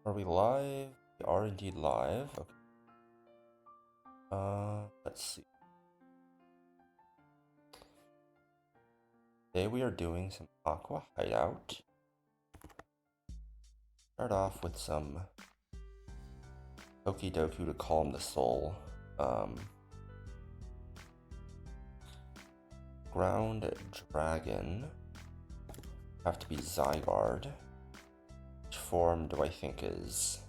Are we live? We are indeed live. Okay. Let's see. Today we are doing some Aqua Hideout. Start off with some Doku to calm the soul. Ground Dragon. Have to be Zygarde. Which form do I think is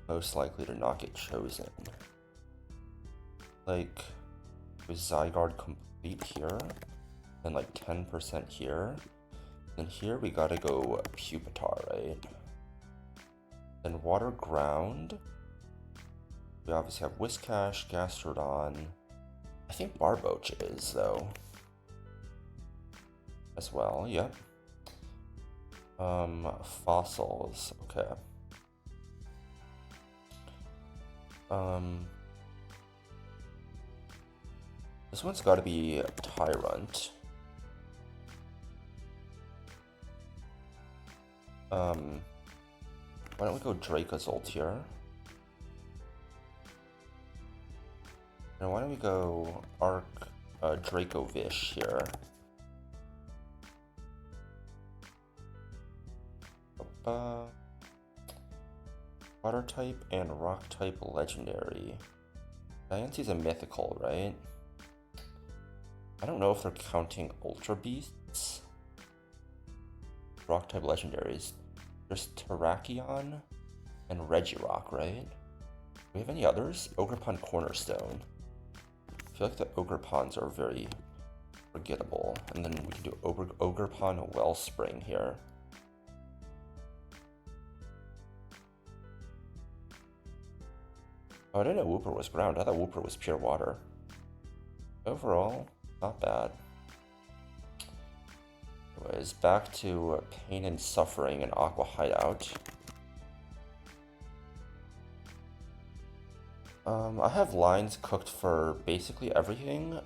most likely to not get chosen? Like, with Zygarde complete here, and like 10% here. Then here we gotta go Pupitar, right? Then Water Ground. We obviously have Whiscash, Gastrodon. I think Barboach is, though. As well, yep. Fossils, okay. This one's gotta be Tyrant. Why don't we go Dracozolt here? And why don't we go Dracovish here? Water type and rock type legendary. Diancee's a mythical, right? I don't know if they're counting Ultra Beasts. Rock type legendaries. There's Terrakion and Regirock, right? Do we have any others? Ogerpon Cornerstone. I feel like the Ogerpons are very forgettable. And then we can do Ogerpon Wellspring here. Oh, I didn't know Wooper was ground. I thought Wooper was pure water. Overall, not bad. Anyways, back to pain and suffering in Aqua Hideout. I have lines cooked for basically everything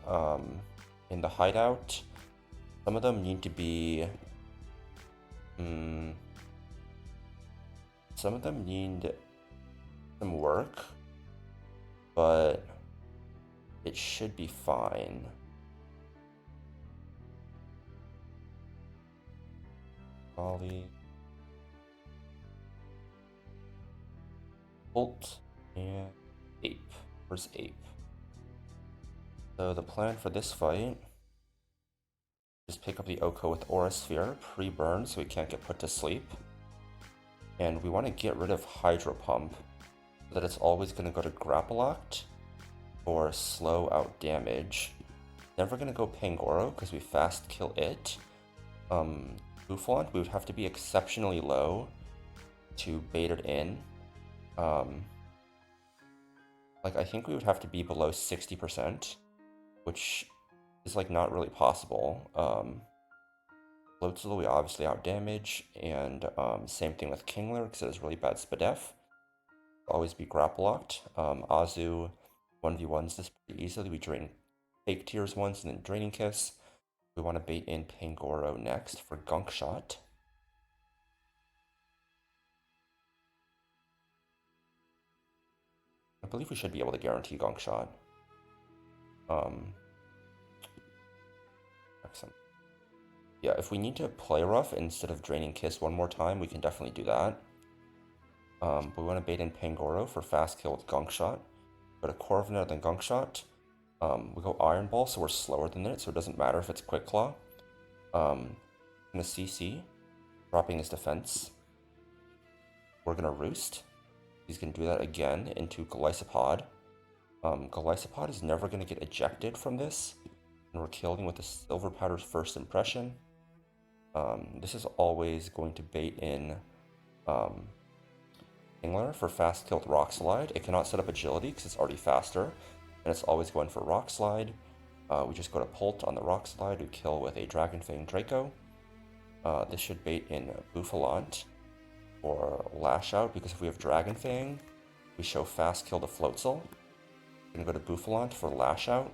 in the hideout. Some of them need to be... some of them need some work, but it should be fine. Ollie. Bolt and Ape. Where's Ape? So the plan for this fight is pick up the Oko with Aura Sphere, pre-burn so he can't get put to sleep. And we want to get rid of Hydro Pump so that it's always going to go to Grapple-Locked or slow out damage. Never going to go Pangoro because we fast kill it. Boufflant, we would have to be exceptionally low to bait it in. Like, I think we would have to be below 60%, which is, like, not really possible. Floatzel, we obviously outdamage, and same thing with Kingler, because it has really bad Spadef. Always be grapple-locked. Azu 1v1s this pretty easily. We drain Fake Tears once, and then Draining Kiss. We want to bait in Pangoro next for Gunk Shot. I believe we should be able to guarantee Gunk Shot. Excellent. Yeah, if we need to play rough instead of Draining Kiss one more time, we can definitely do that. But we want to bait in Pangoro for fast kill with Gunk Shot. Go to Corviknight, then Gunk Shot. We go Iron Ball, so we're slower than it, so it doesn't matter if it's Quick Claw. Gonna CC, dropping his defense. We're gonna Roost. He's gonna do that again into Golisopod. Golisopod is never gonna get ejected from this, and we're killing with the Silver Powder's First Impression. This is always going to bait in Kingler for fast kill with Rock Slide. It cannot set up agility because it's already faster, and it's always going for Rock Slide. We just go to Pult on the Rock Slide to kill with a Dragon Fang Draco. This should bait in Boufflant or Lash Out, because if we have Dragon Fang, we show fast kill to Floatzel. We're gonna go to Boufflant for Lash Out.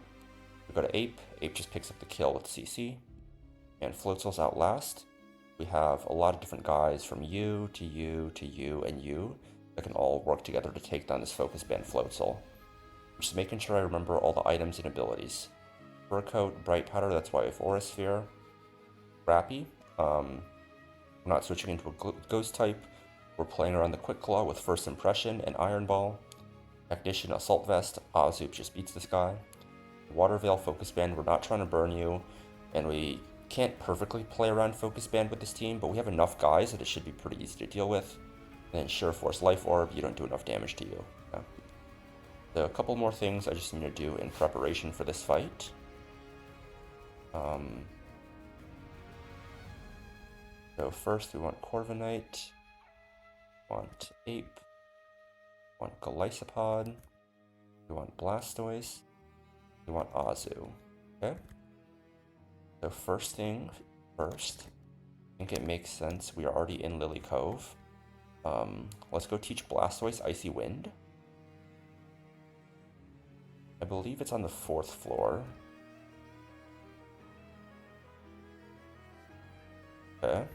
We go to Ape. Ape just picks up the kill with CC. And Floatzel's out last. we have a lot of different guys from you to you to you and you that can all work together to take down this Focus Band Floatzel. Just making sure I remember all the items and abilities. Fur Coat, Bright Powder, that's why I have Aura Sphere. Scrappy, we're not switching into a Ghost type. We're playing around the Quick Claw with First Impression and Iron Ball. Technician, Assault Vest, Azup just beats this guy. Water Veil, Focus Band, we're not trying to burn you, and we can't perfectly play around Focus Band with this team, but we have enough guys that it should be pretty easy to deal with. And then Sure Force Life Orb, you don't do enough damage to you. Yeah. So a couple more things I just need to do in preparation for this fight. So first we want Corviknight, want Ape, want Golisopod, we want Blastoise, we want Azu. Okay? So first thing first, I think it makes sense. We are already in Lily Cove. Let's go teach Blastoise Icy Wind. I believe it's on the 4th floor. Okay.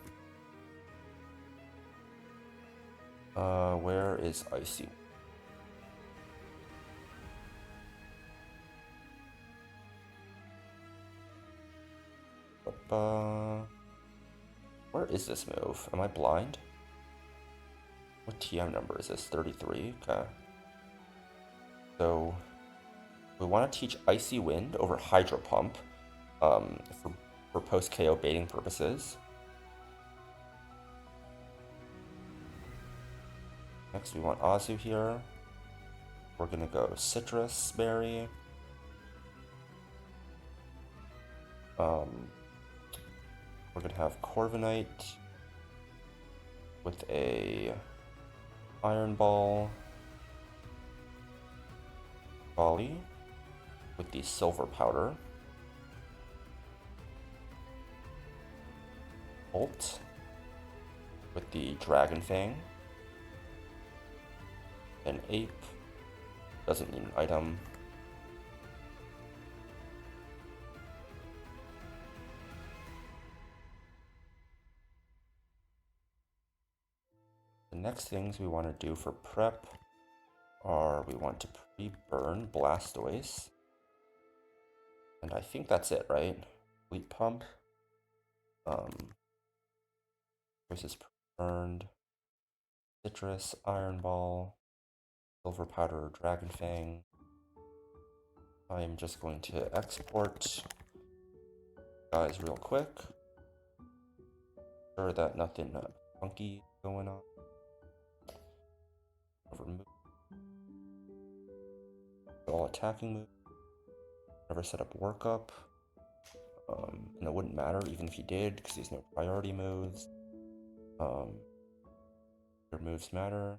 Where is Icy? Where is this move? Am I blind? What TM number is this? 33? Okay. So we want to teach Icy Wind over Hydro Pump for post-KO baiting purposes. Next we want Azu here. We're gonna go Citrus Berry. We're gonna have Corviknight with a Iron Ball, Volley with the Silver Powder, Bolt with the Dragon Fang, an Ape, doesn't need an item. The next things we want to do for prep are we want to pre-burn Blastoise. And I think that's it, right? Fleet Pump. This is burned. Citrus, Iron Ball, Silver Powder, Dragon Fang. I am just going to export guys real quick. Sure that nothing funky going on. Remove all attacking moves. Never set up workup. And it wouldn't matter even if you did, because there's no priority moves. Your moves matter.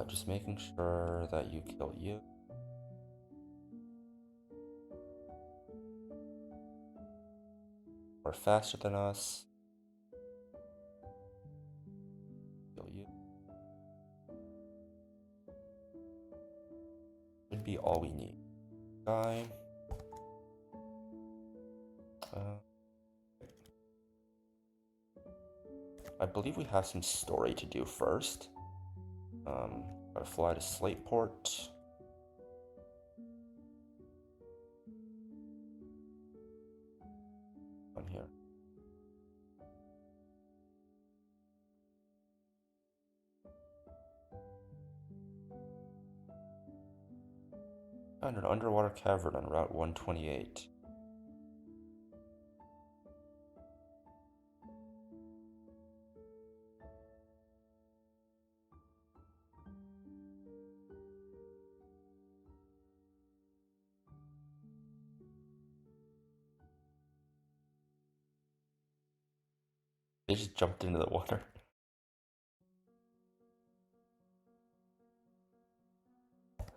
Just making sure that you kill you. Or faster than us. Kill you. Should be all we need. Guy. I believe we have some story to do first. Gotta fly to Slateport. On here. Found an underwater cavern on Route 128. They just jumped into the water.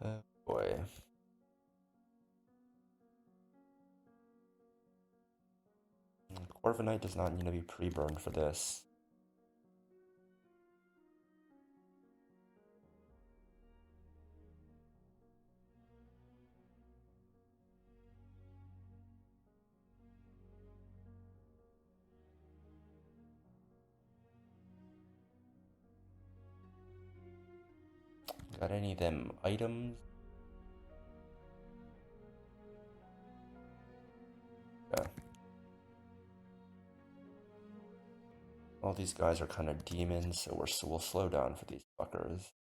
Oh boy. Corviknight does not need to be pre-burned for this. Got any of them items? Yeah. All these guys are kind of demons, so we'll slow down for these fuckers.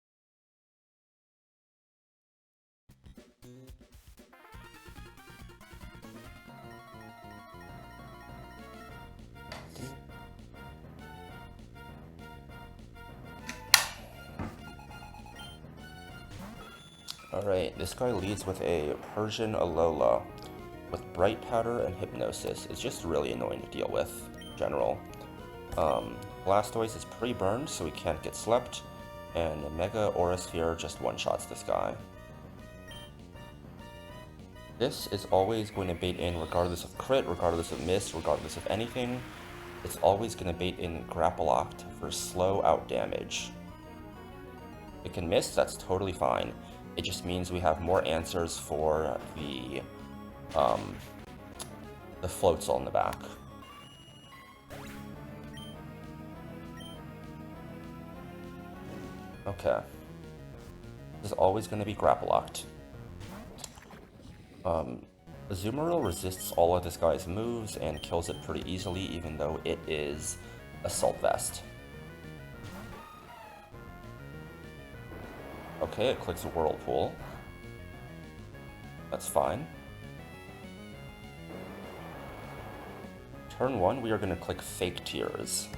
Alright, this guy leads with a Persian Alola with Bright Powder and Hypnosis. It's just really annoying to deal with in general. Blastoise is pre-burned, so he can't get slept, and Mega Aura Sphere just one-shots this guy. This is always going to bait in regardless of crit, regardless of miss, regardless of anything. It's always going to bait in Grapple-Locked for slow out damage. It can miss, that's totally fine. It just means we have more answers for the floats on the back. Okay. This is always going to be Grapple-Locked. Azumarill resists all of this guy's moves and kills it pretty easily, even though it is Assault Vest. Okay, it clicks a Whirlpool. That's fine. Turn 1, we are going to click Fake Tears.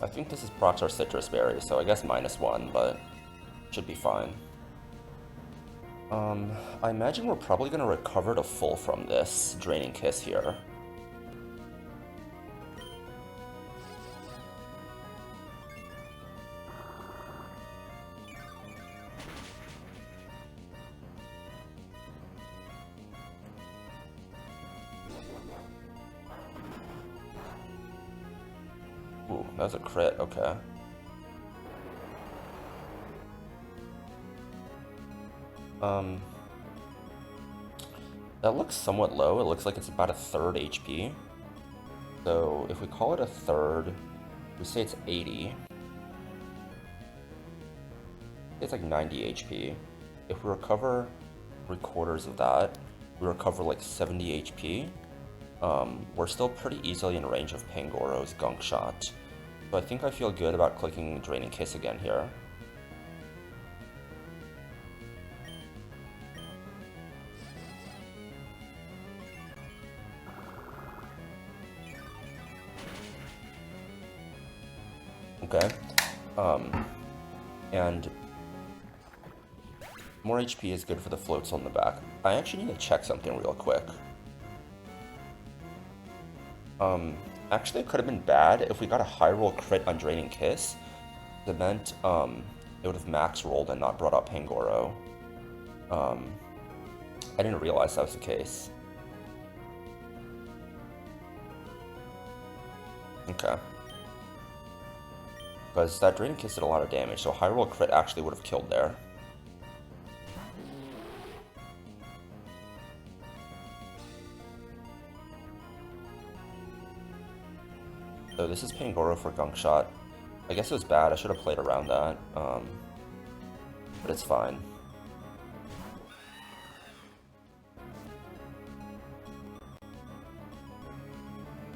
I think this is procs our Citrus Berry, so I guess -1, but should be fine. I imagine we're probably going to recover to full from this Draining Kiss here. Ooh, that was a crit, okay. That looks somewhat low. It looks like it's about a third HP. So if we call it a third, we say it's 80. It's like 90 HP. If we recover 3/4 of that, we recover like 70 HP. We're still pretty easily in range of Pangoro's Gunk Shot. So I think I feel good about clicking Draining Kiss again here. Okay. And more HP is good for the floats on the back. I actually need to check something real quick. Actually it could have been bad if we got a high roll crit on Draining Kiss. That meant, it would have max rolled and not brought up Pangoro. I didn't realize that was the case. Okay. Because that Draining Kiss did a lot of damage, so high roll crit actually would have killed there. So this is Pangoro for Gunk Shot. I guess it was bad, I should have played around that, but it's fine.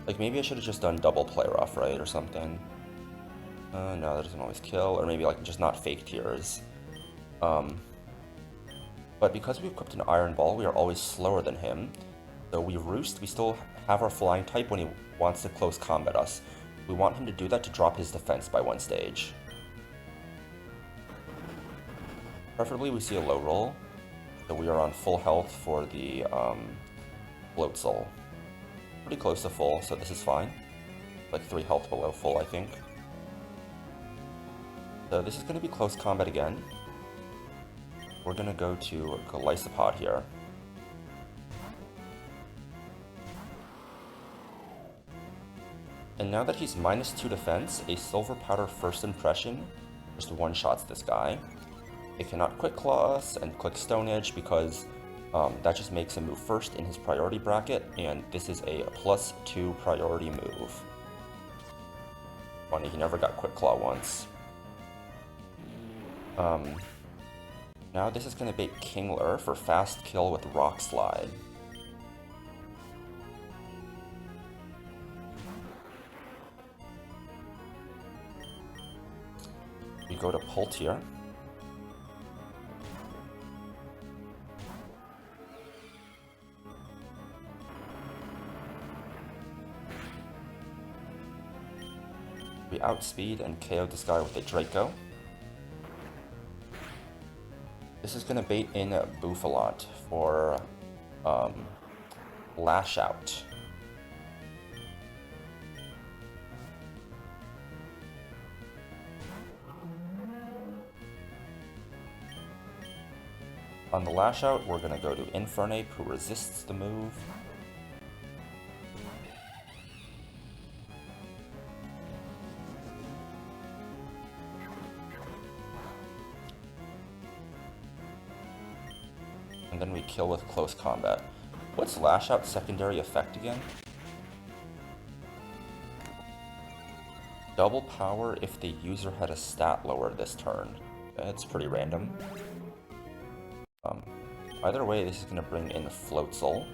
Like, maybe I should have just done double play rough, right, or something. No, that doesn't always kill, or maybe, like, just not Fake Tears. But because we equipped an Iron Ball, we are always slower than him. So we Roost, we still have our Flying type when he wants to close combat us. We want him to do that to drop his defense by 1 stage. Preferably we see a low roll, so we are on full health for the Floatzel. Pretty close to full, so this is fine. Like 3 health below full, I think. So this is going to be close combat again. We're going to go to Golisopod here. And now that he's -2 defense, a Silver Powder First Impression just one-shots this guy. It cannot Quick Claw us and click Stone Edge because that just makes him move first in his priority bracket, and this is a +2 priority move. Funny, he never got Quick Claw once. Now this is going to bait Kingler for fast kill with Rock Slide. We go to Pult here. We outspeed and KO this guy with a Draco. This is going to bait in Bouffalant for Lash Out. On the Lash Out, we're going to go to Infernape, who resists the move. And then we kill with Close Combat. What's Lash Out's secondary effect again? Double power if the user had a stat lower this turn. That's pretty random. Either way, this is going to bring in Floatzel.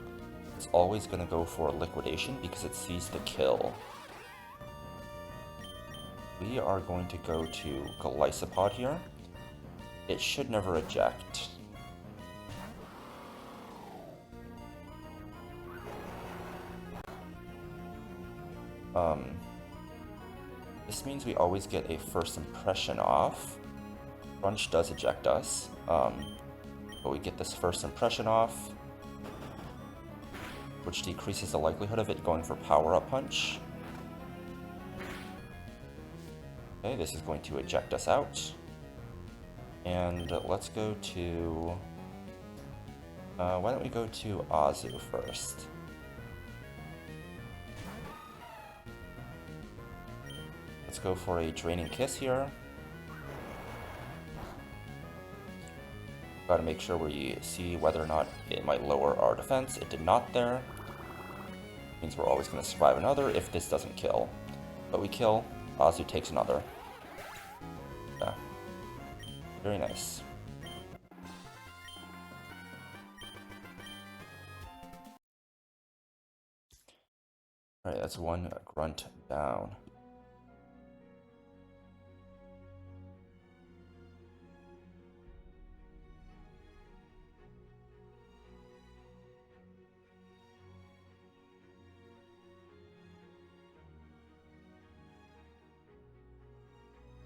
It's always going to go for Liquidation because it sees the kill. We are going to go to Golisopod here. It should never eject. This means we always get a first impression off. Crunch does eject us, but we get this first impression off, which decreases the likelihood of it going for power-up punch. Okay, this is going to eject us out. And let's go to... why don't we go to Azu first? Let's go for a Draining Kiss here. Gotta make sure we see whether or not it might lower our defense. It did not there. Means we're always going to survive another if this doesn't kill. But we kill, Azu takes another. Yeah. Very nice. Alright, that's one grunt down.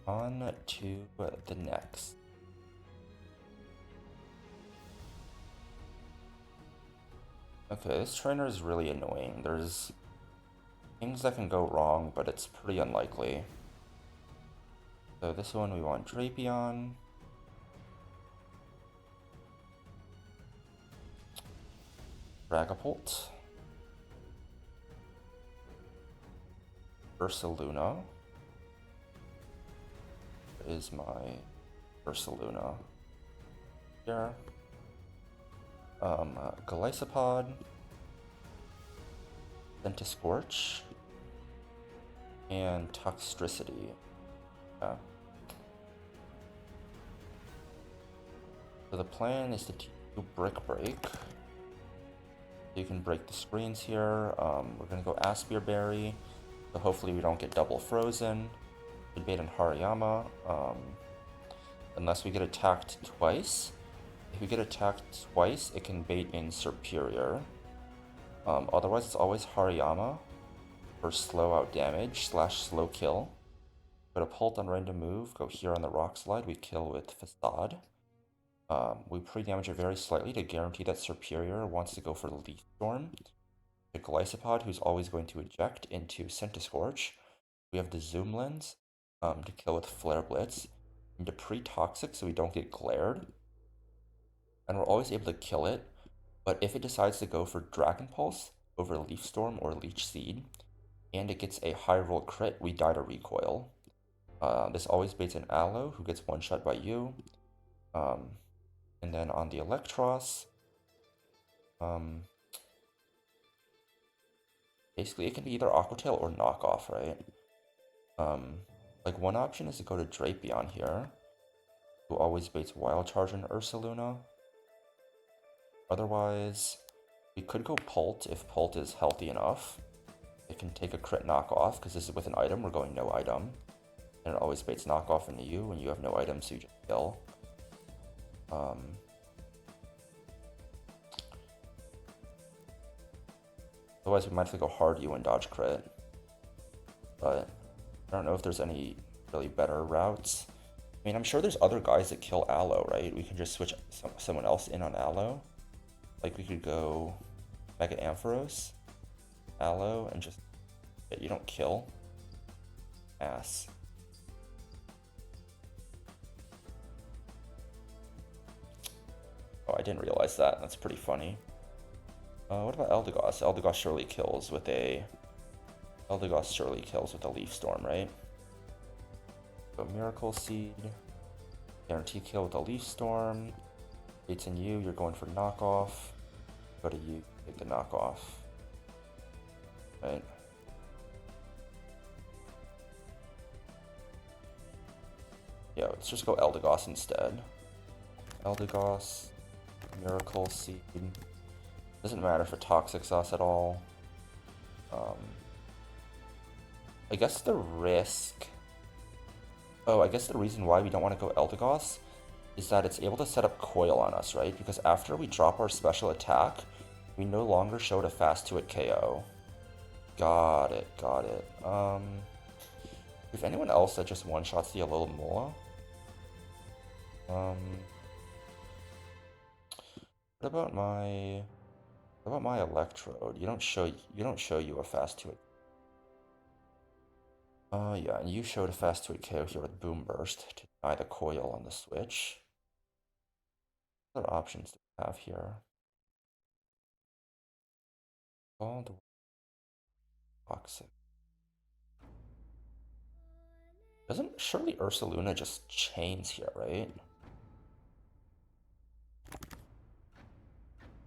On to the next. Okay, this trainer is really annoying. There's things that can go wrong, but it's pretty unlikely. So this one we want Drapion. Dragapult. Ursaluna. Is my Ursaluna here. Golisopod, Ventiscorch, and Toxtricity. So the plan is to do Brick Break. You can break the screens here. We're gonna go Aspir Berry, so hopefully we don't get double frozen. Could bait in Hariyama, unless we get attacked twice. If we get attacked twice, it can bait in Superior. Otherwise, it's always Hariyama for slow out damage / slow kill. Go to Pult on random move, go here on the Rock Slide, we kill with Facade. We pre-damage it very slightly to guarantee that Superior wants to go for Leaf Storm. The Golisopod, who's always going to eject into Centiscorch. We have the Zoom Lens to kill with Flare Blitz, and to pre-toxic so we don't get glared. And we're always able to kill it, but if it decides to go for Dragon Pulse over Leaf Storm or Leech Seed, and it gets a high roll crit, we die to recoil. This always baits an Aloe, who gets one shot by you. And then on the Electros, basically it can be either Aqua Tail or Knockoff, right? Like one option is to go to Drapion here, who always baits Wild Charge in Ursaluna. Otherwise, we could go Pult if Pult is healthy enough. It can take a crit knockoff, because this is with an item, we're going no item. And it always baits knockoff into you when you have no items, so you just kill. Otherwise, we might have to go hard you and dodge crit. But I don't know if there's any really better routes. I mean, I'm sure there's other guys that kill Aloe, right? We can just switch someone else in on Aloe. Like, we could go Mega Ampharos, Aloe, and just... you don't kill. Ass. Oh, I didn't realize that. That's pretty funny. What about Eldegoss? Eldegoss surely kills with a... Eldegoss surely kills with a Leaf Storm, right? Go Miracle Seed. Guarantee kill with a Leaf Storm. Baits in you, you're going for knockoff. Go to you, take the knockoff. Right? Yeah, let's just go Eldegoss instead. Eldegoss, Miracle Seed. Doesn't matter if it Toxics us at all. I guess the risk... Oh, I guess the reason why we don't want to go Eldegoss is that it's able to set up Coil on us, right? Because after we drop our special attack, we no longer show a fast 2-hit KO. Got it, got it. If anyone else that just one-shots the Alomola? What about my Electrode? You don't show you a fast 2-hit. Yeah, and you showed a fast 2-hit KO here with Boom Burst to deny the coil on the switch. What other options do we have here? Called Toxic. Doesn't surely Ursaluna just chains here, right?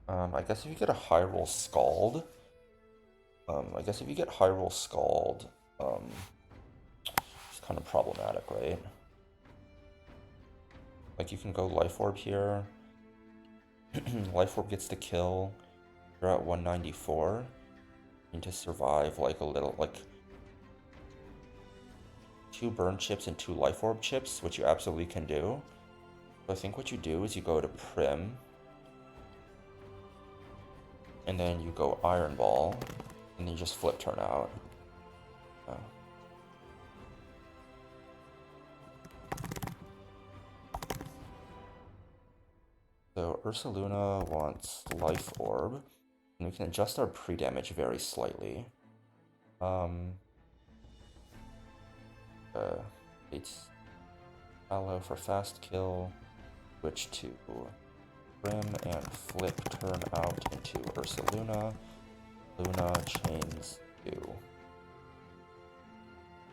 I guess if you get a Hyrule Scald, it's kind of problematic, right? Like you can go Life Orb here. Life Orb gets the kill. You're at 194. You need to survive like a little, like 2 burn chips and 2 Life Orb chips, which you absolutely can do. So I think what you do is you go to Prim, and then you go Iron Ball, and then you just flip turn out. Oh. So Ursaluna wants Life Orb, and we can adjust our pre-damage very slightly. It's Aloe for fast kill, switch to Prim and flip turn out into Ursaluna. Luna chains 2.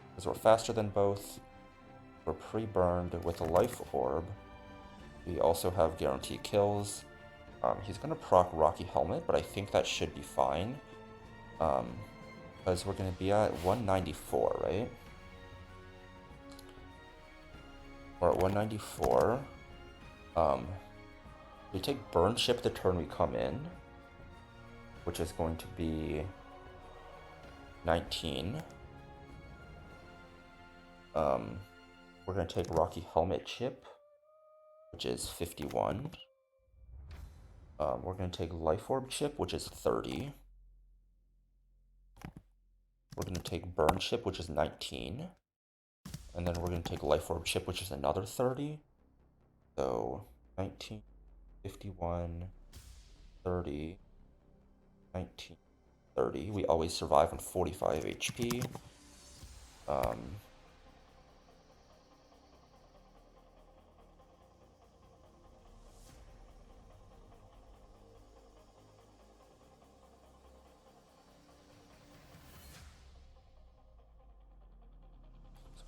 Because we're faster than both, we're pre-burned with a Life Orb. We also have guaranteed kills. He's gonna proc Rocky Helmet, but I think that should be fine. Because we're gonna be at 194, right? We're at 194. We take Burn Chip the turn we come in, which is going to be 19. We're going to take Rocky Helmet Chip, which is 51. We're going to take Life Orb Chip, which is 30. We're going to take Burn Chip, which is 19. And then we're going to take Life Orb Chip, which is another 30. So 19, 51, 30, 19, 30. We always survive on 45 HP.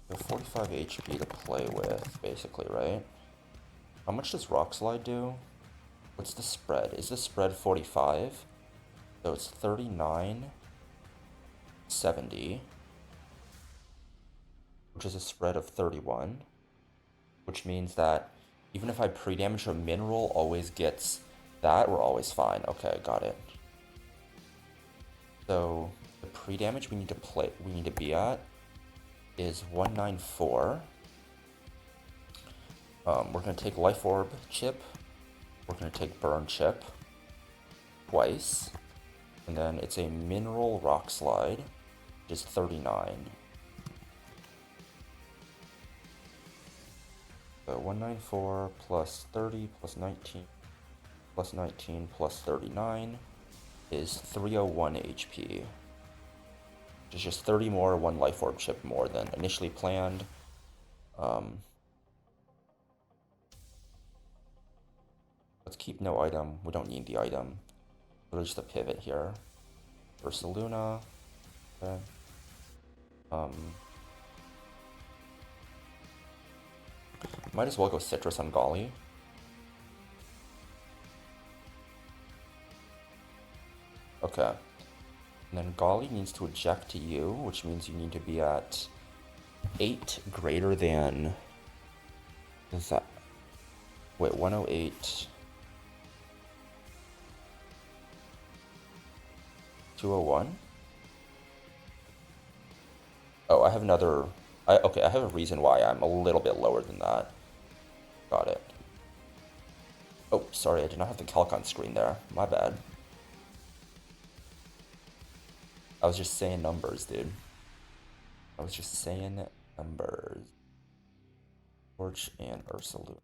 So 45 HP to play with, basically, right? How much does Rock Slide do? What's the spread? Is the spread 45? So it's 39.70, which is a spread of 31, which means that even if I pre-damage a mineral always gets that, we're always fine. Okay, got it. So the pre-damage we need to be at is 194. We're gonna take Life Orb chip. We're gonna take Burn chip twice, and then it's a Mineral Rock Slide, which is 39. So 194 plus 30 plus 19 plus 19 plus 39 is 301 HP. Which is just 30 more, 1 Life Orb chip more than initially planned. Let's keep no item. We don't need the item. We'll just a pivot here. Ursaluna. Okay. Might as well go Citrus on Golly. Okay. And then Golly needs to eject to you, which means you need to be at 8 greater than... Is that... Wait, 108... 201? Oh, I have another... Okay, I have a reason why I'm a little bit lower than that. Got it. Oh, sorry, I did not have the calc on screen there. My bad. I was just saying numbers, dude. I was just saying numbers. Torch and Ursaluna.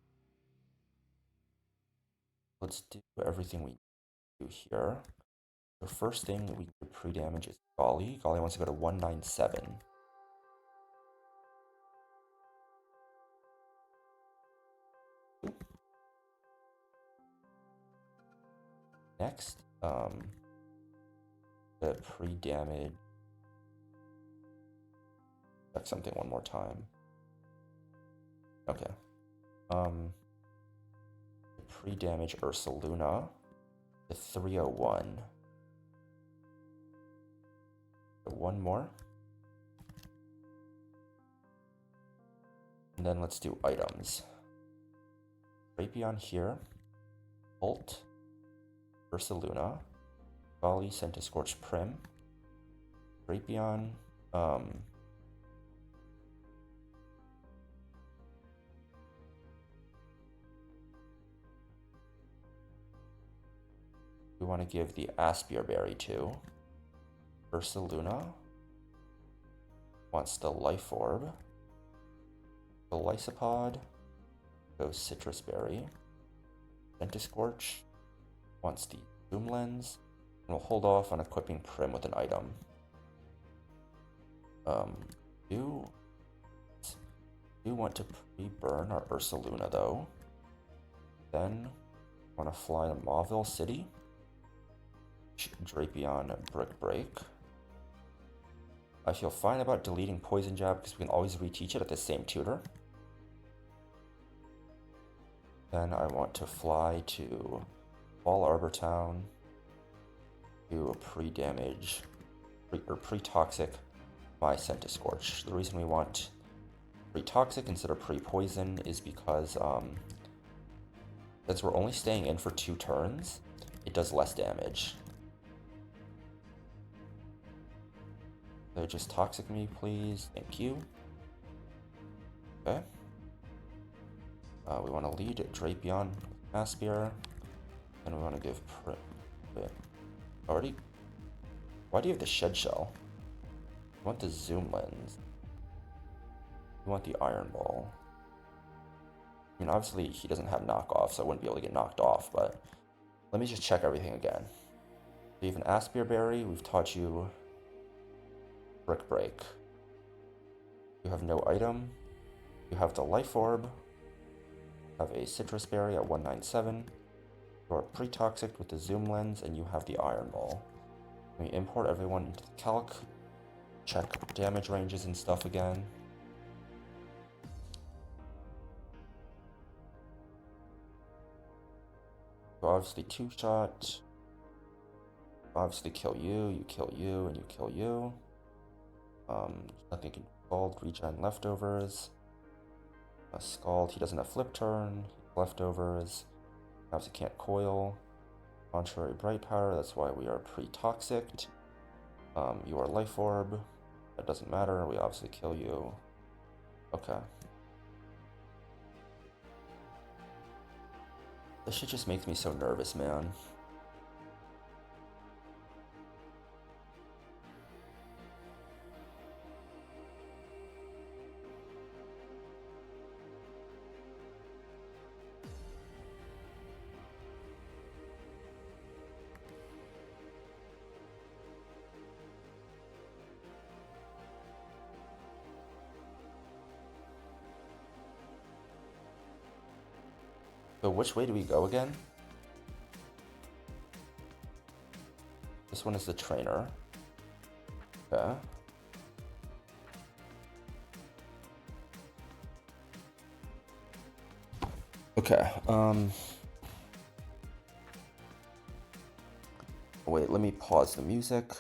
Let's do everything we do here. The first thing that we do pre-damage is Golly. Golly wants to go to 197. Next, the pre-damage. Check something one more time. Okay. Pre-damage Ursaluna to 301. So one more. And then let's do items. Rapion here. Ult. Ursaluna. Golly sent to Scorch Prim. Rapion. We want to give the Aspire Berry to. Ursaluna wants the Life Orb. The Lysopod goes Citrus Berry. Ventiscorch wants the Zoom Lens, and we'll hold off on equipping Prim with an item. Do want to pre-burn our Ursaluna though. Then want to fly to Mauville City. Drapion Brick Break. I feel fine about deleting Poison Jab because we can always reteach it at the same tutor. Then I want to fly to Fall Arbor Town, do a pre-damage, or pre-toxic my Centiscorch. The reason we want pre-toxic instead of pre-poison is because since we're only staying in for 2 turns, it does less damage. So just toxic me, please. Thank you. Okay. We want to lead Drapion Aspire, and we want to give already. Why do you have the Shed Shell? You want the Zoom Lens. You want the Iron Ball. I mean, obviously he doesn't have knockoff, so I wouldn't be able to get knocked off, but let me just check everything again. So you have an Aspire Berry, we've taught you Brick Break. You have no item. You have the Life Orb. You have a Citrus Berry at 197. You are pre-toxic with the Zoom Lens, and you have the Iron Ball. Let me import everyone into the calc. Check damage ranges and stuff again. obviously two-shot. Obviously kill you, you kill you, and you kill you. Nothing can be called. Regen leftovers. Scald, he doesn't have flip turn. Leftovers. Obviously can't coil. Contrary bright power, that's why we are pre-toxic. You are life orb. That doesn't matter, we obviously kill you. Okay. This shit just makes me so nervous, man. So which way do we go again? This one is the trainer. Okay. Okay, wait, let me pause the music.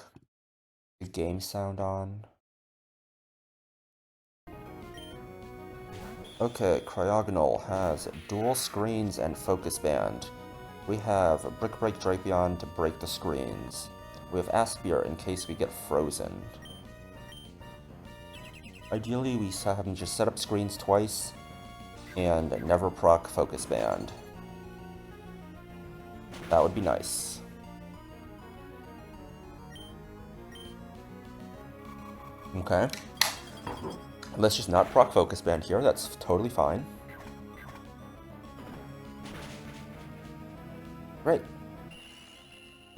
The game sound on. Okay, Cryogonal has dual screens and focus band. We have Brick Break Drapion to break the screens. We have Aspir in case we get frozen. Ideally, we have him just set up screens twice and never proc focus band. That would be nice. Okay. Let's just not proc focus band here, that's totally fine. Great.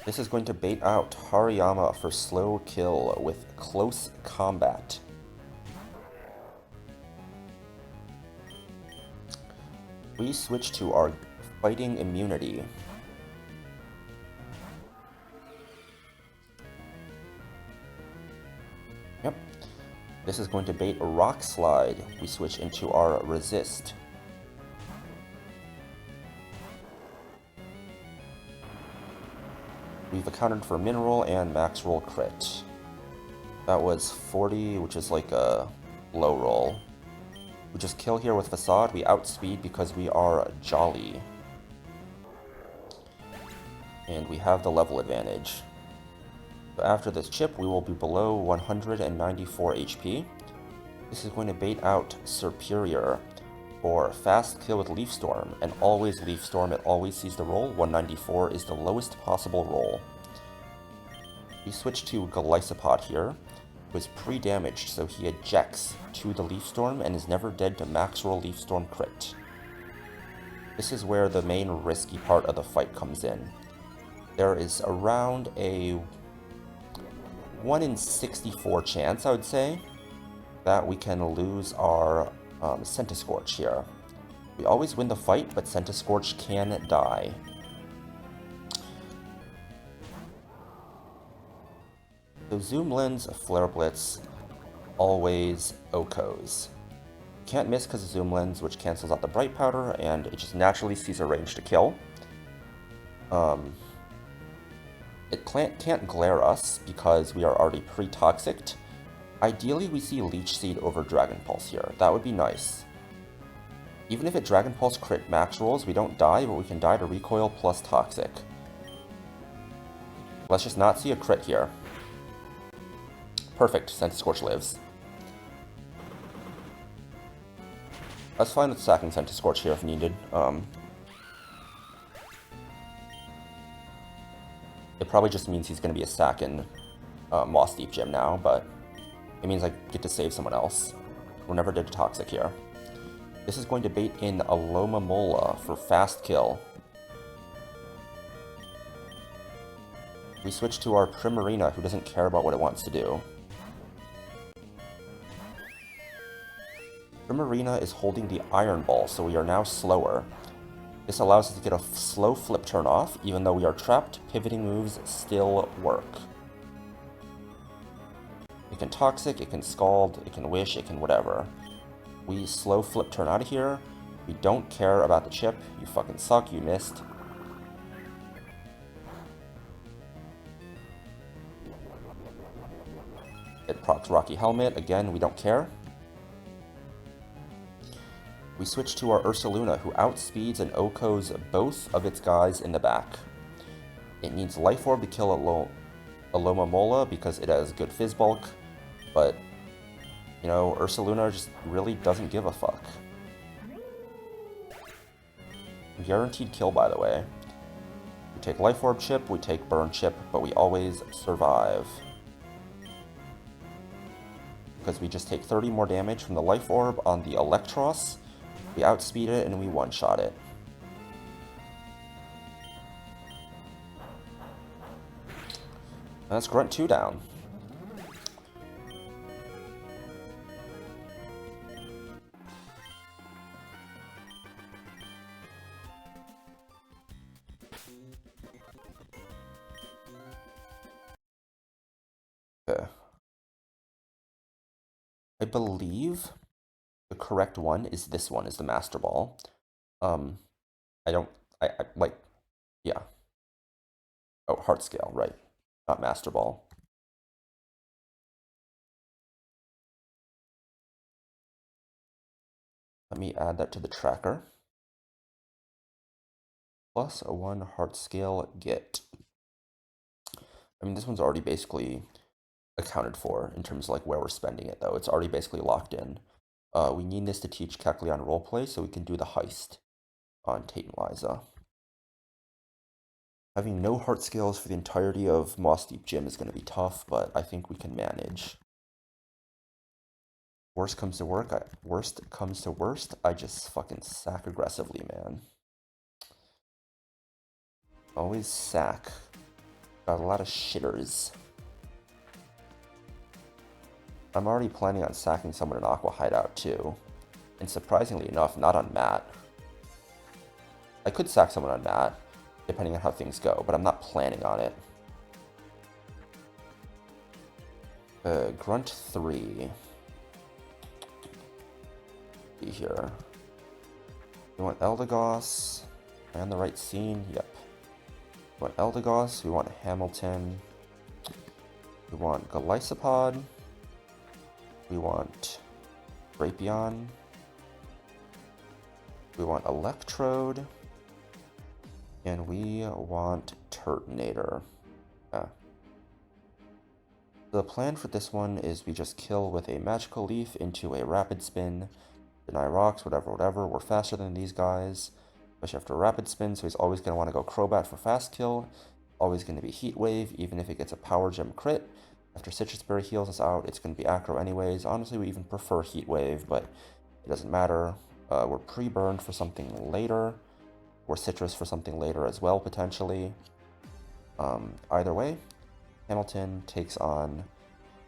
This is going to bait out Hariyama for slow kill with close combat. We switch to our fighting immunity. Yep. This is going to bait a rock slide. We switch into our resist. We've accounted for mineral and max roll crit. That was 40, which is like a low roll. We just kill here with Facade. We outspeed because we are jolly. And we have the level advantage. So after this chip, we will be below 194 HP. This is going to bait out Superior for fast kill with Leaf Storm, and always Leaf Storm, it always sees the roll. 194 is the lowest possible roll. We switch to Glycopod here, who is pre-damaged, so he ejects to the Leaf Storm and is never dead to max roll Leaf Storm crit. This is where the main risky part of the fight comes in. There is around a 1 in 64 chance, I would say, that we can lose our Centiscorch here. We always win the fight, but Centiscorch can die. So Zoom Lens, Flare Blitz, always OHKOs. Can't miss because of Zoom Lens, which cancels out the Bright Powder, and it just naturally sees a range to kill. It can't glare us because we are already pre-toxic. Ideally, we see Leech Seed over Dragon Pulse here. That would be nice. Even if it Dragon Pulse crit max rolls, we don't die, but we can die to recoil plus toxic. Let's just not see a crit here. Perfect, Centiscorch lives. That's fine with sacking Centiscorch here if needed. It probably just means he's going to be a sack in Moss Deep Gym now, but it means I get to save someone else. We're never dead to toxic here. This is going to bait in Aloma Mola for fast kill. We switch to our Primarina, who doesn't care about what it wants to do. Primarina is holding the Iron Ball, so we are now slower. This allows us to get a slow flip turn off, even though we are trapped, pivoting moves still work. It can Toxic, it can Scald, it can Wish, it can whatever. We slow flip turn out of here. We don't care about the chip. You fucking suck, you missed. It procs Rocky Helmet. Again, we don't care. We switch to our Ursaluna, who outspeeds and OHKOs both of its guys in the back. It needs Life Orb to kill a Lomomola because it has good Fizz Bulk, but, you know, Ursaluna just really doesn't give a fuck. Guaranteed kill, by the way. We take Life Orb chip, we take Burn chip, but we always survive. Because we just take 30 more damage from the Life Orb on the Electros, we outspeed it, and we one-shot it. That's Grunt 2 down. Okay. I believe the correct one is this one, is the Master Ball. Yeah. Oh, Heart Scale, right. Not Master Ball. Let me add that to the tracker. Plus a 1 Heart Scale get. I mean, this one's already basically accounted for in terms of like where we're spending it, though. It's already basically locked in. We need this to teach Kecleon roleplay so we can do the heist on Tate and Liza. Having no heart scales for the entirety of Moss Deep Gym is going to be tough, but I think we can manage. Worst comes to worst, I just fucking sack aggressively, man. Always sack. Got a lot of shitters. I'm already planning on sacking someone in Aqua Hideout too. And surprisingly enough, not on Matt. I could sack someone on Matt, depending on how things go, but I'm not planning on it. Grunt 3. Be here. We want Eldegoss. And the right scene, yep. We want Eldegoss, we want Hamilton. We want Golisopod. We want Drapion. We want Electrode. And we want Turtonator. The plan for this one is we just kill with a Magical Leaf into a Rapid Spin. Deny rocks, whatever. We're faster than these guys. Especially after a Rapid Spin, so he's always going to want to go Crobat for fast kill. Always going to be Heat Wave, even if it gets a Power Gem crit. After Citrus Berry heals us out, it's going to be Acro anyways. Honestly, we even prefer Heat Wave, but it doesn't matter. We're pre-burned for something later. Or Citrus for something later as well, potentially. Either way, Hamilton takes on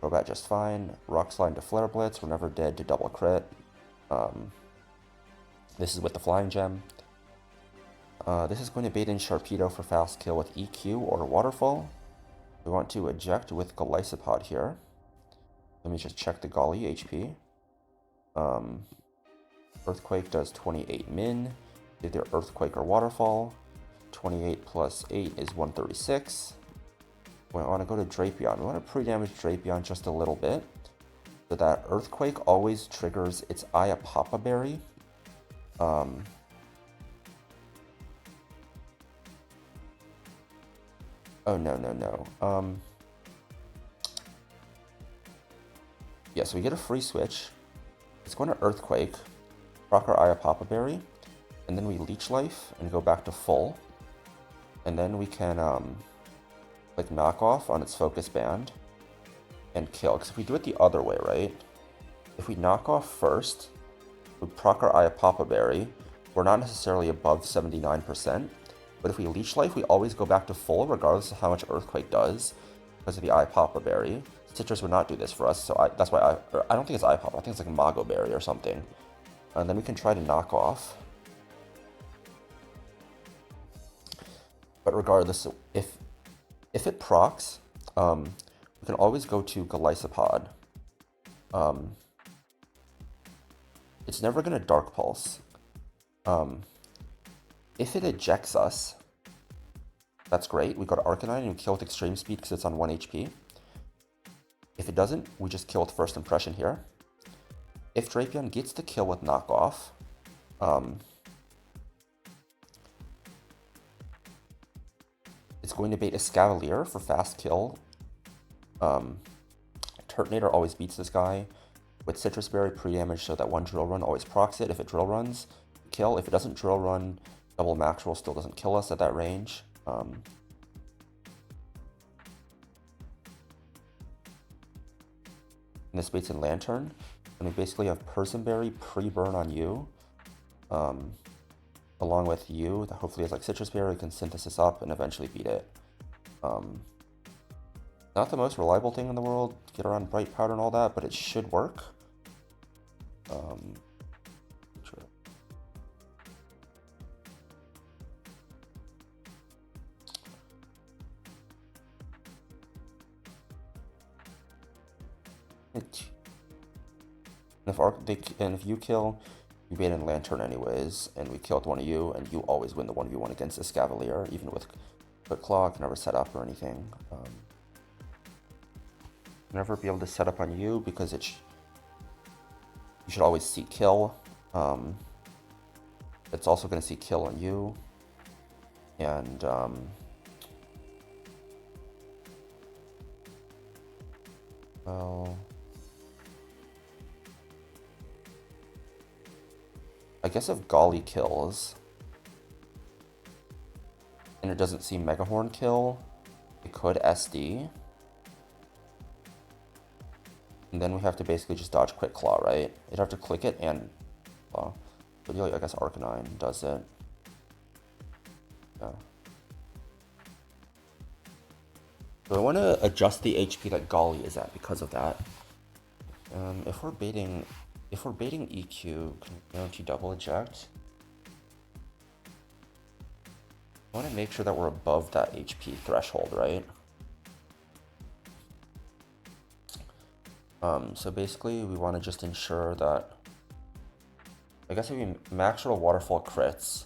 Crobat just fine. Rock Slide into Flare Blitz. We're never dead to double crit. This is with the Flying Gem. This is going to bait in Sharpedo for fast kill with EQ or Waterfall. We want to eject with Golisopod here. Let me just check the Golly HP. Earthquake does 28 min. Either Earthquake or Waterfall. 28 plus 8 is 136. We want to go to Drapion. We want to pre-damage Drapion just a little bit. So that Earthquake always triggers its Iapapa Berry. Oh, no. Yeah, so we get a free switch. It's going to Earthquake, proc our Iapapa Berry, and then we Leech Life and go back to full. And then we can, like, knock off on its Focus Band and kill. Because if we do it the other way, right? If we knock off first, we proc our Iapapa Berry, we're not necessarily above 79%. But if we Leech Life, we always go back to full, regardless of how much Earthquake does, because of the Iapapa Berry. Citrus would not do this for us, so that's why I don't think it's Iapapa, I think it's like Mago Berry or something. And then we can try to knock off. But regardless, if it procs, we can always go to Golisopod. It's never going to Dark Pulse. If it ejects us, that's great. We go to Arcanine and we kill with Extreme Speed because it's on 1 HP. If it doesn't, we just kill with first impression here. If Drapion gets the kill with knockoff, it's going to bait a Scavalier for fast kill. Turtonator always beats this guy. With Citrus Berry, pre-damage so that one drill run always procs it. If it drill runs, kill. If it doesn't drill run, double max roll still doesn't kill us at that range. And this baits in Lantern. And we basically have Persimberry pre-burn on you. Along with you, that hopefully has like Citrus Berry, can synthesis up and eventually beat it. Not the most reliable thing in the world, get around Bright Powder and all that, but it should work. Sure. And if you kill, you bait in Lantern anyways, and we killed one of you, and you always win the 1v1 against this Cavalier, even with Quick Claw, can never set up or anything. Never be able to set up on you because you should always see kill. It's also going to see kill on you, and well, I guess if Golly kills and it doesn't see Megahorn kill, it could SD. And then we have to basically just dodge Quick Claw, right? You'd have to click it and Claw. But I guess Arcanine does it. Yeah. So I want to adjust the HP that Golly is at because of that. If we're baiting EQ, can we guarantee double eject? I want to make sure that we're above that HP threshold, right? So basically, we want to just ensure that, I guess if we max roll waterfall crits.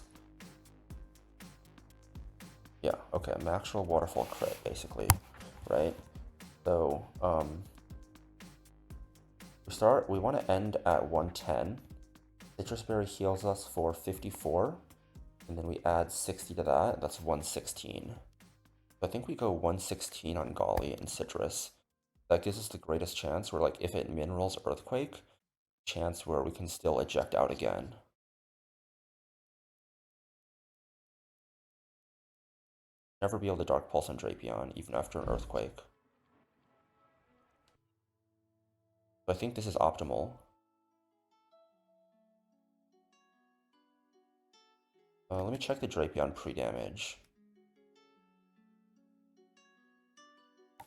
Yeah, okay, max roll waterfall crit, basically, right? So, we want to end at 110. Citrus Berry heals us for 54, and then we add 60 to that, that's 116. So I think we go 116 on Golly and Citrus. That gives us the greatest chance where, like, if it minerals Earthquake, chance where we can still eject out again. Never be able to Dark Pulse on Drapion, even after an Earthquake. So I think this is optimal. Let me check the Drapion pre-damage.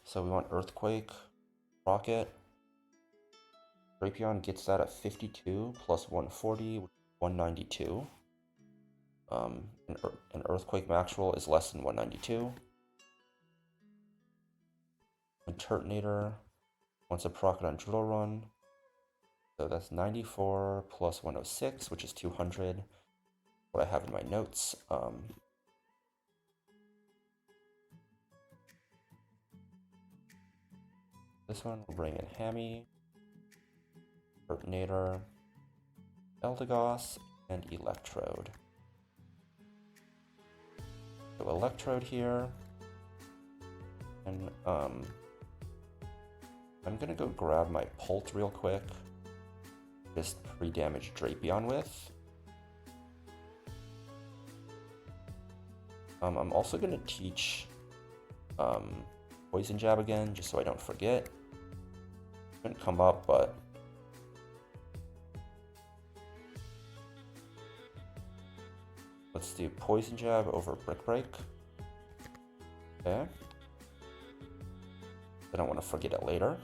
So we want Earthquake, Rocket. Drapion gets that at 52 plus 140, 192. An Earthquake max roll is less than 192. And Turtonator wants a proc on Drill Run. So that's 94 plus 106, which is 200. What I have in my notes. This one will bring in Hammy, Turtonator, Eldegoss, and Electrode. So Electrode here, and I'm gonna go grab my Pult real quick, just pre-damage Drapion with. I'm also gonna teach Poison Jab again, just so I don't forget. It didn't come up, but let's do Poison Jab over Brick Break. Okay. I don't want to forget it later.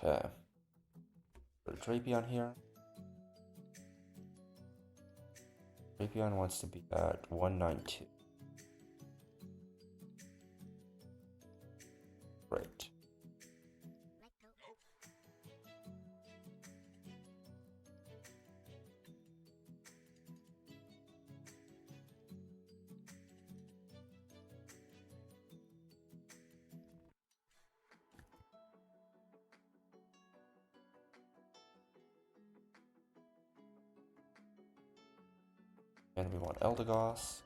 Okay. Put a Drapion here. Drapion wants to be at 192. Great. And we want Eldegoss.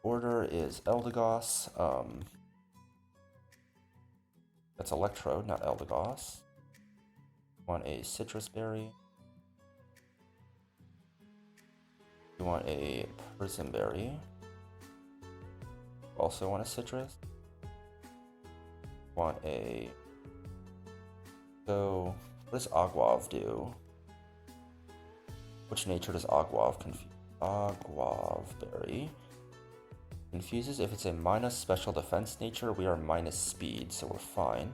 Order is Eldegoss. That's Electrode, not Eldegoss. Want a Citrus Berry. We want a Prism Berry. Also want a Citrus. Want a... So, what does Aguav do? Which nature does Aguav confuse? Aguav Berry. Confuses if it's a minus special defense nature, we are minus speed, so we're fine.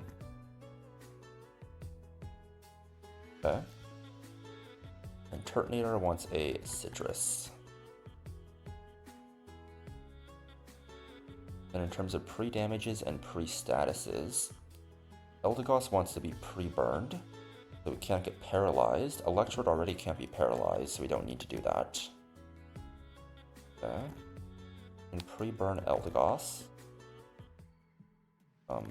Okay. And Turtonator wants a Citrus. And in terms of pre-damages and pre-statuses, Eldegoss wants to be pre-burned, so we can't get paralyzed. Electrode already can't be paralyzed, so we don't need to do that. Okay. And pre-burn Eldegoss. The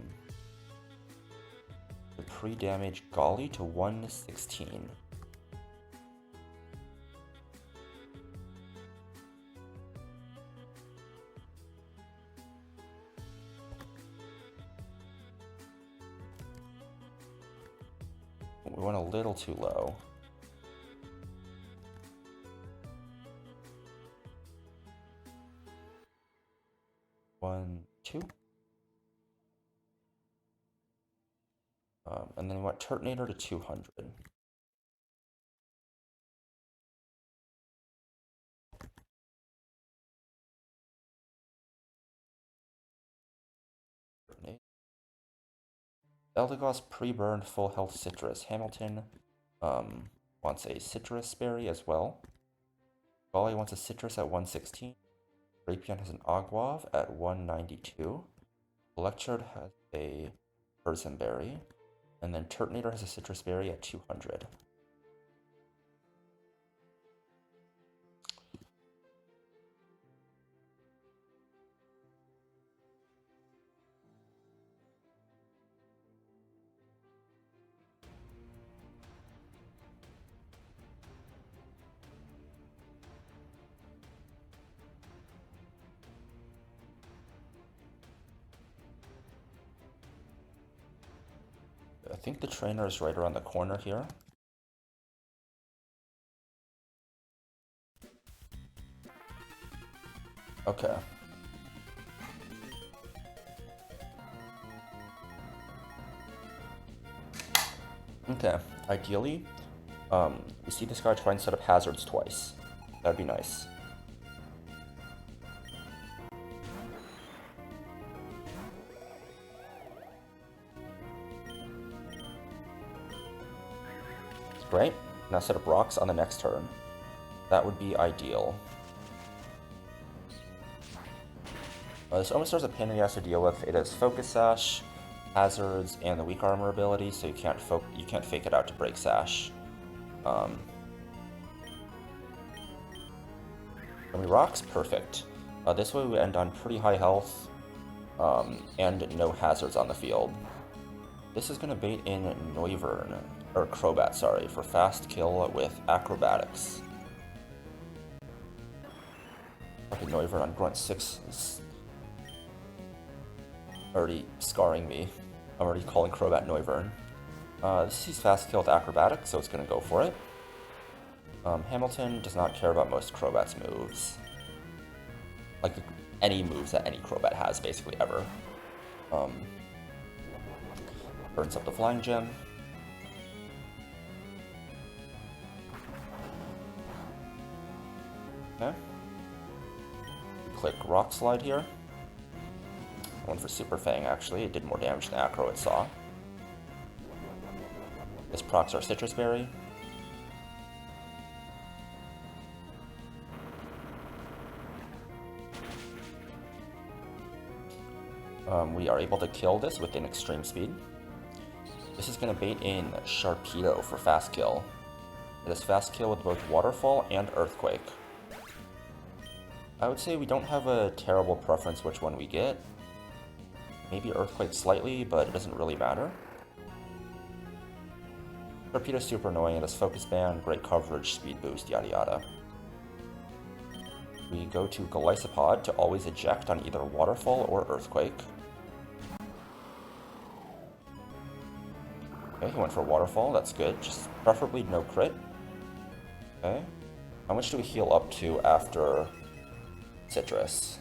pre-damage Golly to 116. We went a little too low. One, two. And then we want Turtonator to 200. Eldegoss pre-burned full health Citrus. Hamilton wants a Citrus Berry as well. Golly wants a Citrus at 116. Drapion has an Aguav at 192. Electrode has a Prism Berry. And then Turtonator has a Citrus Berry at 200. I think the trainer is right around the corner here. Okay. Okay, ideally, we see this guy try and set up hazards twice. That'd be nice. Great. Now set up rocks on the next turn. That would be ideal. This almost starts a pain in the ass to deal with. It has Focus Sash, hazards, and the weak armor ability, so you can't fake it out to break Sash. When we rocks, perfect. This way we end on pretty high health, and no hazards on the field. This is gonna bait in Noivern, or Crobat, sorry, for fast kill with acrobatics. Okay, Noivern on Grunt 6 is already scarring me. I'm already calling Crobat Noivern. This is fast kill with acrobatics, so it's gonna go for it. Hamilton does not care about most Crobat's moves. Like, any moves that any Crobat has, basically, ever. Burns up the Flying Gem. Okay. Click Rock Slide here. One for Super Fang, actually. It did more damage than Acro it saw. This procs our Citrus Berry. We are able to kill this within extreme speed. This is going to bait in Sharpedo for fast kill. It is fast kill with both Waterfall and Earthquake. I would say we don't have a terrible preference which one we get. Maybe Earthquake slightly, but it doesn't really matter. Sharpedo's super annoying. It has Focus Band, great coverage, speed boost, yada yada. We go to Golisopod to always eject on either Waterfall or Earthquake. Okay, he went for Waterfall, that's good. Just preferably no crit. Okay. How much do we heal up to after Citrus?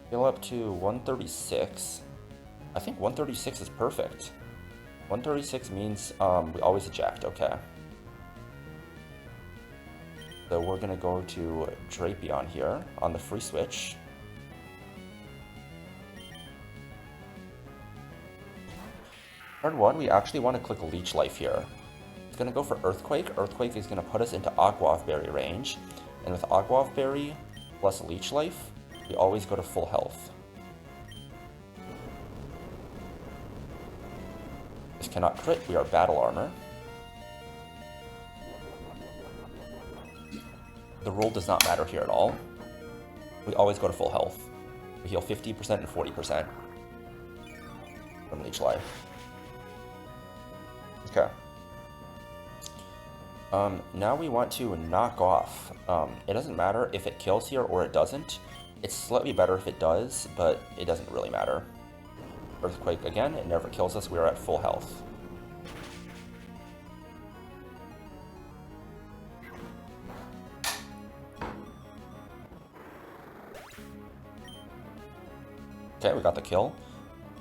Heal up to 136. I think 136 is perfect. 136 means we always eject, okay. So we're gonna go to Drapion here on the free switch. Turn 1, we actually want to click Leech Life here. It's gonna go for Earthquake. Earthquake is gonna put us into Aqua Berry range. And with Aqua Berry plus Leech Life, we always go to full health. This cannot crit, we are Battle Armor. The roll does not matter here at all. We always go to full health. We heal 50% and 40% from Leech Life. Okay. Now we want to knock off. It doesn't matter if it kills here or it doesn't. It's slightly better if it does, but it doesn't really matter. Earthquake again, it never kills us, we are at full health. Okay, we got the kill.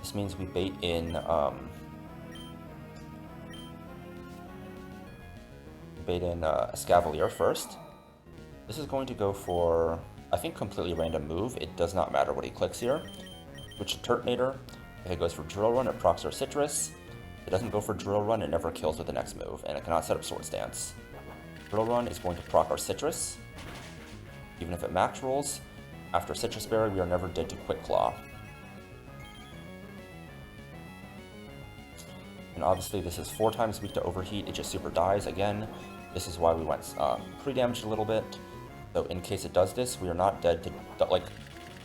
This means we bait in Scavalier first. This is going to go for, I think, completely random move. It does not matter what he clicks here. Switch to Turtonator. If it goes for Drill Run, it procs our Citrus. If it doesn't go for Drill Run, it never kills with the next move, and it cannot set up Swords Dance. Drill Run is going to proc our Citrus. Even if it max rolls, after Citrus Berry, we are never dead to Quick Claw. And obviously this is 4 times weak to Overheat, it just super dies again. This is why we went pre-damaged a little bit. So in case it does this, we are not dead to like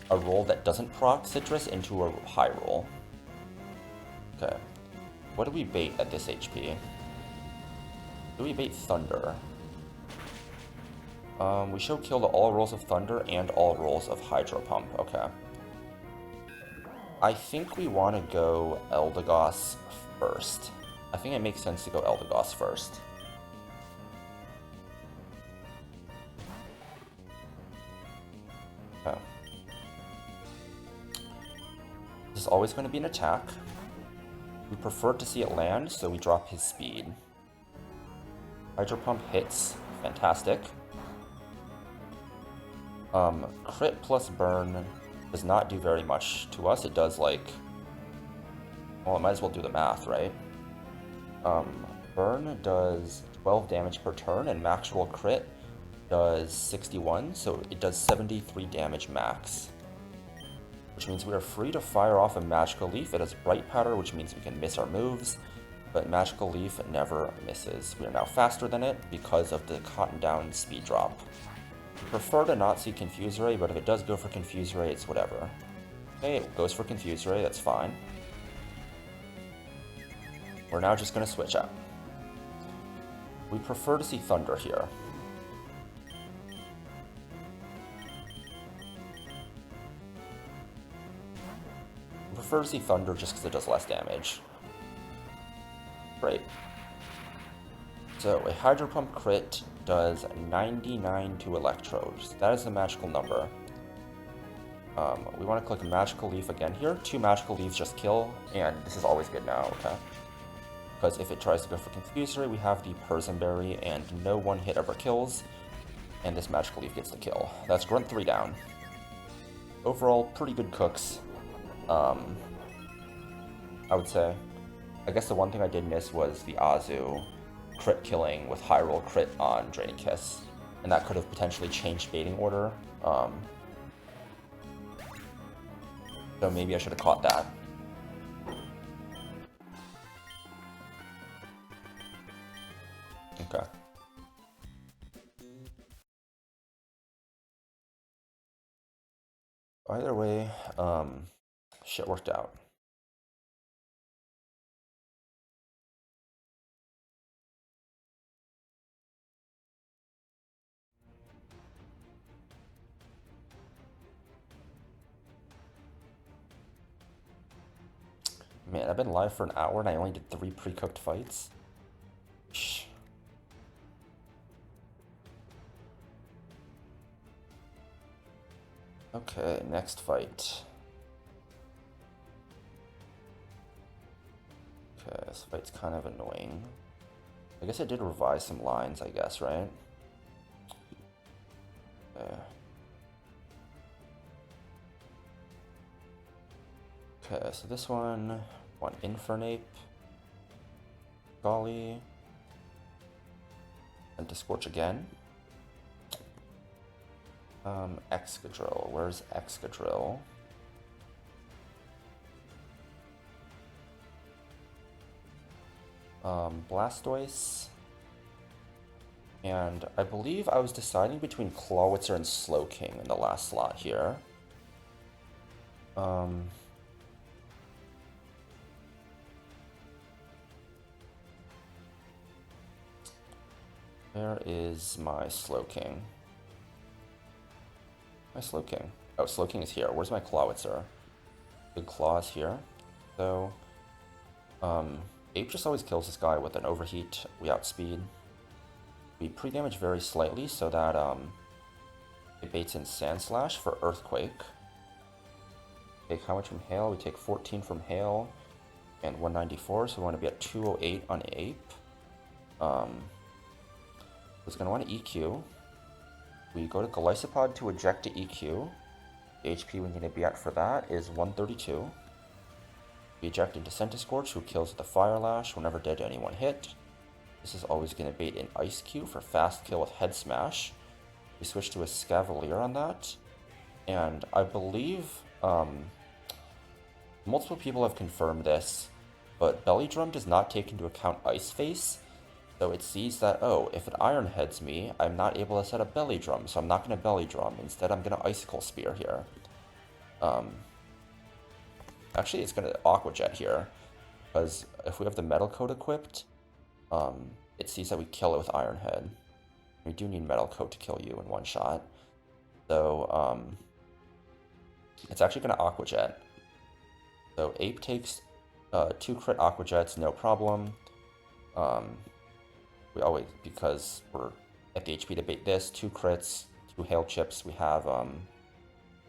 a roll that doesn't proc Citrus into a high roll. Okay. What do we bait at this HP? Do we bait Thunder? We show kill to all rolls of Thunder and all rolls of Hydro Pump. Okay. I think we want to go Eldegoss first. I think it makes sense to go Eldegoss first. Okay. This is always going to be an attack. We prefer to see it land, so we drop his speed. Hydro Pump hits. Fantastic. Crit plus burn does not do very much to us. It does like, well, it might as well do the math, right? Burn does 12 damage per turn, and max roll crit does 61, so it does 73 damage max. Which means we are free to fire off a Magical Leaf. It has Bright Powder, which means we can miss our moves, but Magical Leaf never misses. We are now faster than it because of the Cotton Down speed drop. We prefer to not see Confuse Ray, but if it does go for Confuse Ray, it's whatever. Okay, it goes for Confuse Ray, that's fine. We're now just going to switch out. We prefer to see Thunder here. We prefer to see Thunder just because it does less damage. Great. So, a Hydro Pump crit does 99 to Electrodes. That is the magical number. We want to click Magical Leaf again here. 2 Magical Leaves just kill, and this is always good now, okay? Because if it tries to go for Confuse Ray, we have the Persimmberry, and no one hit ever kills, and this Magical Leaf gets the kill. That's Grunt 3 down. Overall, pretty good cooks, I would say. I guess the one thing I did miss was the Azu crit killing with high roll crit on Draining Kiss, and that could have potentially changed baiting order. So maybe I should have caught that. Okay. Either way, shit worked out. Man, I've been live for an hour and I only did 3 pre-cooked fights. Shh. Okay, next fight. Okay, this fight's kind of annoying. I guess I did revise some lines, I guess, right? Okay, so this one Infernape, Golly, and to Scorch again. Excadrill, where's Excadrill? Blastoise. And I believe I was deciding between Clawitzer and Slowking in the last slot here. Where is my Slowking? My Slowking. Oh, Slowking is here. Where's my Clawitzer? Big Claw is here. So, Ape just always kills this guy with an Overheat. We outspeed. We pre-damage very slightly so that it baits in Sand Slash for Earthquake. Take how much from Hail? We take 14 from Hail and 194, so we want to be at 208 on Ape. It's going to want to EQ. We go to Golisopod to eject to EQ. The HP we need to be at for that is 132. We eject into Centiskorch, who kills with the Fire Lash whenever dead to anyone hit. This is always going to bait in Ice Cube for fast kill with Head Smash. We switch to a Scavalier on that. And I believe multiple people have confirmed this, but Belly Drum does not take into account Ice Face. So it sees that, oh, if it Iron Heads me, I'm not able to set a Belly Drum, so I'm not going to Belly Drum. Instead, I'm going to Icicle Spear here. Actually, it's going to Aqua Jet here, because if we have the Metal Coat equipped, it sees that we kill it with Iron Head. We do need Metal Coat to kill you in one shot. So, it's actually going to Aqua Jet. So Ape takes 2 crit Aqua Jets, no problem. We always, because we're at the HP to bait this, 2 crits, 2 Hail Chips. We have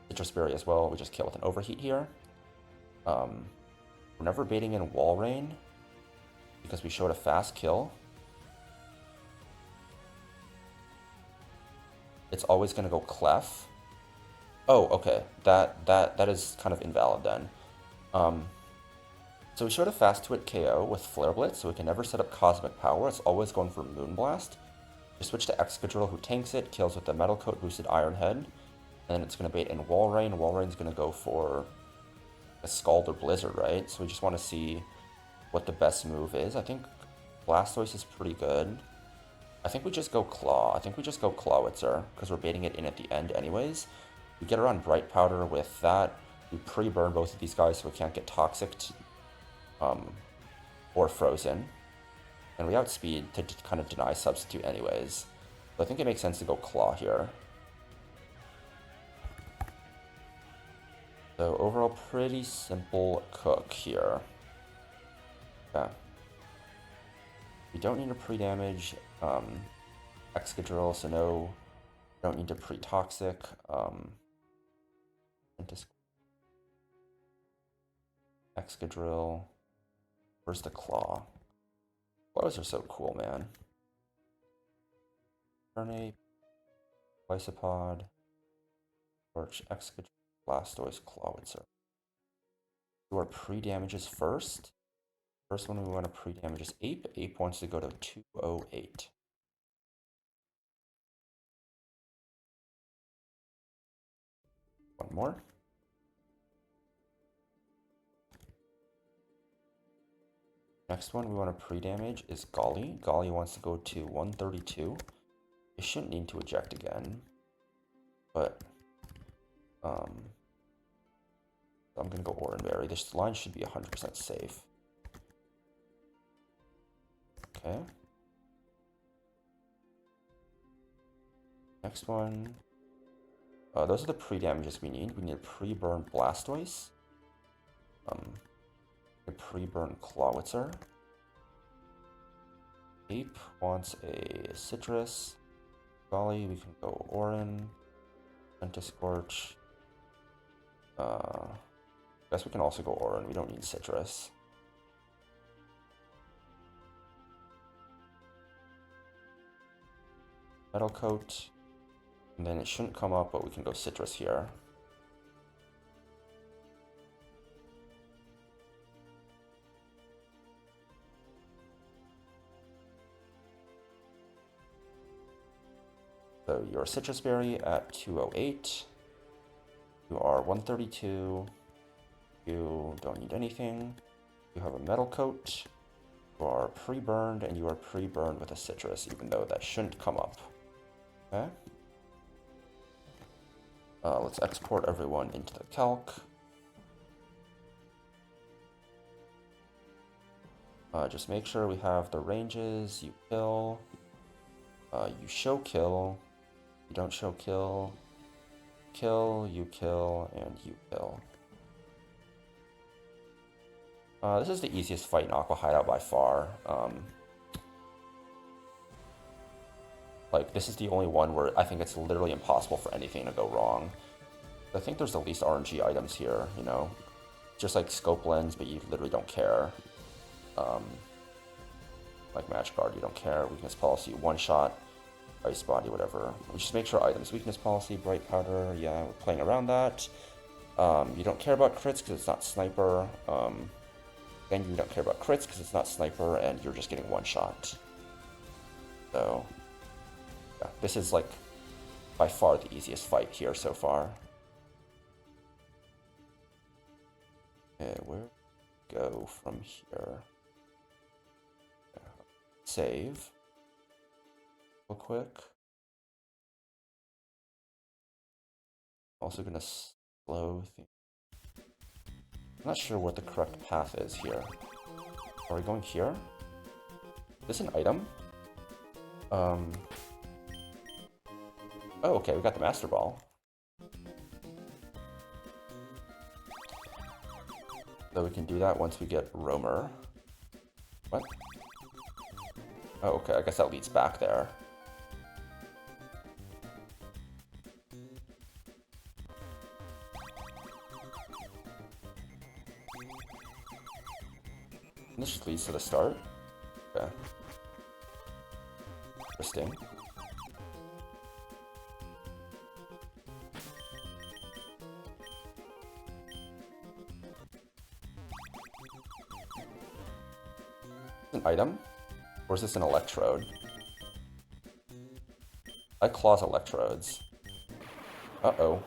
Citrus Berry as well. We just kill with an Overheat here. We're never baiting in Wall Rain because we showed a fast kill. It's always going to go Clef. Oh, okay. That is kind of invalid then. So we showed a fast twit KO with Flare Blitz, so we can never set up Cosmic Power. It's always going for Moonblast. We switch to Excadrill, who tanks it, kills with the Metal Coat boosted Iron Head. And then it's going to bait in Wall Rain. Wall Rain's going to go for a Scald or Blizzard, right? So we just want to see what the best move is. I think Blastoise is pretty good. I think we just go Claw. I think we just go Clawitzer, because we're baiting it in at the end anyways. We get around Bright Powder with that. We pre-burn both of these guys so we can't get Toxic or Frozen. And we outspeed to kind of deny Substitute anyways. So I think it makes sense to go Claw here. So overall, pretty simple cook here. Yeah. We don't need to pre-damage Excadrill, so no, don't need to pre-toxic. Excadrill. Where's the Claw? Claws are so cool, man. Infernape, Lysopod, Torch, Excadrill, Blastoise, Clawitzer. Do our pre-damages first. First one we want to pre-damage is Ape. Ape wants to go to 208. One more. Next one we want to pre-damage is Golly. Golly wants to go to 132. It shouldn't need to eject again, but I'm gonna go Oranberry. This line should be 100% safe. Okay. Next one. Those are the pre-damages we need. We need a pre-burn Blastoise. A pre-burn Clawitzer. Ape wants a Citrus. Golly, we can go Orin. Ventiscorch. Guess we can also go Orin. We don't need Citrus. Metal Coat. And then it shouldn't come up, but we can go Citrus here. So you're Citrus Berry at 208. You are 132. You don't need anything. You have a Metal Coat. You are pre-burned, and you are pre-burned with a Citrus, even though that shouldn't come up. Okay. Let's export everyone into the calc. Just make sure we have the ranges. You kill. You show kill. You don't show kill. Kill, you kill, and you kill. This is the easiest fight in Aqua Hideout by far. Like, this is the only one where I think it's literally impossible for anything to go wrong. I think there's the least RNG items here, you know? Just like Scope Lens, but you literally don't care. Like Match Guard, you don't care. Weakness Policy, one shot. Ice Body, whatever. We just make sure items. Weakness Policy, Bright Powder, yeah, we're playing around that. You don't care about crits because it's not Sniper. Then you don't care about crits because it's not Sniper, and you're just getting one shot. So, yeah, this is like by far the easiest fight here so far. Okay, where go from here? Save. Real quick. Also gonna slow things. I'm not sure what the correct path is here. Are we going here? Is this an item? Oh, okay, we got the Master Ball. So we can do that once we get Roamer. What? Oh, okay, I guess that leads back there. This just leads to the start. Okay. Interesting. An item? Or is this an electrode? I claws electrodes. Uh-oh.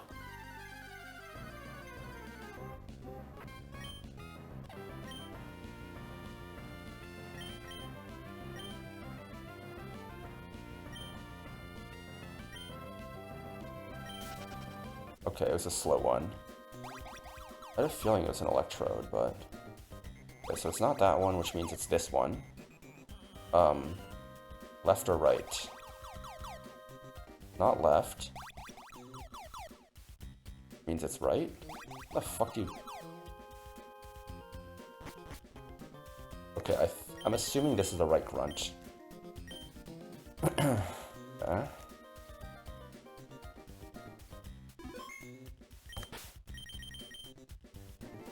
Okay, it was a slow one. I had a feeling it was an electrode, but... Okay, so it's not that one, which means it's this one. Left or right? Not left. Means it's right? What the fuck do you... Okay, I'm assuming this is the right grunt. Okay.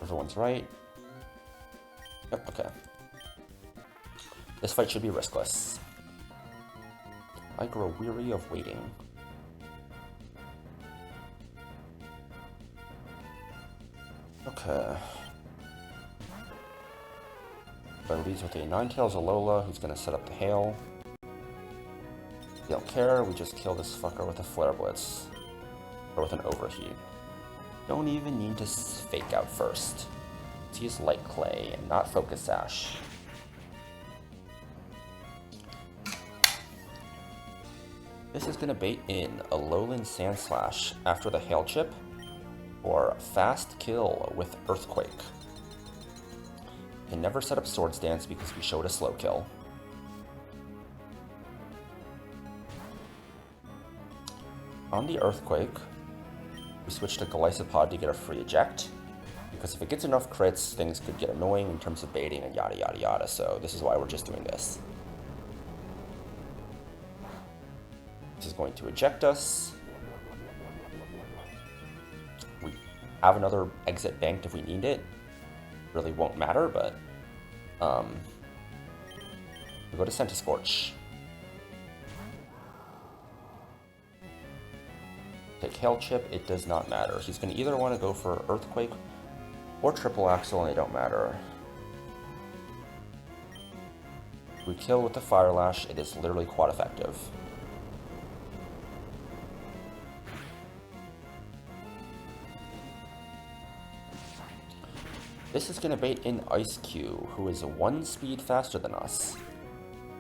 Everyone's right. Yep, okay. This fight should be riskless. I grow weary of waiting. Okay. But leads with a Ninetales Alola, who's gonna set up the hail. We don't care, we just kill this fucker with a Flare Blitz. Or with an Overheat. Don't even need to fake out first. Let's use Light Clay and not Focus Sash. This is going to bait in a Lowland Sand Slash after the Hail Chip for fast kill with Earthquake. Can never set up Swords Dance because we showed a slow kill. On the Earthquake, we switch to Glycopod to get a free eject, because if it gets enough crits, things could get annoying in terms of baiting and yada yada yada, so this is why we're just doing this. This is going to eject us. We have another exit banked if we need it. Really won't matter, but we go to Centiscorch. Take Hail Chip, it does not matter. He's going to either want to go for Earthquake or Triple Axle, and they don't matter. We kill with the Fire Lash, it is literally quad effective. This is going to bait in Ice Q, who is 1 speed faster than us,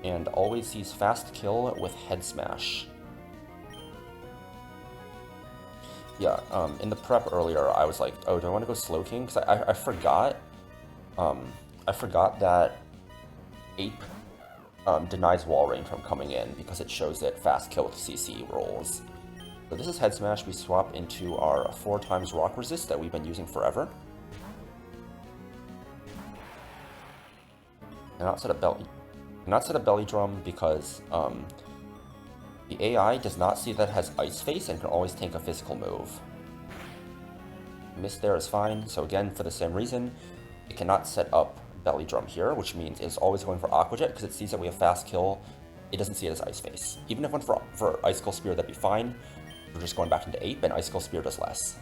and always sees fast kill with Head Smash. Yeah, in the prep earlier, I was like, oh, do I want to go Slow King? Because I forgot, that Ape denies wall range from coming in because it shows that fast kill with CC rolls. So this is Head Smash. We swap into our 4x Rock Resist that we've been using forever. Cannot set a belly drum because the AI does not see that it has Ice Face and can always tank a physical move. Miss there is fine, so again, for the same reason, it cannot set up belly drum here, which means it's always going for Aqua Jet because it sees that we have fast kill. It doesn't see it as Ice Face. Even if it went for Icicle Spear, that'd be fine. We're just going back into Ape, and Icicle Spear does less.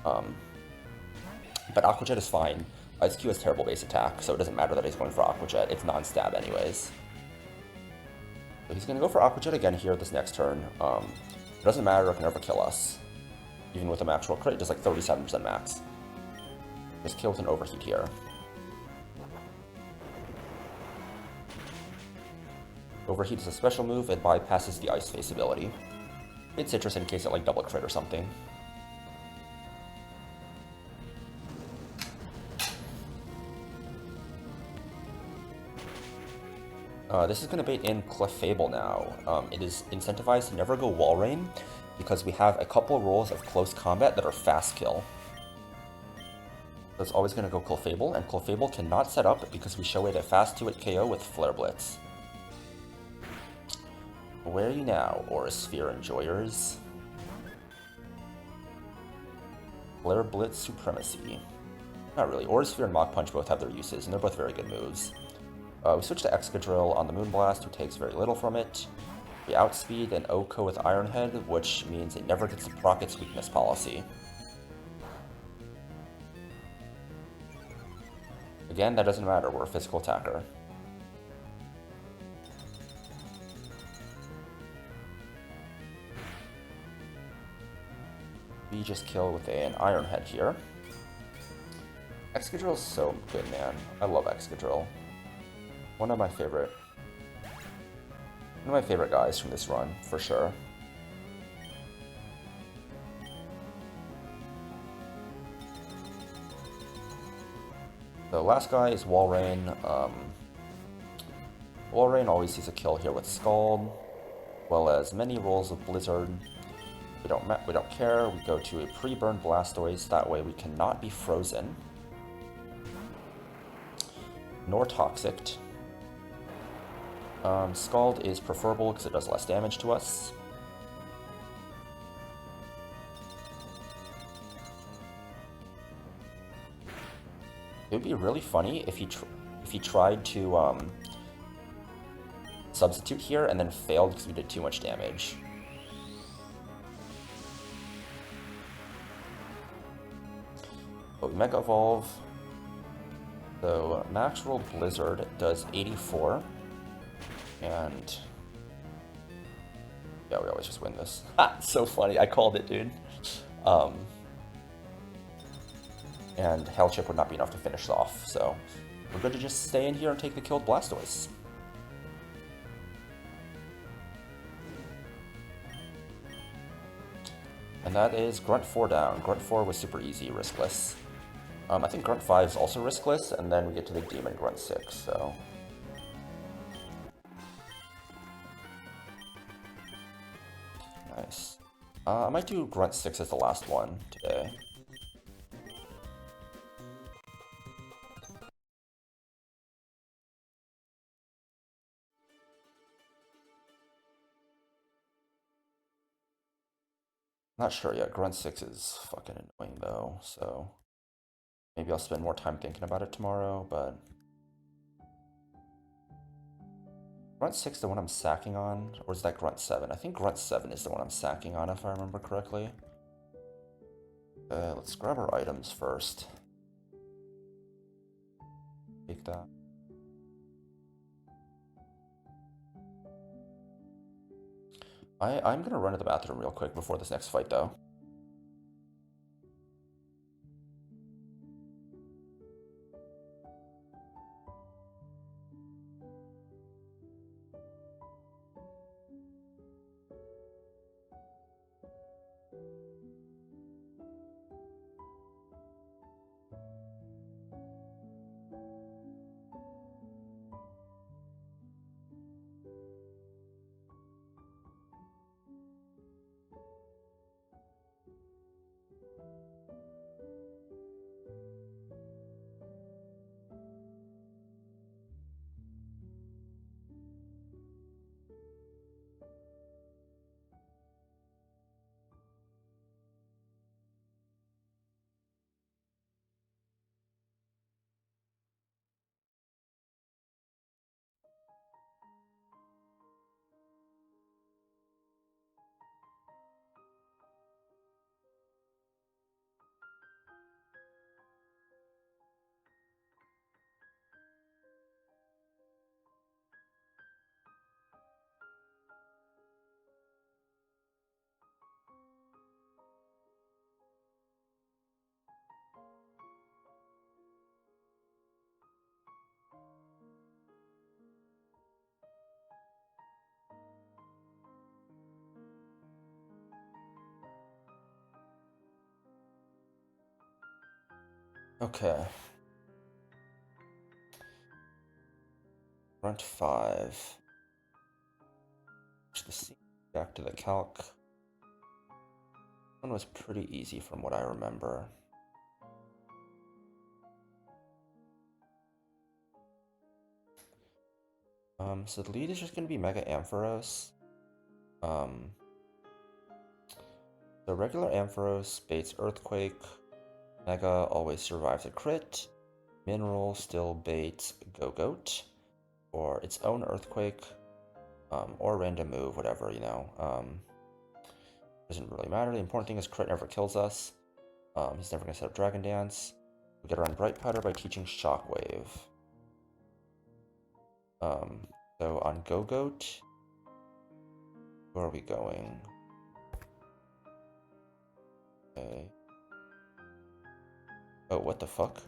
But Aqua Jet is fine. Ice Q has terrible base attack, so it doesn't matter that he's going for Aqua Jet. It's non-stab anyways. So he's going to go for Aqua Jet again here this next turn. It doesn't matter, it can never kill us. Even with a max roll crit, it does like 37% max. Just kill with an Overheat here. Overheat is a special move, it bypasses the Ice Face ability. It's Citrus in case it like double crit or something. This is going to bait in Clefable now. It is incentivized to never go Wall Rain because we have a couple rolls of close combat that are fast kill. So it's always going to go Clefable, and Clefable cannot set up because we show it a fast 2-hit KO with Flare Blitz. Where are you now, Aura Sphere enjoyers? Flare Blitz Supremacy. Not really. Aura Sphere and Mach Punch both have their uses, and they're both very good moves. We switch to Excadrill on the Moonblast, who takes very little from it. We outspeed an Oko with Iron Head, which means it never gets to proc its weakness policy. Again, that doesn't matter, we're a physical attacker. We just kill with an Iron Head here. Excadrill is so good, man. I love Excadrill. One of my favorite guys from this run, for sure. The last guy is Walrein. Walrein always sees a kill here with Scald, as well as many rolls of Blizzard. We don't care. We go to a pre-burn Blastoise. That way we cannot be frozen, nor toxicked. Scald is preferable because it does less damage to us. It would be really funny if he tried to substitute here and then failed because we did too much damage. But we Mega Evolve. So max roll Blizzard does 84. And yeah, we always just win this. Ha! So funny, I called it, dude. And Hail Chip would not be enough to finish off, so we're good to just stay in here and take the killed Blastoise. And that is Grunt 4 down. Grunt 4 was super easy, riskless. I think Grunt 5 is also riskless, and then we get to the Demon Grunt 6, so... Nice. I might do Grunt 6 as the last one today. Not sure yet. Grunt 6 is fucking annoying though, so... Maybe I'll spend more time thinking about it tomorrow, but... Grunt 6 the one I'm sacking on? Or is that Grunt 7? I think Grunt 7 is the one I'm sacking on, if I remember correctly. Let's grab our items first. Take that. I'm gonna run to the bathroom real quick before this next fight, though. Okay. Grunt 5. Push the C back to the calc. One was pretty easy from what I remember. So the lead is just going to be Mega Ampharos. So regular Ampharos baits Earthquake. Mega always survives a crit. Mineral still baits Go-Goat. Or its own Earthquake. Or random move, whatever, you know. Doesn't really matter. The important thing is crit never kills us. He's never going to set up Dragon Dance. We get around Bright Powder by teaching Shockwave. So on Go-Goat, where are we going? Okay. Oh, what the fuck?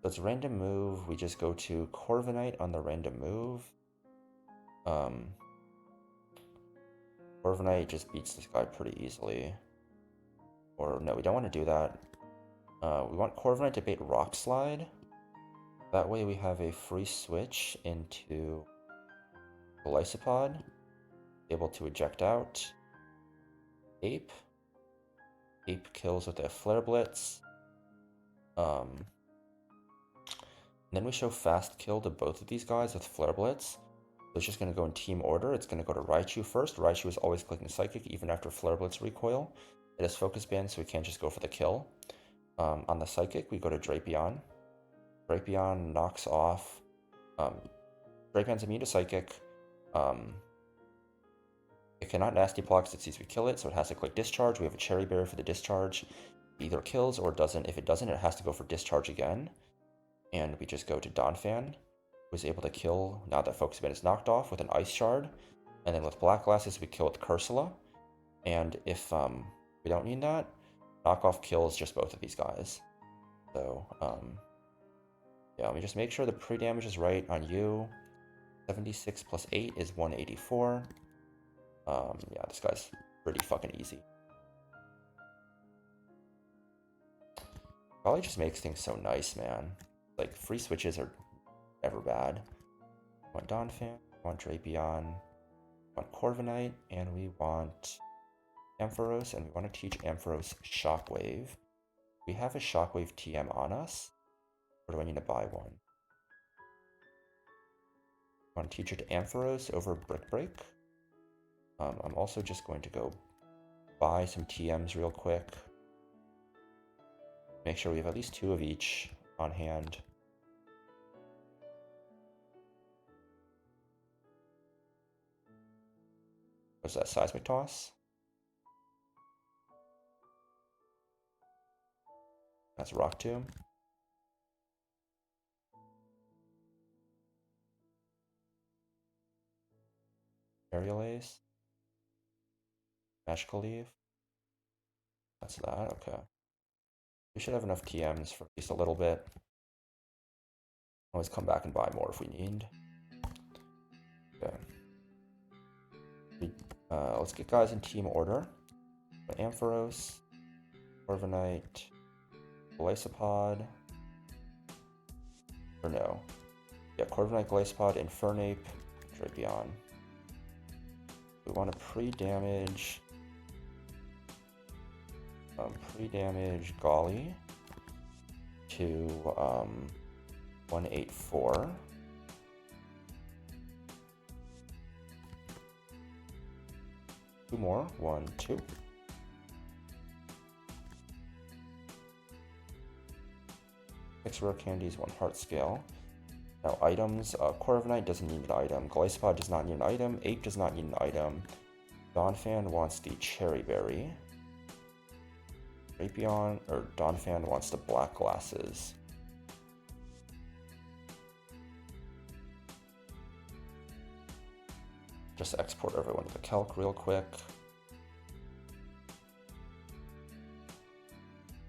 So it's random move, we just go to Corviknight on the random move. Corviknight just beats this guy pretty easily. Or no, we don't want to do that. We want Corviknight to bait Rock Slide. That way we have a free switch into Golisopod. Able to eject out. Ape. Ape kills with a Flare Blitz. Then we show fast kill to both of these guys with Flare Blitz. So it's just going to go in team order. It's going to go to Raichu first. Raichu is always clicking Psychic even after Flare Blitz recoil. It has Focus Band, so we can't just go for the kill. On the Psychic, we go to Drapion. Drapion knocks off... Drapion's immune to Psychic. It cannot Nasty Block because it sees we kill it, so it has to click Discharge. We have a Cherry Berry for the Discharge. It either kills or doesn't. If it doesn't, it has to go for Discharge again. And we just go to Donphan, who is able to kill now that Focus Band is knocked off with an Ice Shard. And then with Black Glasses, we kill with Cursula. And if we don't need that, knockoff kills just both of these guys. So, yeah, let me just make sure the pre-damage is right on you. 76 plus 8 is 184. Yeah, this guy's pretty fucking easy. Probably just makes things so nice, man. Like, free switches are never bad. We want Donphan, we want Drapion, we want Corviknight, and we want Ampharos, and we want to teach Ampharos Shockwave. We have a Shockwave TM on us, or do I need to buy one? I want to teach it to Ampharos over Brick Break. I'm also just going to go buy some TMs real quick. Make sure we have at least 2 of each on hand. What's that, Seismic Toss? That's Rock Tomb. Aerial Ace. Magical Leaf. That's that, okay. We should have enough TMs for at least a little bit. Always come back and buy more if we need. Okay. Let's get guys in team order. Ampharos, Corviknight, Golisopod. Or no. Yeah, Corviknight, Golisopod, Infernape, Drapion. We want to pre-damage Golly to 184. Two more. 1, 2. Six rare candies, 1 heart scale. Now items, Corviknight doesn't need an item, Golisopod does not need an item, Ape does not need an item, Donphan wants the Cherry Berry, Drapion, or Donphan wants the Black Glasses. Just export everyone to the calc real quick.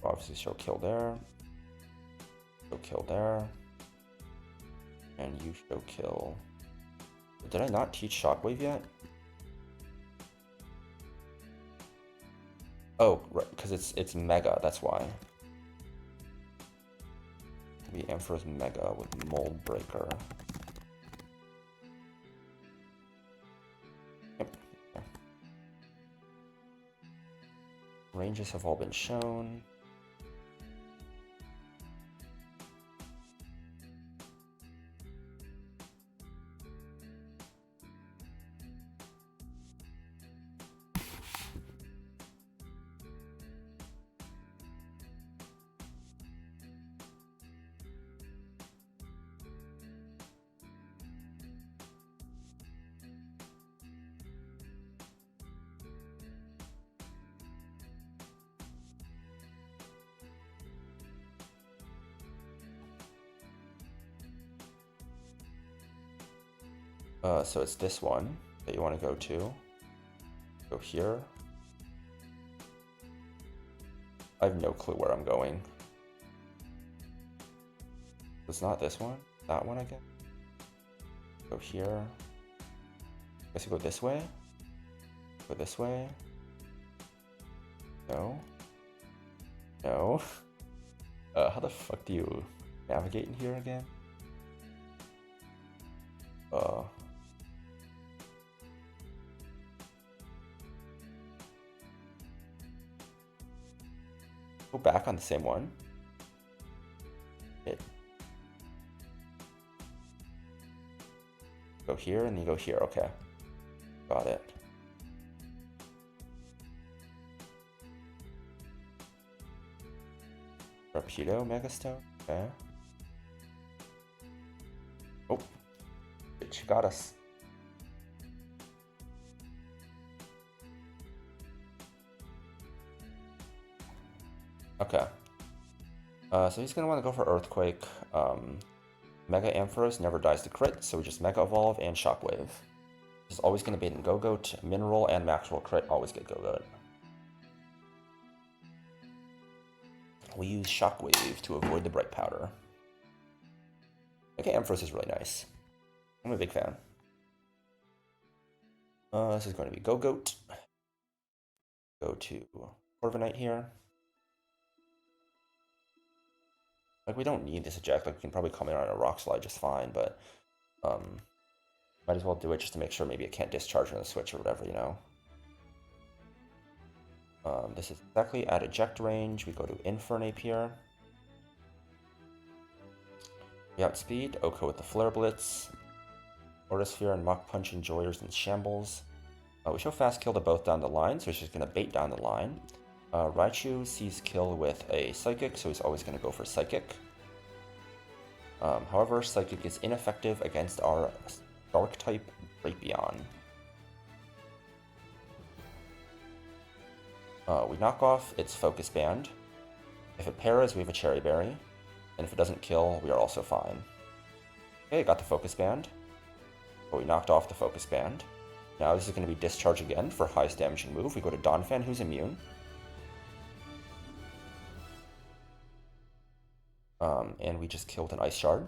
Obviously show kill there, show kill there. And you show kill. Did I not teach Shockwave yet? Oh, right, because it's Mega, that's why. The Ampharos Mega with Mold Breaker. Yep. Okay. Ranges have all been shown. So it's this one that you want to go to. Go here. I have no clue where I'm going. It's not this one. That one again. Go here. I guess you go this way. Go this way. No. No. How the fuck do you navigate in here again? Go back on the same one. Go here and then you go here. Okay. Got it. Rapido Megastone. Okay. Oh. Bitch, got us. Okay. So he's gonna want to go for Earthquake. Mega Ampharos never dies to crit, so we just Mega Evolve and Shockwave. He's always gonna bait and Go-Goat, Mineral, and Maxwell crit always get Go-Goat. We use Shockwave to avoid the Bright Powder. Mega Ampharos is really nice. I'm a big fan. This is going to be Go Goat. Go to Corviknight here. Like, we don't need this eject. Like, we can probably come in on a Rock Slide just fine, but might as well do it just to make sure maybe it can't discharge on the switch or whatever, you know? This is exactly at eject range. We go to Infernape here. We outspeed, Oko with the Flare Blitz, Ortisphere and Mach Punch Enjoyers and Shambles. We show Fast Kill to both down the line, so he's just going to bait down the line. Raichu sees kill with a Psychic, so he's always going to go for Psychic. However, Psychic is ineffective against our Dark-type Drapion. We knock off its Focus Band. If it paras, we have a Cherry Berry. And if it doesn't kill, we are also fine. Okay, got the Focus Band. But we knocked off the Focus Band. Now this is going to be Discharge again for highest damaging move. We go to Donphan, who's immune. And we just killed an Ice Shard.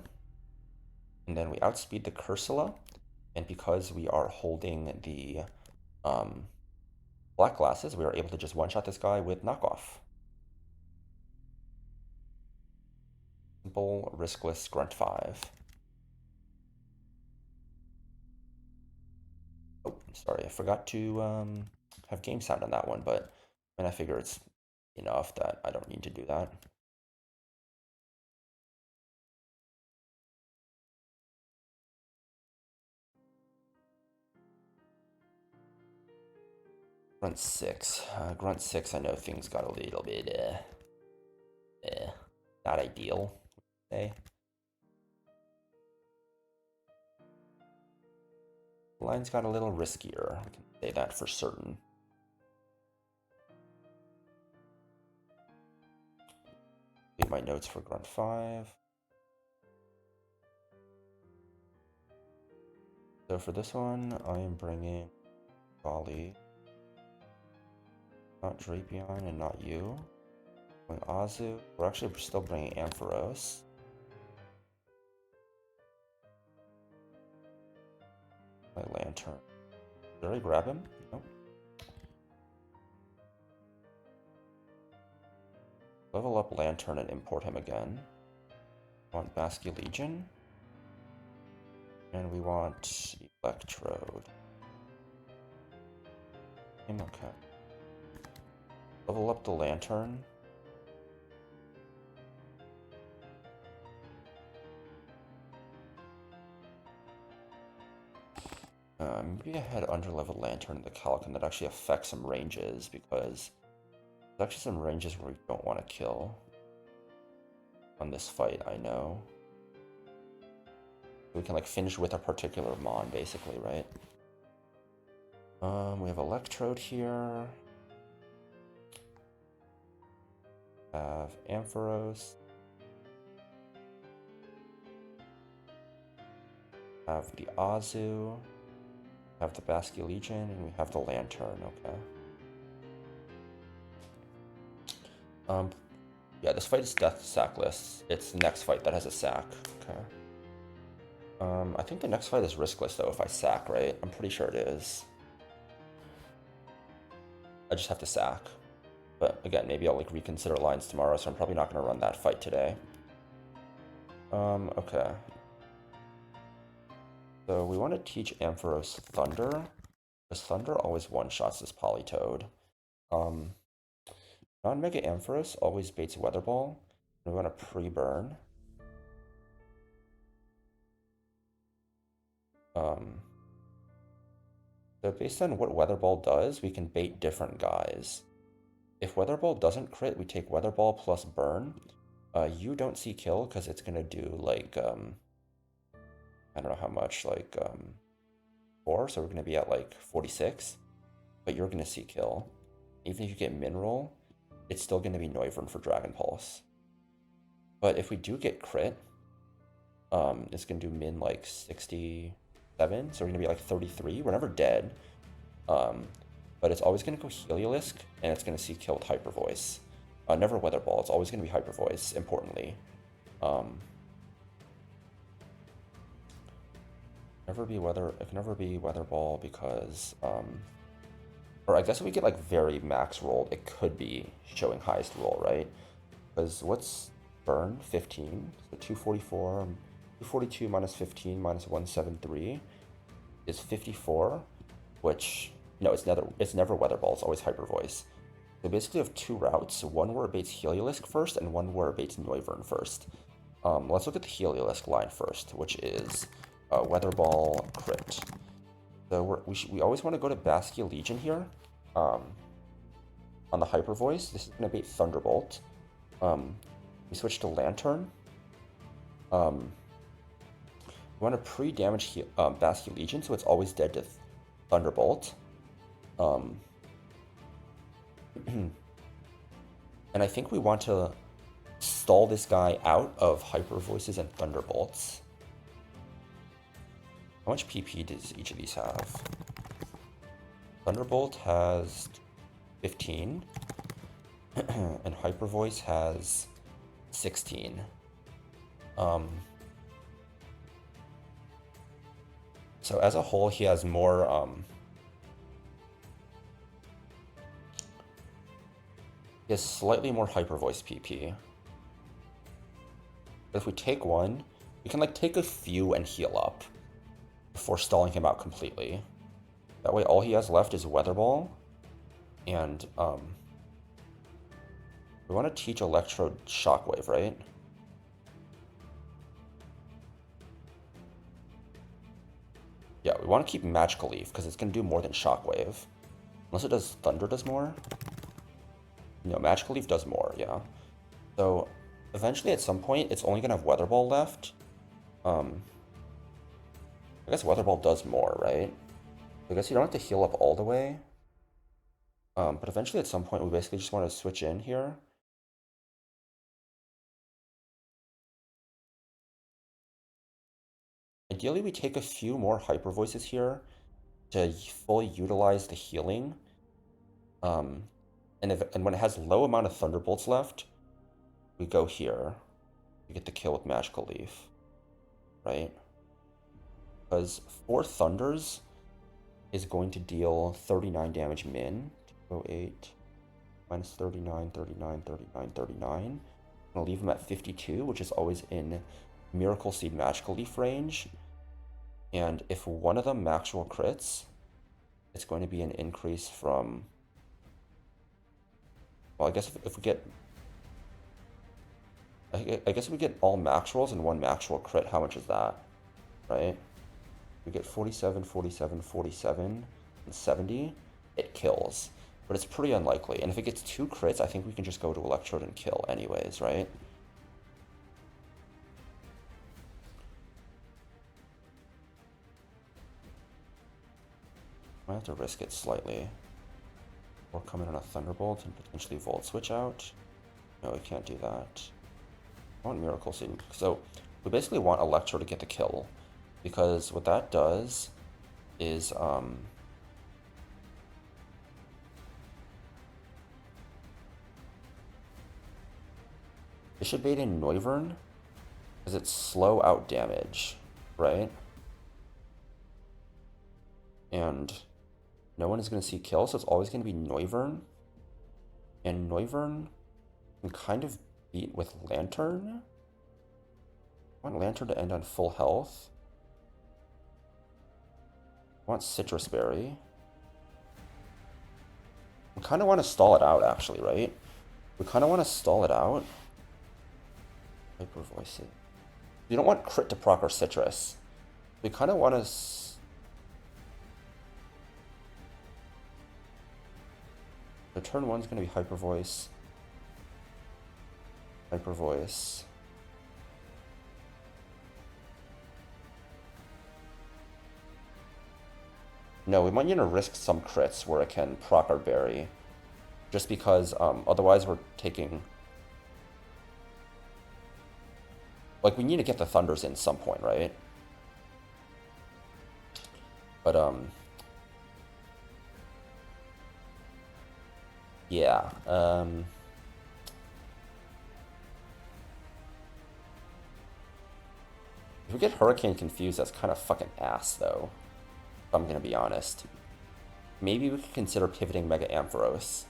And then we outspeed the Cursula. And because we are holding the Black Glasses, we are able to just one-shot this guy with Knockoff. Simple, riskless, Grunt 5. Oh, sorry, I forgot to have game sound on that one, but I figure it's enough that I don't need to do that. Grunt 6. Grunt 6, I know things got a little bit, not ideal, say. Lines got a little riskier, I can say that for certain. Read my notes for Grunt 5. So for this one, I am bringing Volley. Not Drapion and not you. Going Azu. We're still bringing Ampharos. My Lantern. Did I grab him? Nope. Level up Lantern and import him again. We want Basculegion. And we want Electrode. Okay. Level up the Lantern. Maybe I had underleveled Lantern in the Calican that actually affects some ranges, because there's actually some ranges where we don't want to kill on this fight, I know. We can like finish with a particular Mon, basically, right? We have Electrode here. Have Ampharos. Have the Azu. Have the Basculegion, and we have the Lantern, okay. Yeah, this fight is death sackless. It's the next fight that has a sack, okay. I think the next fight is riskless though if I sack, right? I'm pretty sure it is. I just have to sack. But again, maybe I'll like reconsider lines tomorrow, so I'm probably not going to run that fight today. Okay. So we want to teach Ampharos Thunder, because Thunder always one-shots this Politoed. Non-Mega Ampharos always baits Weather Ball, and we want to pre-burn. So based on what Weather Ball does, we can bait different guys. If Weather Ball doesn't crit, we take Weather Ball plus burn. You don't see kill because it's gonna do like I don't know how much, like 4, so we're gonna be at like 46. But you're gonna see kill. Even if you get Mineral, it's still gonna be Noivern for Dragon Pulse. But if we do get crit, it's gonna do min like 67, so we're gonna be like 33. We're never dead. But it's always going to go Heliolisk, and it's going to see kill with Hyper Voice. Never Weather Ball, it's always going to be Hyper Voice, importantly. It can never be Weather Ball because or I guess if we get like very max rolled, it could be showing highest roll, right? Because what's burn? 15. So 244, 242 minus 15 minus 173 is 54, which no, it's never Weather Ball, it's always Hyper Voice. So basically, we have two routes. One where it baits Heliolisk first, and one where it baits Noivern first. Let's look at the Heliolisk line first, which is Weather Ball crit. So we always want to go to Baskia Legion here. On the Hyper Voice, this is going to bait Thunderbolt. We switch to Lantern. We want to pre-damage Baskia Legion, so it's always dead to Thunderbolt. And I think we want to stall this guy out of Hyper Voices and Thunderbolts. How much PP does each of these have? Thunderbolt has 15, and Hyper Voice has 16. So as a whole, he has more, he has slightly more Hyper Voice PP. But if we take one, we can like take a few and heal up before stalling him out completely. That way all he has left is Weather Ball, and we want to teach Electrode Shockwave, right? Yeah, we want to keep Magical Leaf, because it's going to do more than Shockwave. Unless it does Thunder does more? No, Magical Leaf does more, yeah. So, eventually at some point, it's only going to have Weather Ball left. I guess Weather Ball does more, right? I guess you don't have to heal up all the way. But eventually at some point, we basically just want to switch in here. Ideally, we take a few more Hyper Voices here to fully utilize the healing. And when it has low amount of Thunderbolts left, we go here. We get the kill with Magical Leaf, right? Because 4 Thunders is going to deal 39 damage min. 208 minus 39, 39, 39, 39. I'm going to leave him at 52, which is always in Miracle Seed Magical Leaf range. And if one of them max roll crits, it's going to be an increase from... Well, I guess if we get... I guess if we get all max rolls and one max roll crit, how much is that? Right? We get 47, 47, 47, and 70. It kills. But it's pretty unlikely. And if it gets 2 crits, I think we can just go to Electrode and kill anyways, right? Might have to risk it slightly. Or come in on a Thunderbolt and potentially Volt Switch out. No, we can't do that. I want Miracle Seed. So we basically want Electro to get the kill. Because what that does is it should bait in Noivern, because it's slow out damage, right? And no one is going to see kill, so it's always going to be Noivern. And Noivern can kind of beat with Lantern. I want Lantern to end on full health. I want Citrus Berry. We kind of want to stall it out, actually, right? We kind of want to stall it out. Hyper Voice it. You don't want crit to proc or Citrus. We kind of want to... So turn 1's going to be Hyper Voice. Hyper Voice. No, we might need to risk some crits where it can proc our berry. Just because otherwise we're taking... Like, we need to get the Thunders in some point, right? But, yeah, If we get Hurricane confused, that's kind of fucking ass, though. If I'm gonna be honest. Maybe we could consider pivoting Mega Ampharos.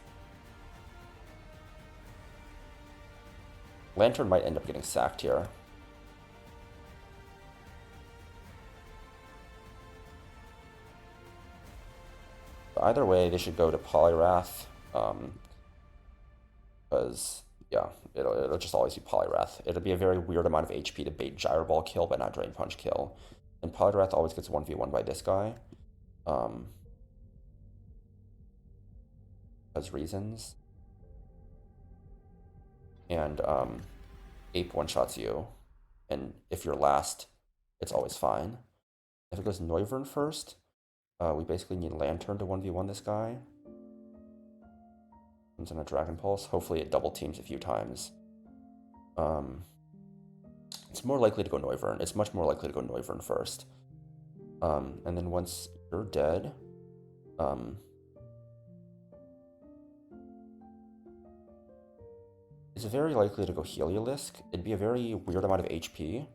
Lantern might end up getting sacked here. But either way, they should go to Polyrath. Because, yeah, it'll just always be Polyrath. It'll be a very weird amount of HP to bait Gyro Ball kill, but not Drain Punch kill. And Polyrath always gets 1v1 by this guy. Because reasons. And Ape one-shots you. And if you're last, it's always fine. If it goes Noivern first, we basically need Lantern to 1v1 this guy. Comes in a Dragon Pulse. Hopefully it double teams a few times. It's more likely to go Noivern. It's much more likely to go Noivern first. And then once you're dead, it's very likely to go Heliolisk. It'd be a very weird amount of HP.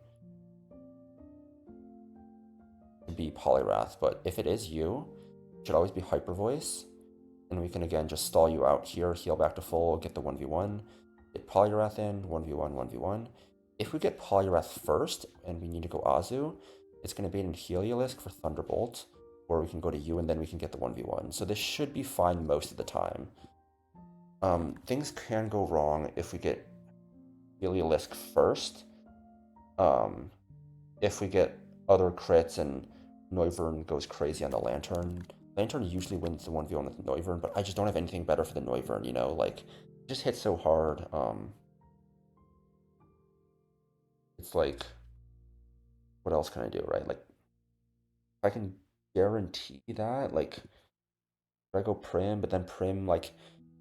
It'd be Polyrath, but if it is you, it should always be Hyper Voice. And we can again just stall you out here, heal back to full, get the 1v1, get Polyrath in, 1v1, 1v1. If we get Polyrath first and we need to go Azu, it's going to be in Heliolisk for Thunderbolt, or we can go to you and then we can get the 1v1. So this should be fine most of the time. Things can go wrong if we get Heliolisk first. If we get other crits and Noivern goes crazy on the Lantern. Lantern usually wins the 1v1 with Noivern, but I just don't have anything better for the Noivern, you know? Like, it just hits so hard. It's like, what else can I do, right? Like, if I can guarantee that, like, if I go Prim, but then Prim, like,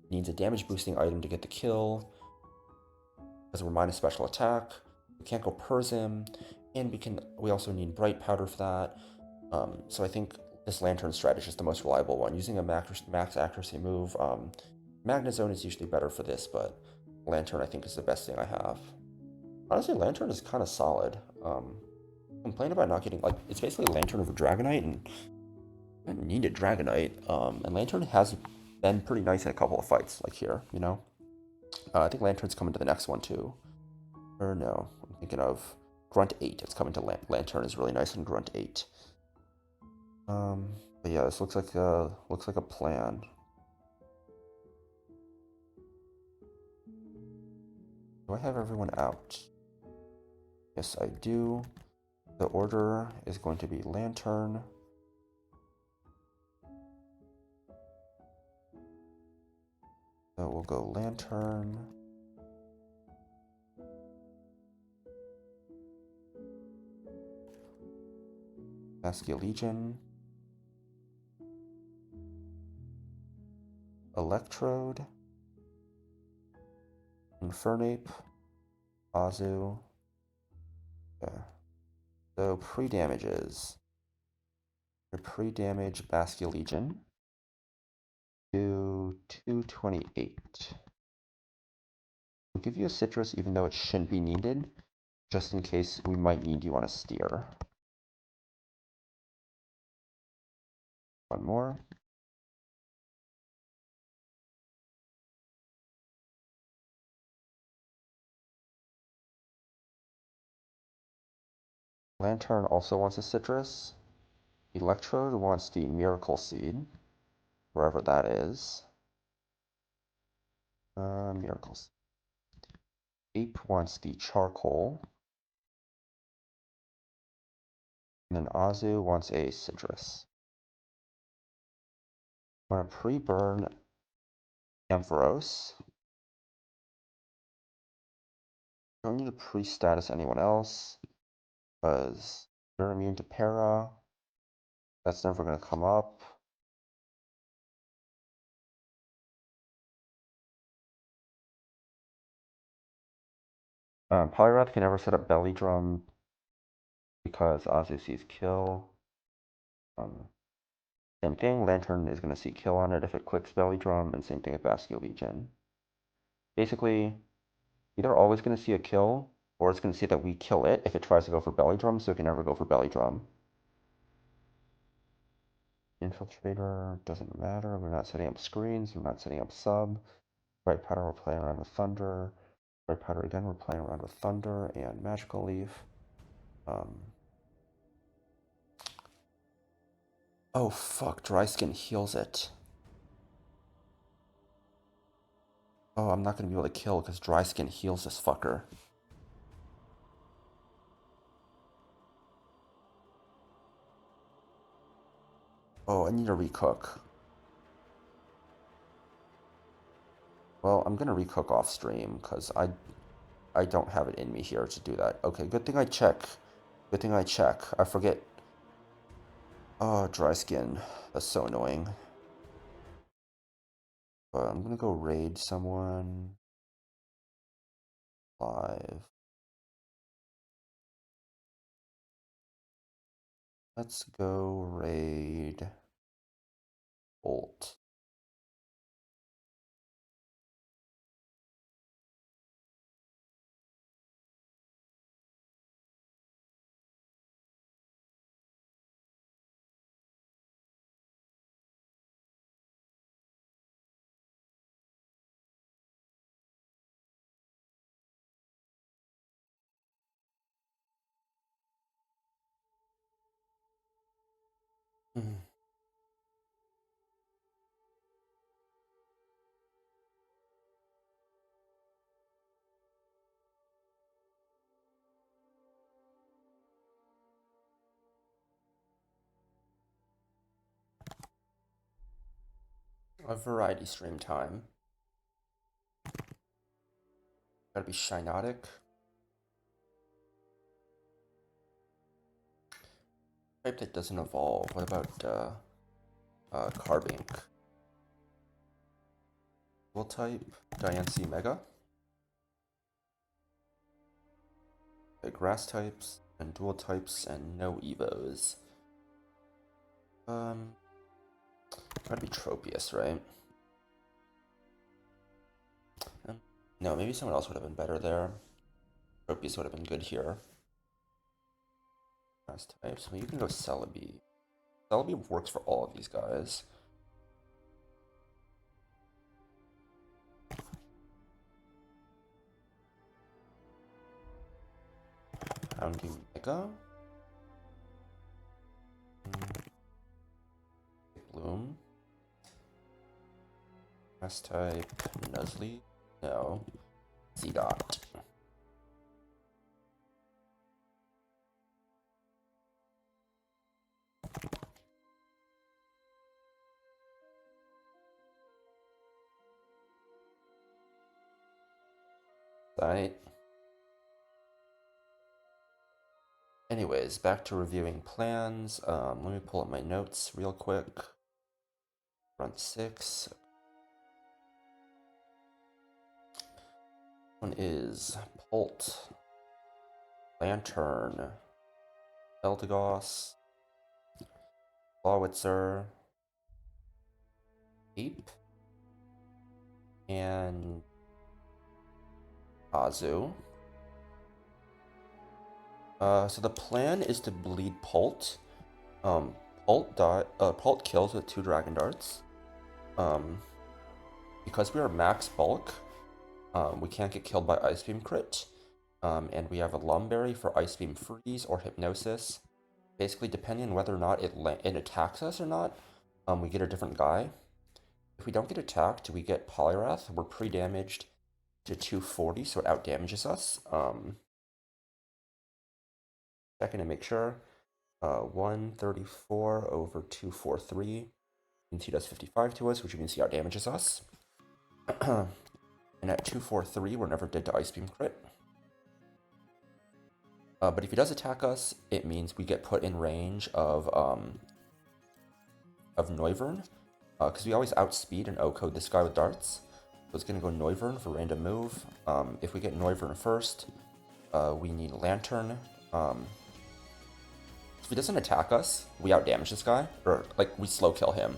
needs a damage boosting item to get the kill, because we're minus special attack, we can't go Persim, and we also need Bright Powder for that. So I think this Lantern strategy is the most reliable one. Using a max accuracy move, Magnezone is usually better for this, but Lantern I think is the best thing I have. Honestly, Lantern is kind of solid. Complain about not getting, like, it's basically Lantern over Dragonite, and I needed Dragonite. And Lantern has been pretty nice in a couple of fights, like here, you know? I think Lantern's coming to the next one too. Or no, I'm thinking of Grunt 8. It's coming to Lantern is really nice in Grunt 8. But yeah, this looks like a plan. Do I have everyone out? Yes, I do. The order is going to be Lantern. So we'll go Lantern. Legion. Electrode. Infernape. Azu. Yeah. So pre-damages. Your pre-damage Legion to 228. We'll give you a citrus even though it shouldn't be needed, just in case we might need you on a steer. One more. Lantern also wants a citrus. Electrode wants the Miracle Seed, wherever that is. Miracles. Ape wants the Charcoal. And then Azu wants a citrus. I'm going to pre-burn Ampharos. Don't need to pre-status anyone else, because you're immune to Para. That's never going to come up. Polyrath can never set up Belly Drum because Azu sees kill. Same thing, Lantern is going to see kill on it if it clicks Belly Drum, and same thing with Legion. Basically, either always going to see a kill, Or it's going to see that we kill it if it tries to go for belly drum, so it can never go for belly drum. Infiltrator, doesn't matter. We're not setting up screens. We're not setting up sub. Right powder, we're playing around with thunder. Right powder again, we're playing around with thunder and magical leaf. Oh fuck, dry skin heals it. Oh, I'm not gonna be able to kill because dry skin heals this fucker. Oh, I need to recook. Well, I'm gonna recook off stream because I don't have it in me here to do that. Okay, good thing I check. Good thing I check. I forget. Oh, dry skin. That's so annoying. But I'm gonna go raid someone live. Let's go raid Bolt. A variety stream time. Gotta be Shinotic. Type that doesn't evolve. What about Carbink? Dual type, Diancie Mega. Okay, grass types and dual types and no Evos. Gotta be Tropius, right? No, maybe someone else would have been better there. Tropius would have been good here. Grass types. Well, you can go Celebi. Celebi works for all of these guys. Houndoom Mega. Bloom. Grass type. Nuzlocke. No. Z-Dot. Right. Anyways, back to reviewing plans. Let me pull up my notes real quick. Run 6. One is Bolt, Lantern, Eldegoss, Clawitzer, Ape, and Azu. So the plan is to bleed Pult. Pult kills with 2 Dragon Darts. Because we are max bulk, we can't get killed by Ice Beam crit. And we have a Lumberry for Ice Beam freeze or Hypnosis. Basically, depending on whether or not it attacks us or not, we get a different guy. If we don't get attacked, we get Poliwrath. We're pre-damaged to 240, so it outdamages us. Checking to make sure. 134 over 243 means he does 55 to us, which means he outdamages us. And at 243, we're never dead to Ice Beam crit. But if he does attack us, it means we get put in range of Noivern, because we always outspeed and O-code this guy with darts. So it's gonna go Noivern for random move. If we get Noivern first, we need Lantern. If he doesn't attack us, we outdamage this guy, or like we slow kill him.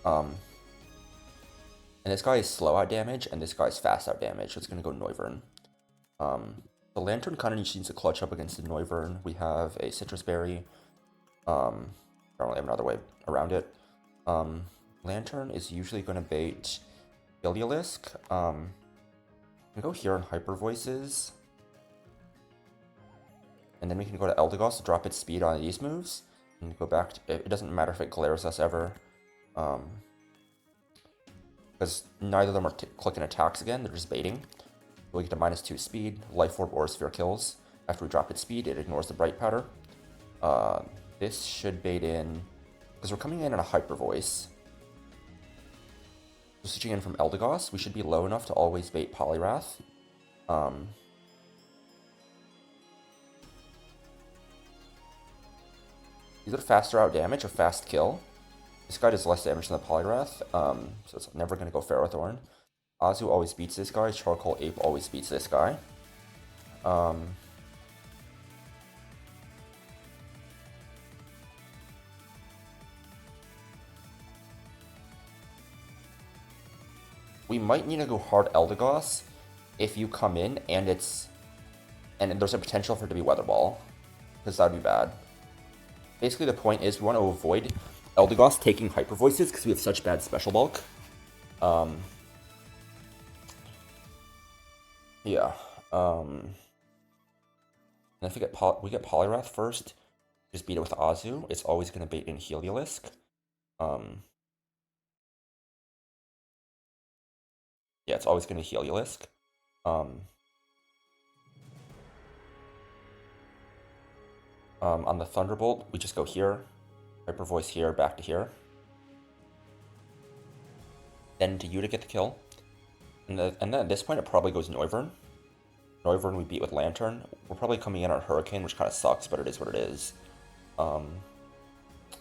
And this guy is slow out damage, and this guy is fast out damage, so it's gonna go Noivern. The Lantern kind of needs to clutch up against the Noivern. We have a Citrus Berry. I don't really have another way around it. Lantern is usually going to bait Heliolisk. We go here on Hyper Voices. And then we can go to Eldegoss to drop its speed on these moves. And go back to, it doesn't matter if it glares us ever. Because neither of them are clicking attacks again, they're just baiting. So we get a -2 speed, Life Orb or Sphere kills. After we drop its speed, it ignores the Bright Powder. This should bait in, because we're coming in on a Hyper Voice. So switching in from Eldegoss, we should be low enough to always bait Poliwrath. Either faster out damage or fast kill. This guy does less damage than the Poliwrath, so it's never going to go Ferrothorn. Azu always beats this guy, Charcoal Ape always beats this guy. We might need to go hard Eldegoss if you come in and there's a potential for it to be Weather Ball, because that would be bad. Basically, the point is we want to avoid Eldegoss taking Hyper Voices because we have such bad Special Bulk. Yeah. And if we get Poliwrath first, just beat it with Azu. It's always going to bait in Heliolisk. Yeah, it's always going to Heliolisk. On the Thunderbolt, we just go here, Hyper Voice here, back to here. Then to you to get the kill. And then at this point, it probably goes Noivern. Noivern we beat with Lantern. We're probably coming in on Hurricane, which kind of sucks, but it is what it is.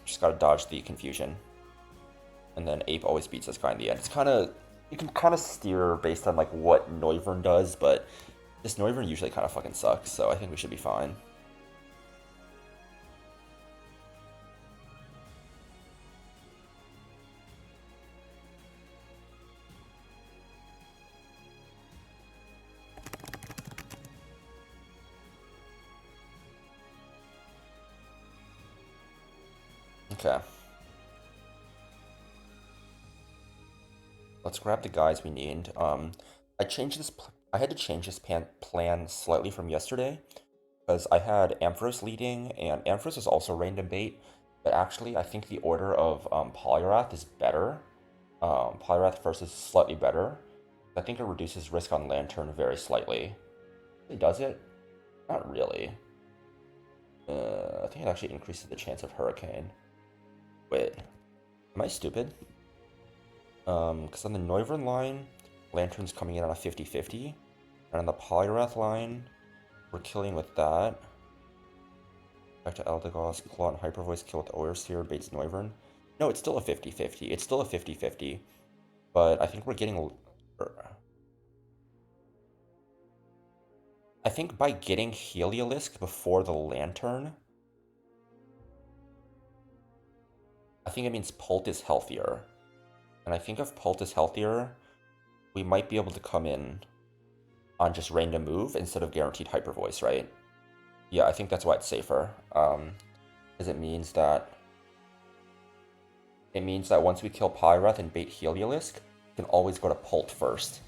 Just gotta dodge the confusion. And then Ape always beats this guy in the end. It's kind of, you can kind of steer based on like what Noivern does, but this Noivern usually kind of fucking sucks, so I think we should be fine. Okay. Let's grab the guys we need. I changed this. I had to change this plan slightly from yesterday because I had Ampharos leading, and Ampharos is also random bait. But actually, I think the order of Poliwrath is better. Poliwrath first is slightly better. I think it reduces risk on Lantern very slightly. Does it? Not really. I think it actually increases the chance of Hurricane. Wait, am I stupid? Because on the Noivern line, Lantern's coming in on a 50-50. And on the Poliwrath line, we're killing with that. Back to Eldegoss, Claw and Hyper Voice, kill with Oilsphere, baits Noivern. No, it's still a 50-50. It's still a 50-50. But I think we're getting... I think by getting Heliolisk before the Lantern, I think it means Pult is healthier. And I think if Pult is healthier, we might be able to come in on just random move instead of guaranteed Hyper Voice, right? Yeah, I think that's why it's safer. Because it means that once we kill Poliwrath and bait Heliolisk, we can always go to Pult first.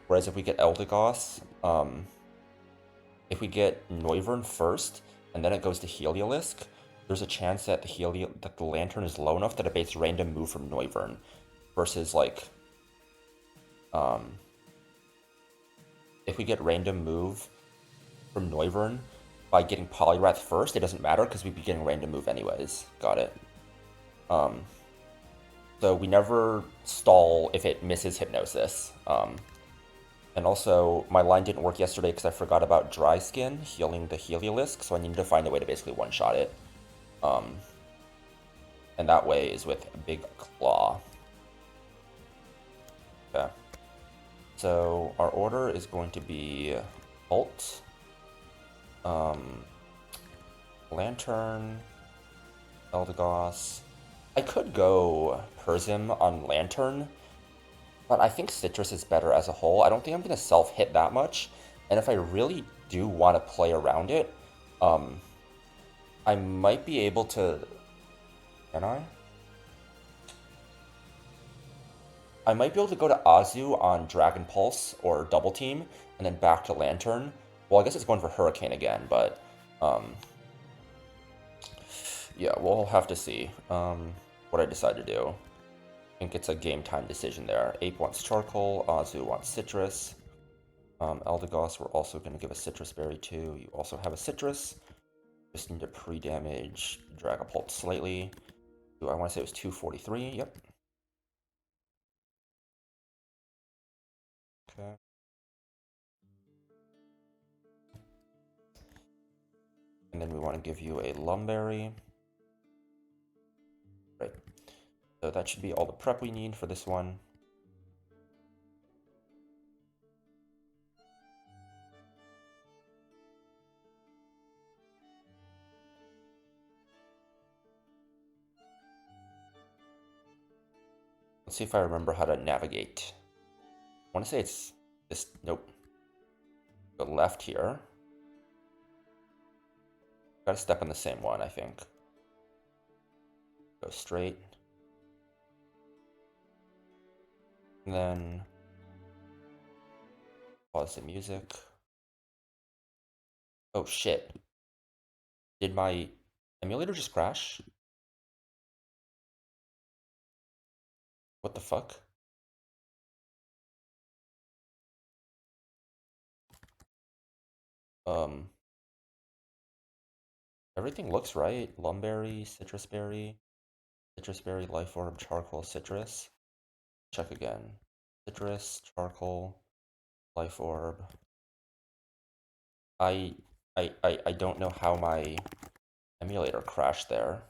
Whereas if we get Eldegoss, if we get Noivern first and then it goes to Heliolisk, there's a chance that the Lantern is low enough that it baits random move from Noivern, versus like, if we get random move from Noivern by getting Poliwrath first, it doesn't matter because we'd be getting random move anyways. Got it. So we never stall if it misses Hypnosis. And also, my line didn't work yesterday because I forgot about Dry Skin healing the Heliolisk, so I needed to find a way to basically one-shot it. And that way is with Big Claw. Okay. So our order is going to be Ult, Lantern, Eldegoss. I could go Persim on Lantern, but I think Citrus is better as a whole. I don't think I'm going to self-hit that much, And if I really do want to play around it, I might be able to... Can I? I might be able to go to Azu on Dragon Pulse or Double Team, and then back to Lantern. Well, I guess it's going for Hurricane again, but... yeah, we'll have to see what I decide to do. I think it's a game time decision there. Ape wants Charcoal, Azu wants Citrus. Eldegoss, we're also going to give a Citrus Berry to. You also have a Citrus. Just need to pre-damage Dragapult slightly. I want to say it was 243, yep. Okay. And then we want to give you a Lumberry. Right. So that should be all the prep we need for this one. Let's see if I remember how to navigate. I want to say it's this, nope. Go left here. Gotta step on the same one, I think. Go straight. And then pause the music. Oh shit. Did my emulator just crash? What the fuck? Everything looks right. Lumberry, Citrus Berry, Life Orb, Charcoal, Citrus. Check again. Citrus, Charcoal, Life Orb. I don't know how my emulator crashed there.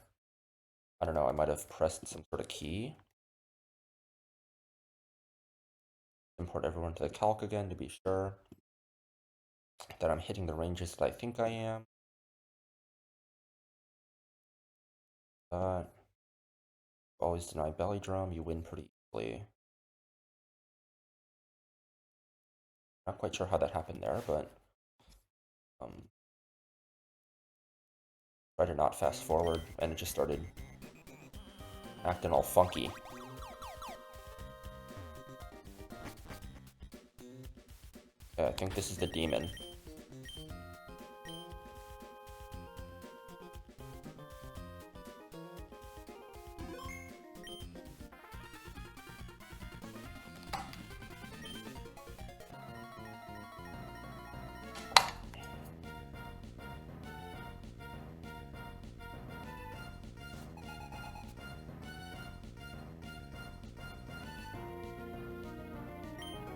I don't know, I might have pressed some sort of key. Import everyone to the calc again to be sure that I'm hitting the ranges that I think I am. Always deny belly drum, you win pretty easily. Not quite sure how that happened there, but try to not fast forward, and it just started acting all funky. I think this is the demon.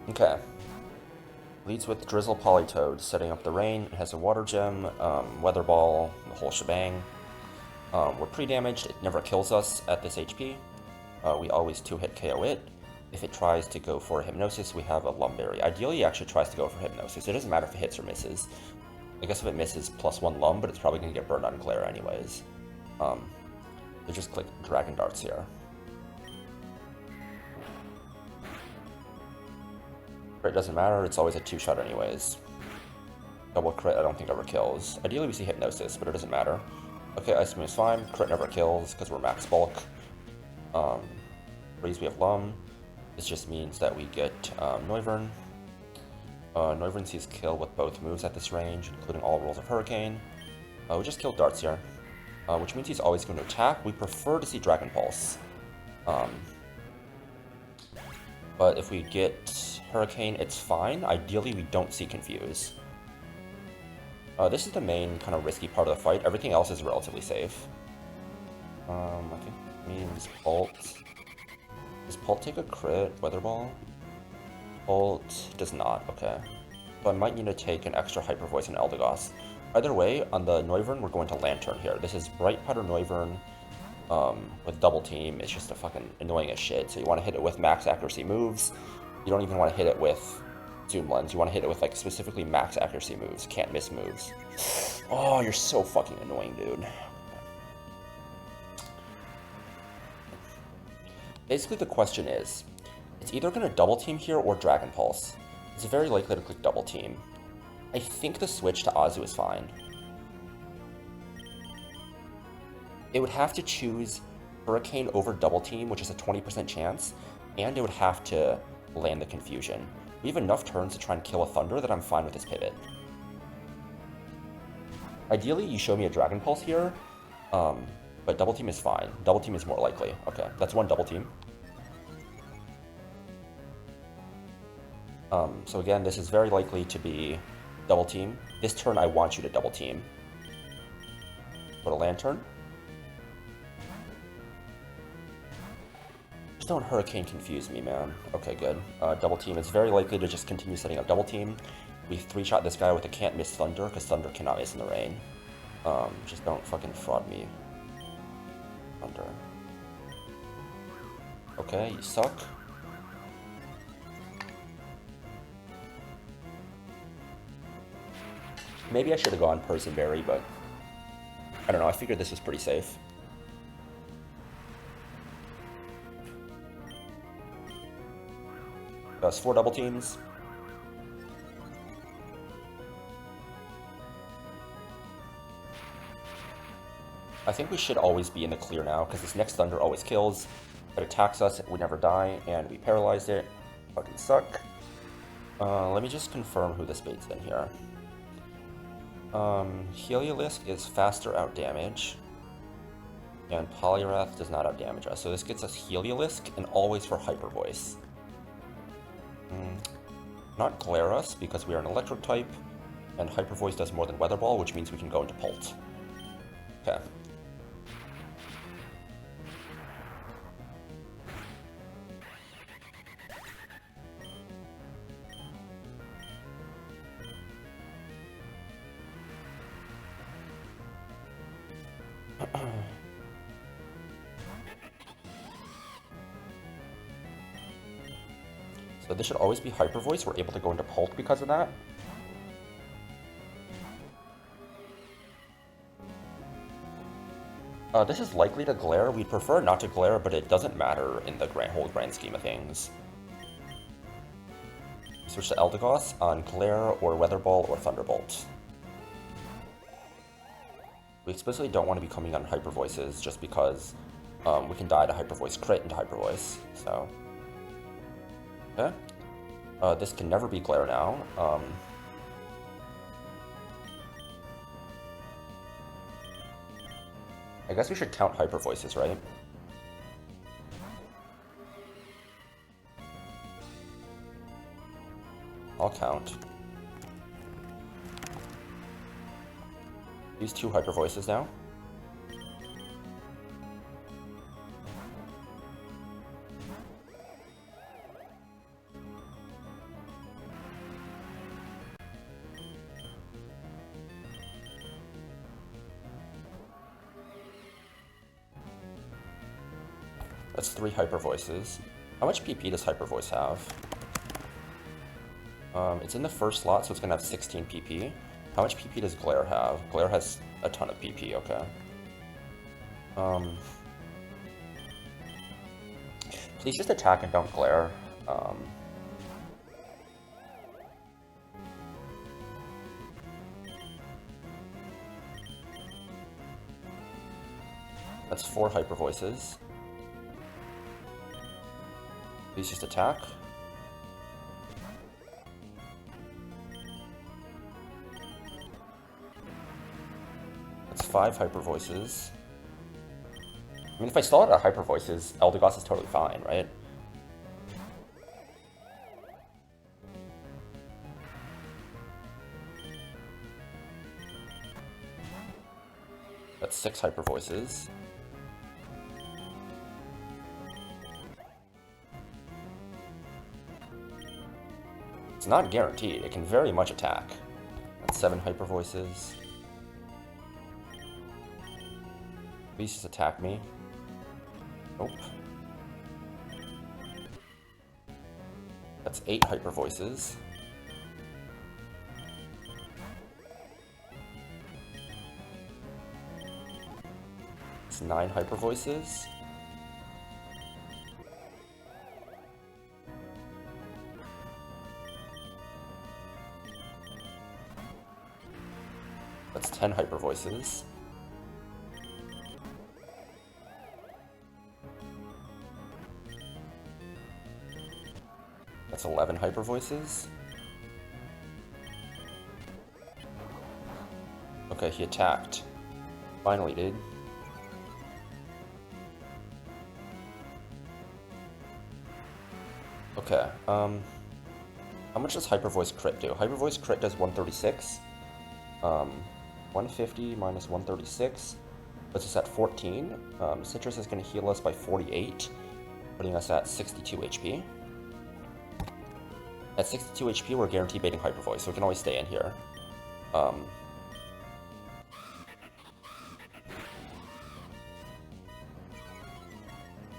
Okay. Leads with Drizzle Polytoad, setting up the rain. It has a Water Gem, Weather Ball, the whole shebang. We're pre-damaged. It never kills us at this HP. We always 2-hit KO it. If it tries to go for Hypnosis, we have a Lumberry. Ideally, it actually tries to go for Hypnosis. It doesn't matter if it hits or misses. I guess if it misses, +1 Lum, but it's probably going to get burned on Glare anyways. So just click Dragon Darts here. Crit doesn't matter, it's always a 2-shot anyways. Double crit I don't think ever kills. Ideally we see Hypnosis, but it doesn't matter. Okay, Ice Beam is fine. Crit never kills because we're max bulk. Freeze we have Lum. This just means that we get Noivern. Noivern sees kill with both moves at this range, including all rolls of Hurricane. We just killed Darts here, which means he's always going to attack. We prefer to see Dragon Pulse. But if we get Hurricane, it's fine. Ideally, we don't see Confuse. This is the main kind of risky part of the fight. Everything else is relatively safe. I think it means Pult. Does Pult take a crit? Weather Ball? Pult does not, okay. So I might need to take an extra Hyper Voice and Eldegoss. Either way, on the Noivern, we're going to Lantern here. This is Bright Powder Noivern with Double Team. It's just a fucking annoying as shit. So you want to hit it with max accuracy moves. You don't even want to hit it with Zoom Lens. You want to hit it with like specifically max accuracy moves. Can't miss moves. Oh, you're so fucking annoying, dude. Basically, the question is, it's either going to Double Team here or Dragon Pulse. It's very likely to click Double Team. I think the switch to Azu is fine. It would have to choose Hurricane over Double Team, which is a 20% chance, and it would have to land the Confusion. We have enough turns to try and kill a Thunder that I'm fine with this pivot. Ideally, you show me a Dragon Pulse here, but Double Team is fine. Double Team is more likely. Okay, that's one Double Team. So again, this is very likely to be Double Team. This turn, I want you to Double Team. Put a Lantern. Just don't Hurricane confuse me, man. Okay, good. Double Team is very likely to just continue setting up Double Team. We 3-shot this guy with a can't miss Thunder, because Thunder cannot miss in the rain. Just don't fucking fraud me. Thunder. Okay, you suck. Maybe I should have gone Perseberry, but I don't know, I figured this was pretty safe. That's 4 Double Teams. I think we should always be in the clear now, because this next Thunder always kills. It attacks us, we never die, and we paralyzed it. Fucking suck. Let me just confirm who this bait's in here. Heliolisk is faster out damage, and Polyrath does not out damage us. So this gets us Heliolisk, and always for Hyper Voice. Not Glare us, because we are an electric type, and Hyper Voice does more than Weather Ball, which means we can go into Pult. Okay. So this should always be Hyper Voice. We're able to go into Pult because of that. This is likely to Glare. We'd prefer not to Glare, but it doesn't matter in the whole grand scheme of things. Switch to Eldegoss on Glare or Weather Ball or Thunderbolt. We explicitly don't want to be coming on Hyper Voices just because we can die to Hyper Voice crit into Hyper Voice. So, okay. This can never be Glare now. I guess we should count Hyper Voices, right? I'll count. These 2 Hyper Voices now. That's 3 Hyper Voices. How much PP does Hyper Voice have? It's in the first slot, so it's gonna have 16 PP. How much PP does Glare have? Glare has a ton of PP, okay. Please just attack and don't Glare. That's 4 Hyper Voices. Please just attack. That's 5 Hyper Voices. I mean, if I stall out at Hyper Voices, Eldegoss is totally fine, right? That's 6 Hyper Voices. It's not guaranteed. It can very much attack. That's 7 Hyper Voices. Please just attack me. Nope. That's 8 Hyper Voices. It's 9 Hyper Voices. 10 Hyper Voices. That's 11 Hyper Voices. Okay, he attacked. Finally, dude. Okay, how much does Hyper Voice crit do? Hyper Voice crit does 136. 150 minus 136 puts us at 14. Citrus is going to heal us by 48, putting us at 62 HP. At 62 HP, we're guaranteed baiting Hyper Voice, so we can always stay in here.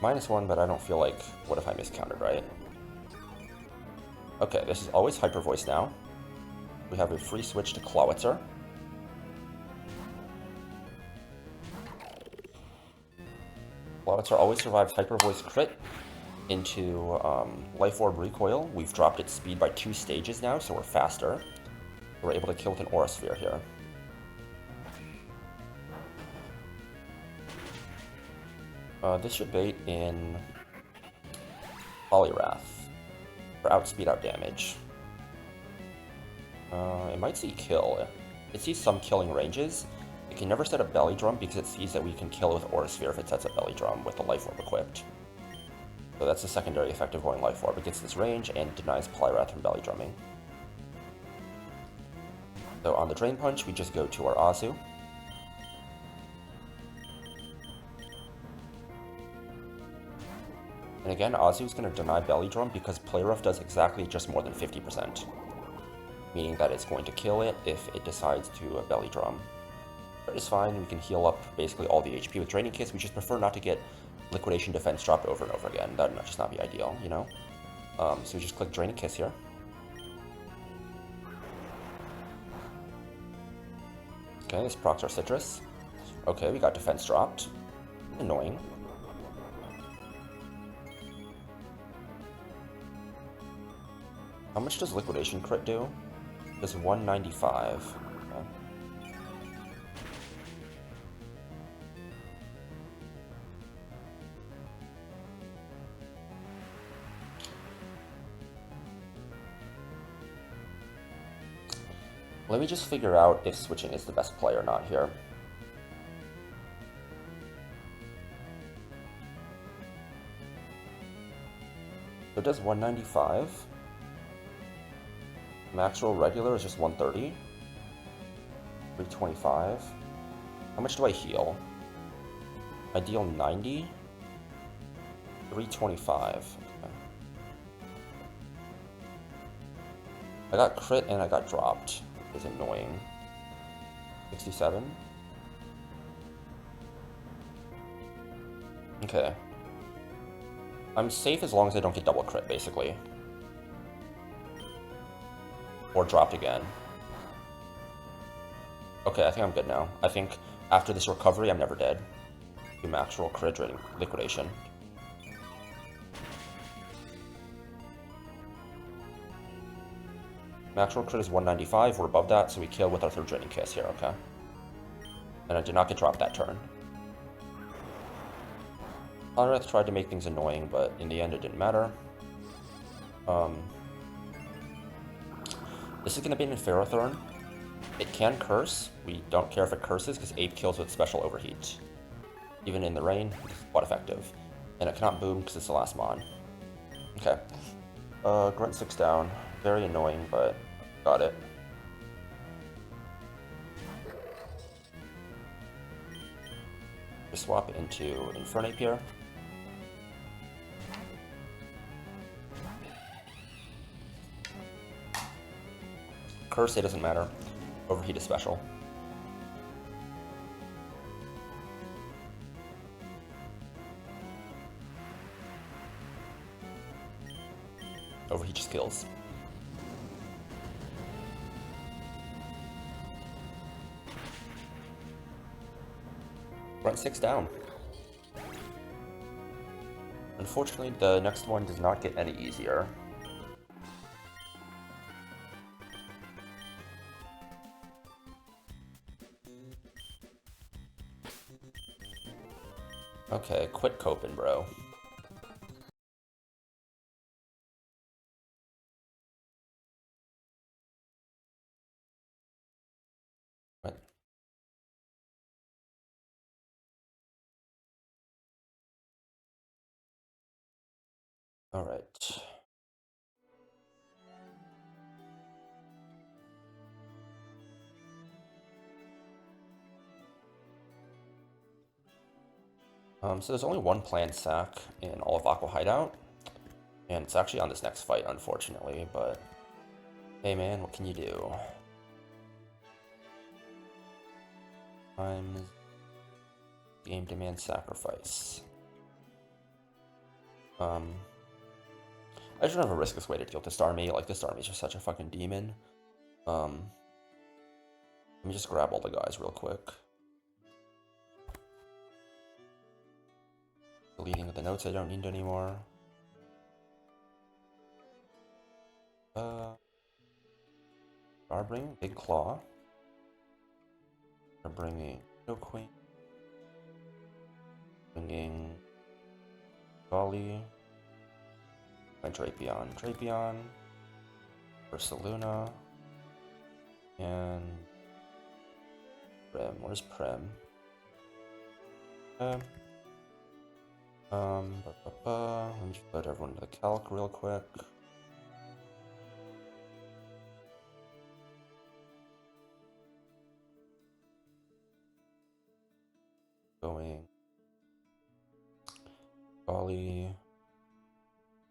-1, but I don't feel like, what if I miscounted, right? Okay, this is always Hyper Voice now. We have a free switch to Clawitzer. Clawitzer always survives Hyper Voice crit into Life Orb Recoil. We've dropped its speed by 2 stages now, so we're faster. We're able to kill with an Aura Sphere here. This should bait in Poliwrath for outspeed, out damage. It might see kill. It sees some killing ranges. It can never set a Belly Drum because it sees that we can kill with Aura Sphere if it sets a Belly Drum with the Life Orb equipped. So that's the secondary effect of going Life Orb. It gets this range and denies Poliwrath from Belly Drumming. So on the Drain Punch, we just go to our Azu. And again, Azu is going to deny Belly Drum because Play Rough does exactly just more than 50%. Meaning that it's going to kill it if it decides to Belly Drum. But it's fine, we can heal up basically all the HP with Draining Kiss. We just prefer not to get Liquidation Defense dropped over and over again. That would just not be ideal, you know? So we just click Draining Kiss here. Okay, this procs our Citrus. Okay, we got Defense dropped. Annoying. How much does Liquidation crit do? Does 195. Okay. Let me just figure out if switching is the best play or not here. So it does 195. Max roll regular is just 130. 325. How much do I heal? I deal 90. 325. Okay. I got crit and I got dropped. Which is annoying. 67. Okay. I'm safe as long as I don't get double crit, basically. Or dropped again. Okay, I think I'm good now. I think after this recovery, I'm never dead. Do max roll crit rating liquidation. Max roll crit is 195. We're above that, so we kill with our third draining kiss here, okay? And I did not get dropped that turn. Poliwrath tried to make things annoying, but in the end it didn't matter. This is going to be an Ferrothorn. It can curse. We don't care if it curses because Ape kills with Special Overheat. Even in the rain, it's quite effective. And it cannot boom because it's the last mon. Okay. Grunt 6 down. Very annoying, but got it. Just swap into Infernape here. Curse, it doesn't matter. Overheat is special. Overheat just kills. Run 6 down. Unfortunately, the next one does not get any easier. Okay, quit coping, bro. What? Alright. So there's only one planned sack in all of Aqua Hideout, and it's actually on this next fight, unfortunately, but hey man, what can you do? Times game demands sacrifice. I just don't have a risk this way to deal with this army. Like, this army is just such a fucking demon. Let me just grab all the guys real quick. Deleting the notes I don't need anymore. Are bringing Big Claw. Are bringing No Queen. Bringing Golly. And Drapion. Ursaluna. And Prim. Where's Prim? Let me just put everyone into the calc real quick. Going Golly,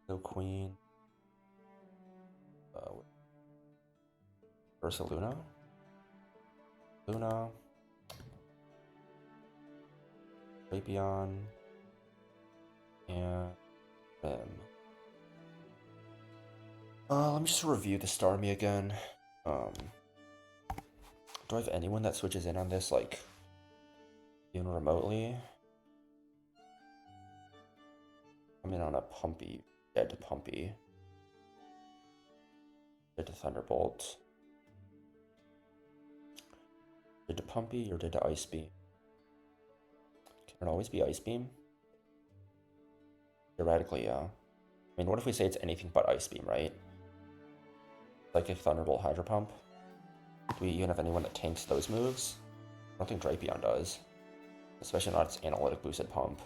No Queen, Ursaluna, Luna, Drapion, and Rim. Let me just review the star army again. Do I have anyone that switches in on this, like, even remotely? I'm in on a Pumpy, dead to Pumpy, dead to Thunderbolt, dead to Pumpy, or dead to Ice Beam? Can it always be Ice Beam? Theoretically, yeah. I mean, what if we say it's anything but Ice Beam, right? Psychic, Thunderbolt, Hydro Pump? Do we even have anyone that tanks those moves? I don't think Drapion does. Especially not its analytic boosted pump.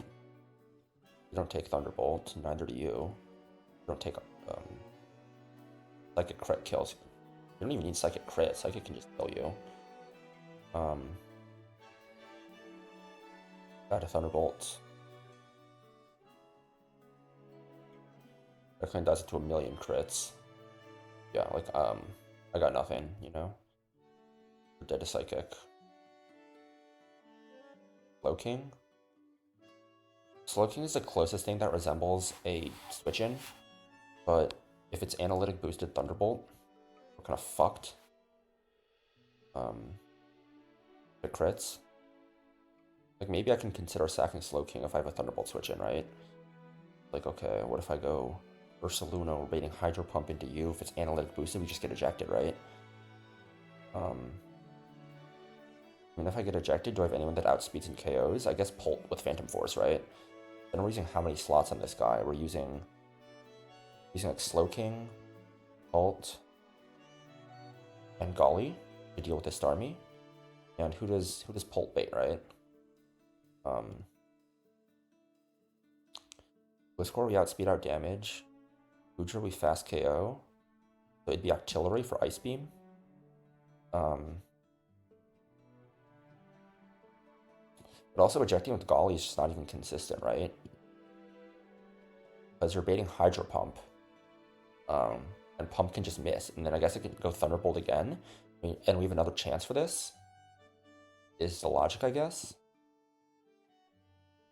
You don't take Thunderbolt, neither do you. You don't take Psychic crit kills. You don't even need Psychic crit. Psychic can just kill you. Got a Thunderbolt. That kind does it to 1,000,000 crits. Yeah, like, I got nothing, you know? Dead to Psychic. Slowking? Slowking is the closest thing that resembles a switch-in, but if it's analytic boosted Thunderbolt, we're kind of fucked. The crits. Like, maybe I can consider sacking Slowking if I have a Thunderbolt switch-in, right? Like, okay, what if I go Ursaluna, we're baiting Hydro Pump into you. If it's analytic boosted, we just get ejected, right? I mean, if I get ejected, do I have anyone that outspeeds and KOs? I guess Polt with Phantom Force, right? Then we're using how many slots on this guy? We're using like Slowking, Polt, and Golly to deal with this army. And who does Polt bait, right? Gliscor, we outspeed our damage. Boudre, we fast KO. So it'd be Artillery for Ice Beam. But also ejecting with Golly is just not even consistent, right? Because you're baiting Hydro Pump. And Pump can just miss. And then I guess it can go Thunderbolt again. And we have another chance for this. Is the logic, I guess.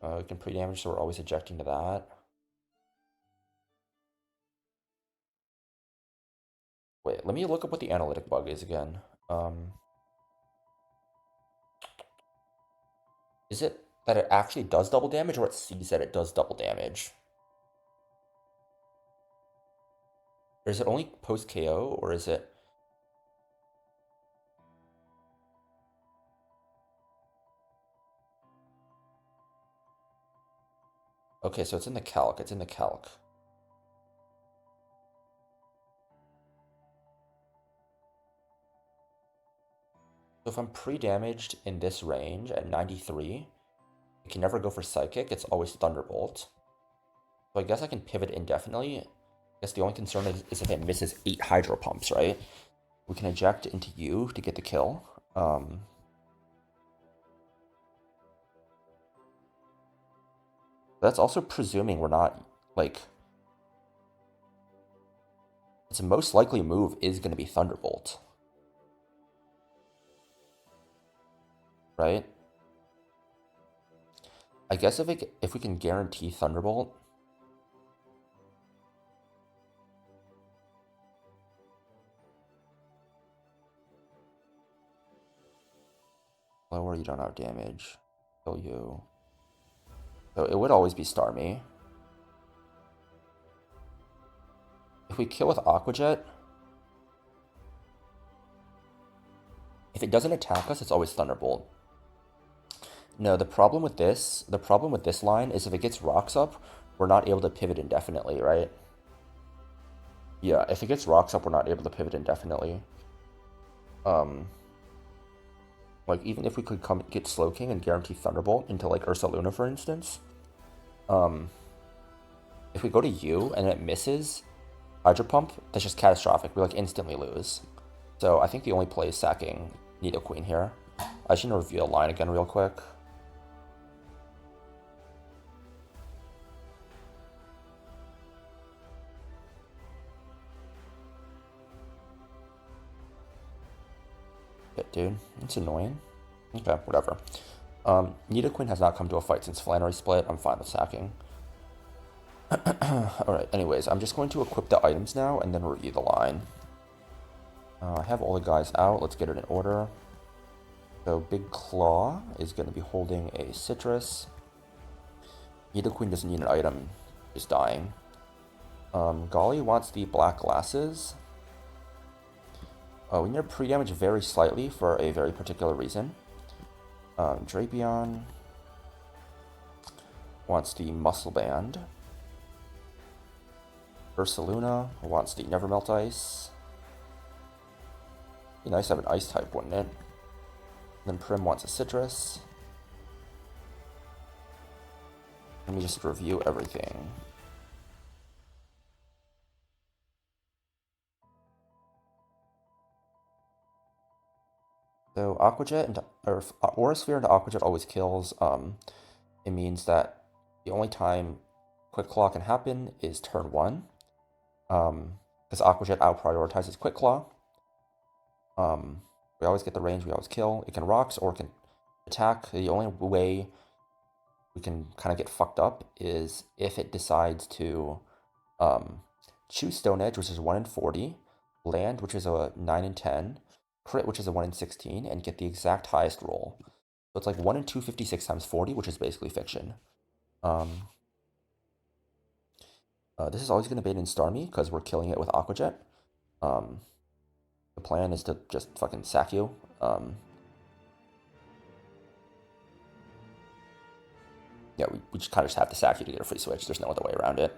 We can pre-damage, so we're always ejecting to that. Wait, let me look up what the analytic bug is again. Is it that it actually does double damage, or it sees that it does double damage? Or is it only post KO, or is it... Okay, so it's in the calc. It's in the calc. So if I'm pre-damaged in this range at 93, it can never go for Psychic. It's always Thunderbolt. So I guess I can pivot indefinitely. I guess the only concern is if it misses 8 Hydro Pumps, right? We can eject into U to get the kill. That's also presuming we're not, like... Its most likely move is going to be Thunderbolt. Right? I guess if we can guarantee Thunderbolt... Lower, you don't have damage. Kill you. So it would always be Starmie. If we kill with Aqua Jet, if it doesn't attack us, it's always Thunderbolt. No, the problem with this line is if it gets rocks up, we're not able to pivot indefinitely, right? Yeah, if it gets rocks up, we're not able to pivot indefinitely. Like, even if we could get Slowking and guarantee Thunderbolt into, like, Ursaluna, for instance, if we go to U and it misses Hydro Pump, that's just catastrophic. We, like, instantly lose. So I think the only play is sacking Nidoqueen here. I should review the line again real quick. Shit, dude. It's annoying. Okay, whatever. Nidoqueen has not come to a fight since Flannery split. I'm fine with sacking. Alright, anyways, I'm just going to equip the items now and then review the line. I have all the guys out. Let's get it in order. So Big Claw is going to be holding a Citrus. Nidoqueen doesn't need an item. Just dying. Golly wants the black glasses. We need to pre-damage very slightly for a very particular reason. Drapion wants the Muscle Band. Ursaluna wants the Nevermelt Ice. Be nice to have an Ice type, wouldn't it? Then Prim wants a Citrus. Let me just review everything. So Aqua Jet or Aura Sphere into Aqua Jet always kills. It means that the only time Quick Claw can happen is turn 1. Because Aqua Jet out prioritizes Quick Claw. We always get the range, we always kill. It can rocks or it can attack. The only way we can kind of get fucked up is if it decides to choose Stone Edge, which is 1 in 40, Land, which is a 9 in 10, Crit, which is a 1 in 16, and get the exact highest roll. So it's like 1 in 256 times 40, which is basically fiction. This is always going to bait in Starmie, because we're killing it with Aqua Jet. The plan is to just fucking sack you. Yeah, we just kind of just have to sack you to get a free switch. There's no other way around it.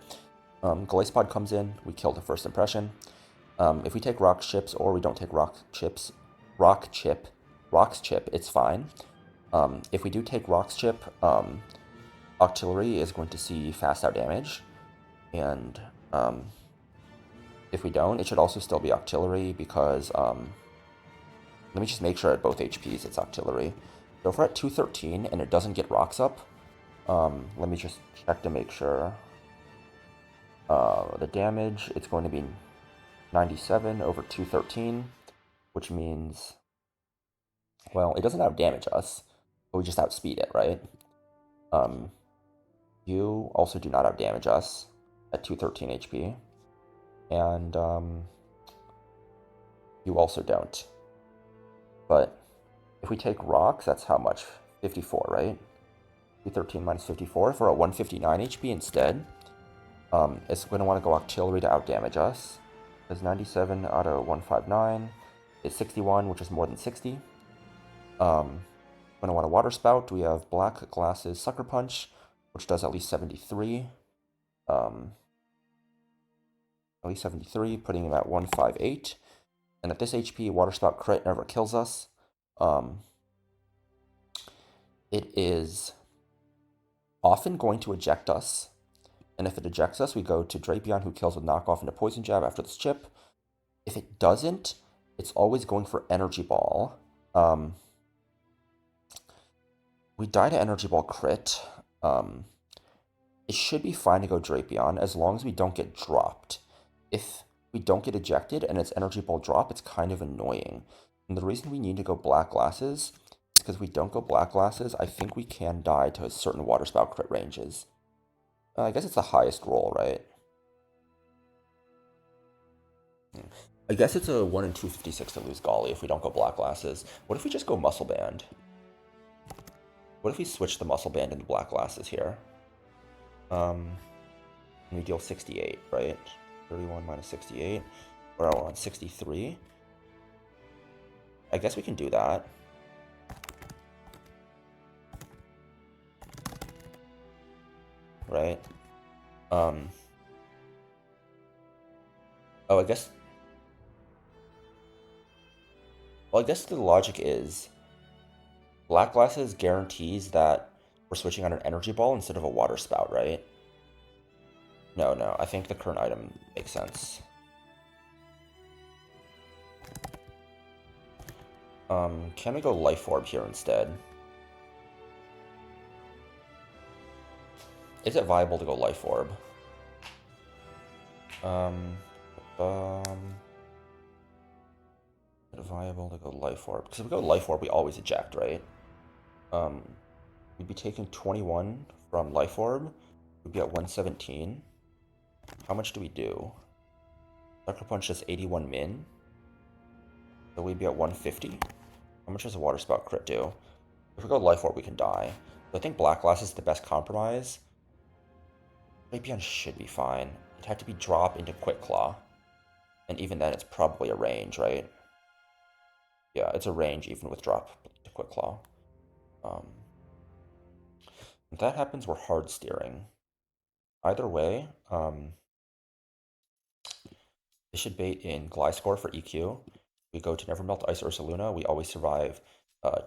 Glacepod comes in. We kill the first impression. If we take Rock Chips or we don't take Rocks Chip, it's fine. If we do take Rocks Chip, Octillery is going to see fast out damage. And if we don't, it should also still be Octillery because, let me just make sure at both HPs it's Octillery. So if we're at 213 and it doesn't get rocks up, let me just check to make sure. The damage, it's going to be 97 over 213, which means, well, it doesn't outdamage us, but we just outspeed it, right? You also do not outdamage us at 213 HP, and you also don't. But if we take rocks, that's how much? 54, right? 213 minus 54. If we're at 159 HP instead, it's going to want to go Octillery to outdamage us. Because 97 out of 159 is 61, which is more than 60. Going to want a Water Spout. We have Black Glasses, Sucker Punch, which does at least 73. At least 73, putting him at 158. And at this HP, Water Spout crit never kills us. It is often going to eject us. And if it ejects us, we go to Drapion, who kills with knockoff into Poison Jab after this chip. If it doesn't, it's always going for Energy Ball. We die to Energy Ball crit. It should be fine to go Drapion as long as we don't get dropped. If we don't get ejected and it's Energy Ball drop, it's kind of annoying. And the reason we need to go Black Glasses is because we don't go Black Glasses, I think we can die to certain Water Spout crit ranges. I guess it's the highest roll, right? I guess it's a 1 in 256 to lose Golly if we don't go Black Glasses. What if we just go Muscle Band? What if we switch the Muscle Band into Black Glasses here? And we deal 68, right? 31 minus 68. We're on 63. I guess we can do that. Right? Oh, I guess... Well, I guess the logic is Black Glasses guarantees that we're switching on an Energy Ball instead of a Water Spout, right? No, I think the current item makes sense. Can we go Life Orb here instead? Is it viable to go Life Orb? Is it viable to go Life Orb? Because if we go Life Orb, we always eject, right? We'd be taking 21 from Life Orb. We'd be at 117. How much do we do? Sucker Punch does 81 min. So we'd be at 150. How much does a Water Spout crit do? If we go Life Orb, we can die. So I think Black Glass is the best compromise. Drapion should be fine. It'd have to be drop into Quick Claw. And even then, it's probably a range, right? Yeah, it's a range even with drop to Quick Claw. If that happens, we're hard steering. Either way, this should bait in Gliscor for EQ. We go to Never Melt Ice Ursaluna. We always survive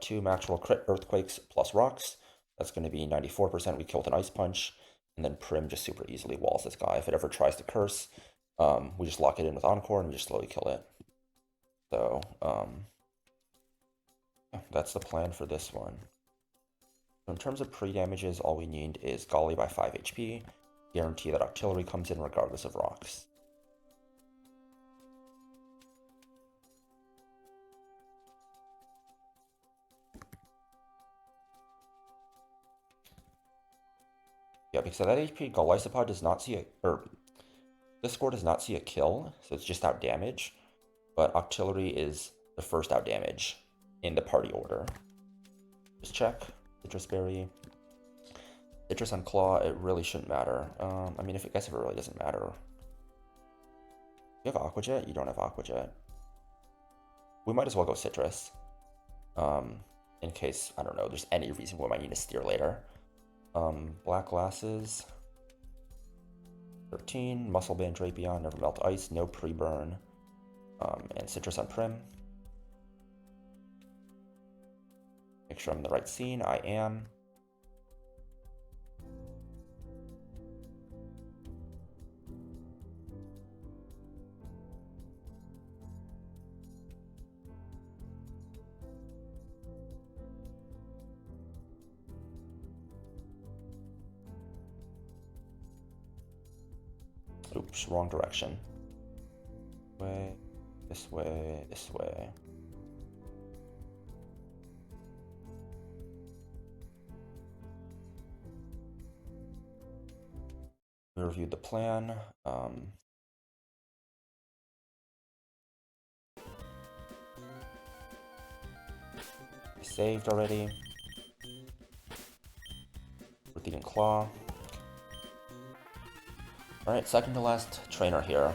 2 max roll crit Earthquakes plus Rocks. That's going to be 94%. We kill with an Ice Punch. And then Prim just super easily walls this guy. If it ever tries to curse, we just lock it in with Encore and we just slowly kill it. So, that's the plan for this one. So in terms of pre-damages, all we need is Golly by 5 HP. Guarantee that Octillery comes in regardless of rocks. Yeah, because at that HP, Golisopod does not see this score does not see a kill, so it's just out damage. But Octillery is the first out damage in the party order. Just check. Citrus Berry. Citrus on Claw, it really shouldn't matter. I mean, I guess if it really doesn't matter. You have Aqua Jet? You don't have Aqua Jet. We might as well go Citrus. In case, I don't know, there's any reason we might need to steer later. Black Glasses. 13. Muscle Band Drapion, Never Melt Ice, no pre-burn. And Citrus on Prim. Make sure I'm in the right scene. I am. Oops, wrong direction. Way, this way, this way. We reviewed the plan. Saved already. Repeating Claw. Alright, second to last trainer here.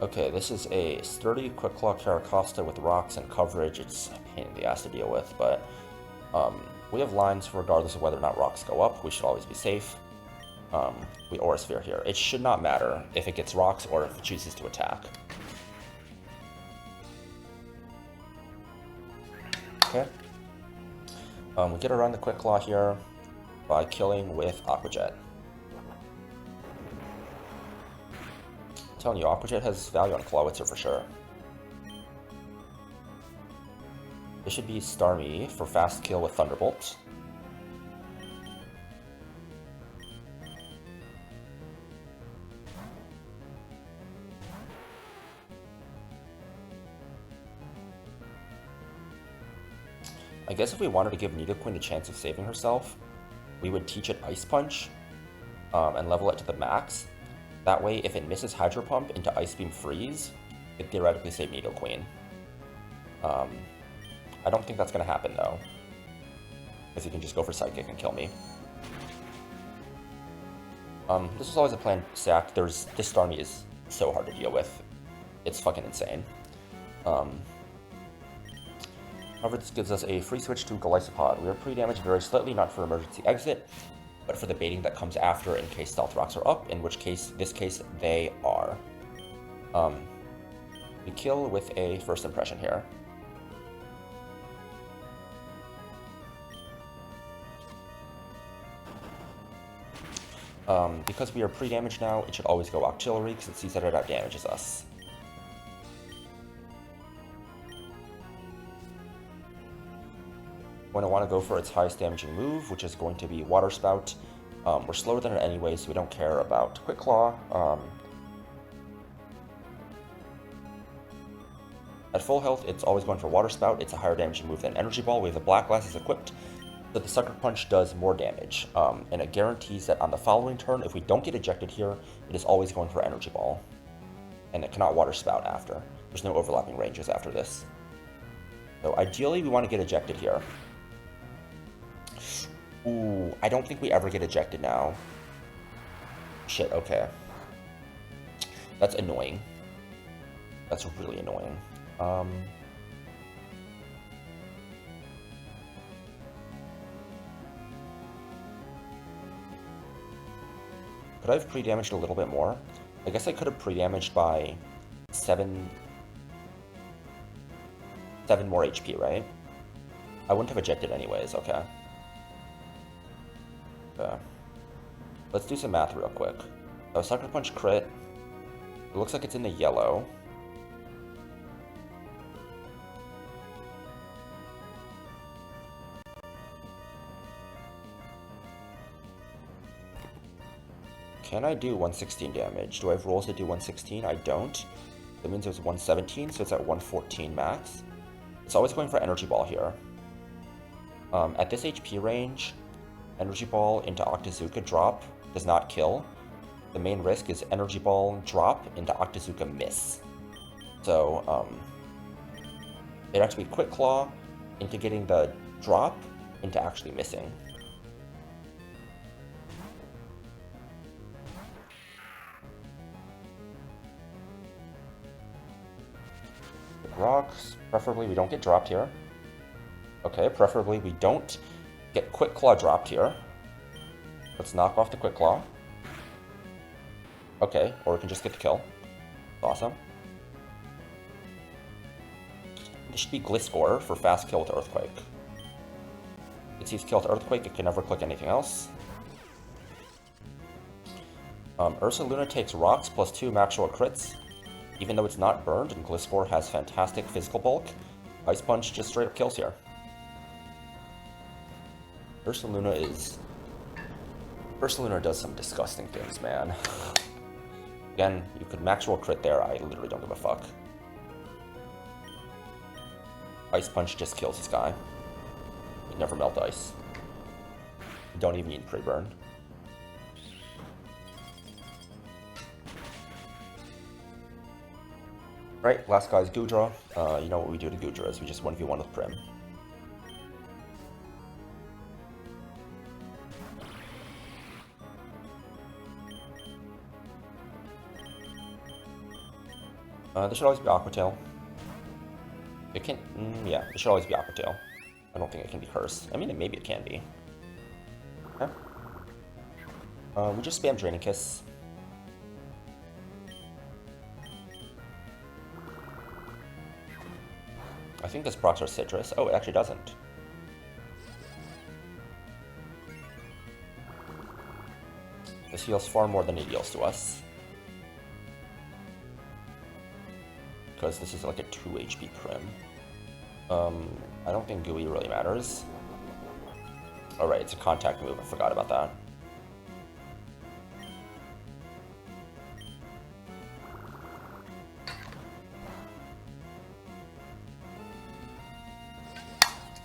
Okay, this is a sturdy Quick Claw Caracosta with rocks and coverage. It's a pain in the ass to deal with, but we have lines regardless of whether or not rocks go up. We should always be safe. We Aura Sphere here. It should not matter if it gets rocks or if it chooses to attack. Okay. We get around the Quick Claw here by killing with Aqua Jet. I'm telling you, Aqua Jet has value on Clawitzer for sure. This should be Starmie for fast kill with Thunderbolt. I guess if we wanted to give Nidoqueen a chance of saving herself, we would teach it Ice Punch and level it to the max. That way, if it misses Hydro Pump into Ice Beam Freeze, it theoretically save Nidoqueen. I don't think that's going to happen though, because he can just go for Psychic and kill me. This was always a planned sack. This Starmie is so hard to deal with. It's fucking insane. However, this gives us a free switch to Golisopod. We are pre-damaged very slightly, not for emergency exit, but for the baiting that comes after in case Stealth Rocks are up, in which case, this case, they are. We kill with a First Impression here. Because we are pre-damaged now, it should always go Octillery, because it sees that it outdamages us. We're going to want to go for its highest damaging move, which is going to be Water Spout. We're slower than it anyway, so we don't care about Quick Claw. At full health, it's always going for Water Spout. It's a higher damaging move than Energy Ball. We have the Black Glasses equipped, so the Sucker Punch does more damage. And it guarantees that on the following turn, if we don't get ejected here, it is always going for Energy Ball. And it cannot Water Spout after. There's no overlapping ranges after this. So ideally, we want to get ejected here. Ooh, I don't think we ever get ejected now. Shit, okay. That's annoying. That's really annoying. Could I have pre-damaged a little bit more? I guess I could have pre-damaged by 7 more HP, right? I wouldn't have ejected anyways, okay. Let's do some math real quick. So Sucker Punch crit. It looks like it's in the yellow. Can I do 116 damage? Do I have rolls to do 116? I don't. That means it was 117, so it's at 114 max. It's always going for Energy Ball here. At this HP range, Energy Ball into Octazooka drop does not kill. The main risk is Energy Ball drop into Octazooka miss. So, it'd have to be Quick Claw into getting the drop into actually missing. Rocks, preferably we don't get dropped here. Okay, preferably we don't get Quick Claw dropped here. Let's knock off the Quick Claw. Okay, or we can just get the kill. Awesome. This should be Gliscor for fast kill with Earthquake. It sees kill with Earthquake, it can never click anything else. Ursaluna takes rocks plus 2 maximum crits. Even though it's not burned and Gliscor has fantastic physical bulk, Ice Punch just straight up kills here. Ursaluna does some disgusting things, man. Again, you could maximum crit there, I literally don't give a fuck. Ice Punch just kills this guy. You never melt ice. You don't even need pre-burn. Right, last guy's Goodra. You know what we do to Goodras, we just 1v1 with Prim. This should always be Aqua Tail. It can, yeah, it should always be Aqua Tail. I don't think it can be cursed. I mean, maybe it can be. Okay. We just spam Draining Kiss. I think this procs our Citrus. Oh, it actually doesn't. This heals far more than it heals to us. Because this is like a 2 HP Prim. I don't think Gooey really matters. Oh right, it's a contact move, I forgot about that.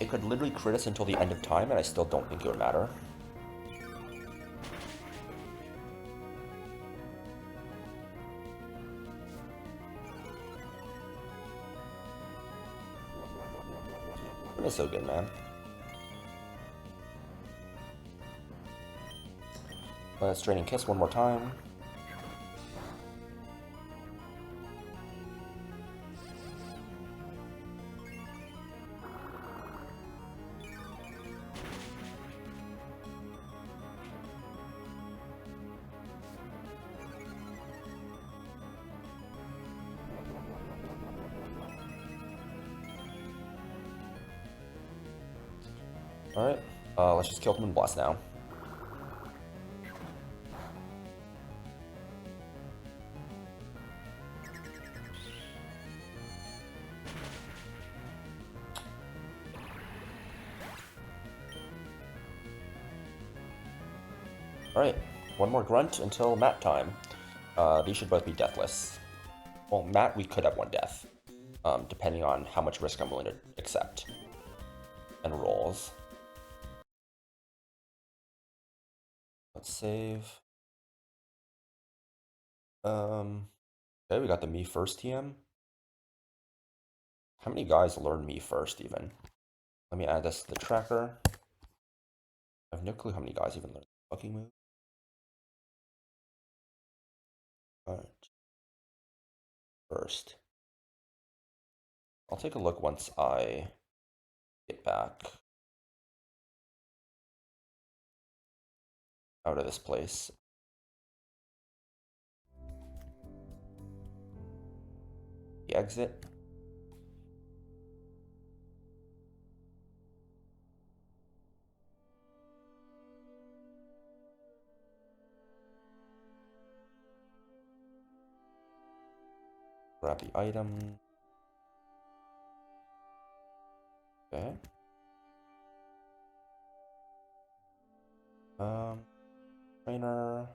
It could literally crit us until the end of time, and I still don't think it would matter. It's so good, man. Let's Draining Kiss one more time. Alright, let's just kill him and blast now. Alright, one more grunt until mat time. These should both be deathless. Well, mat, we could have one death, depending on how much risk I'm willing to accept. And rolls. Let's save. Okay, we got the me first TM. How many guys learn me first, even? Let me add this to the tracker. I have no clue how many guys even learn the fucking move. Alright. First. I'll take a look once I get back out of this place. The exit. Grab the item. Okay. Trainer.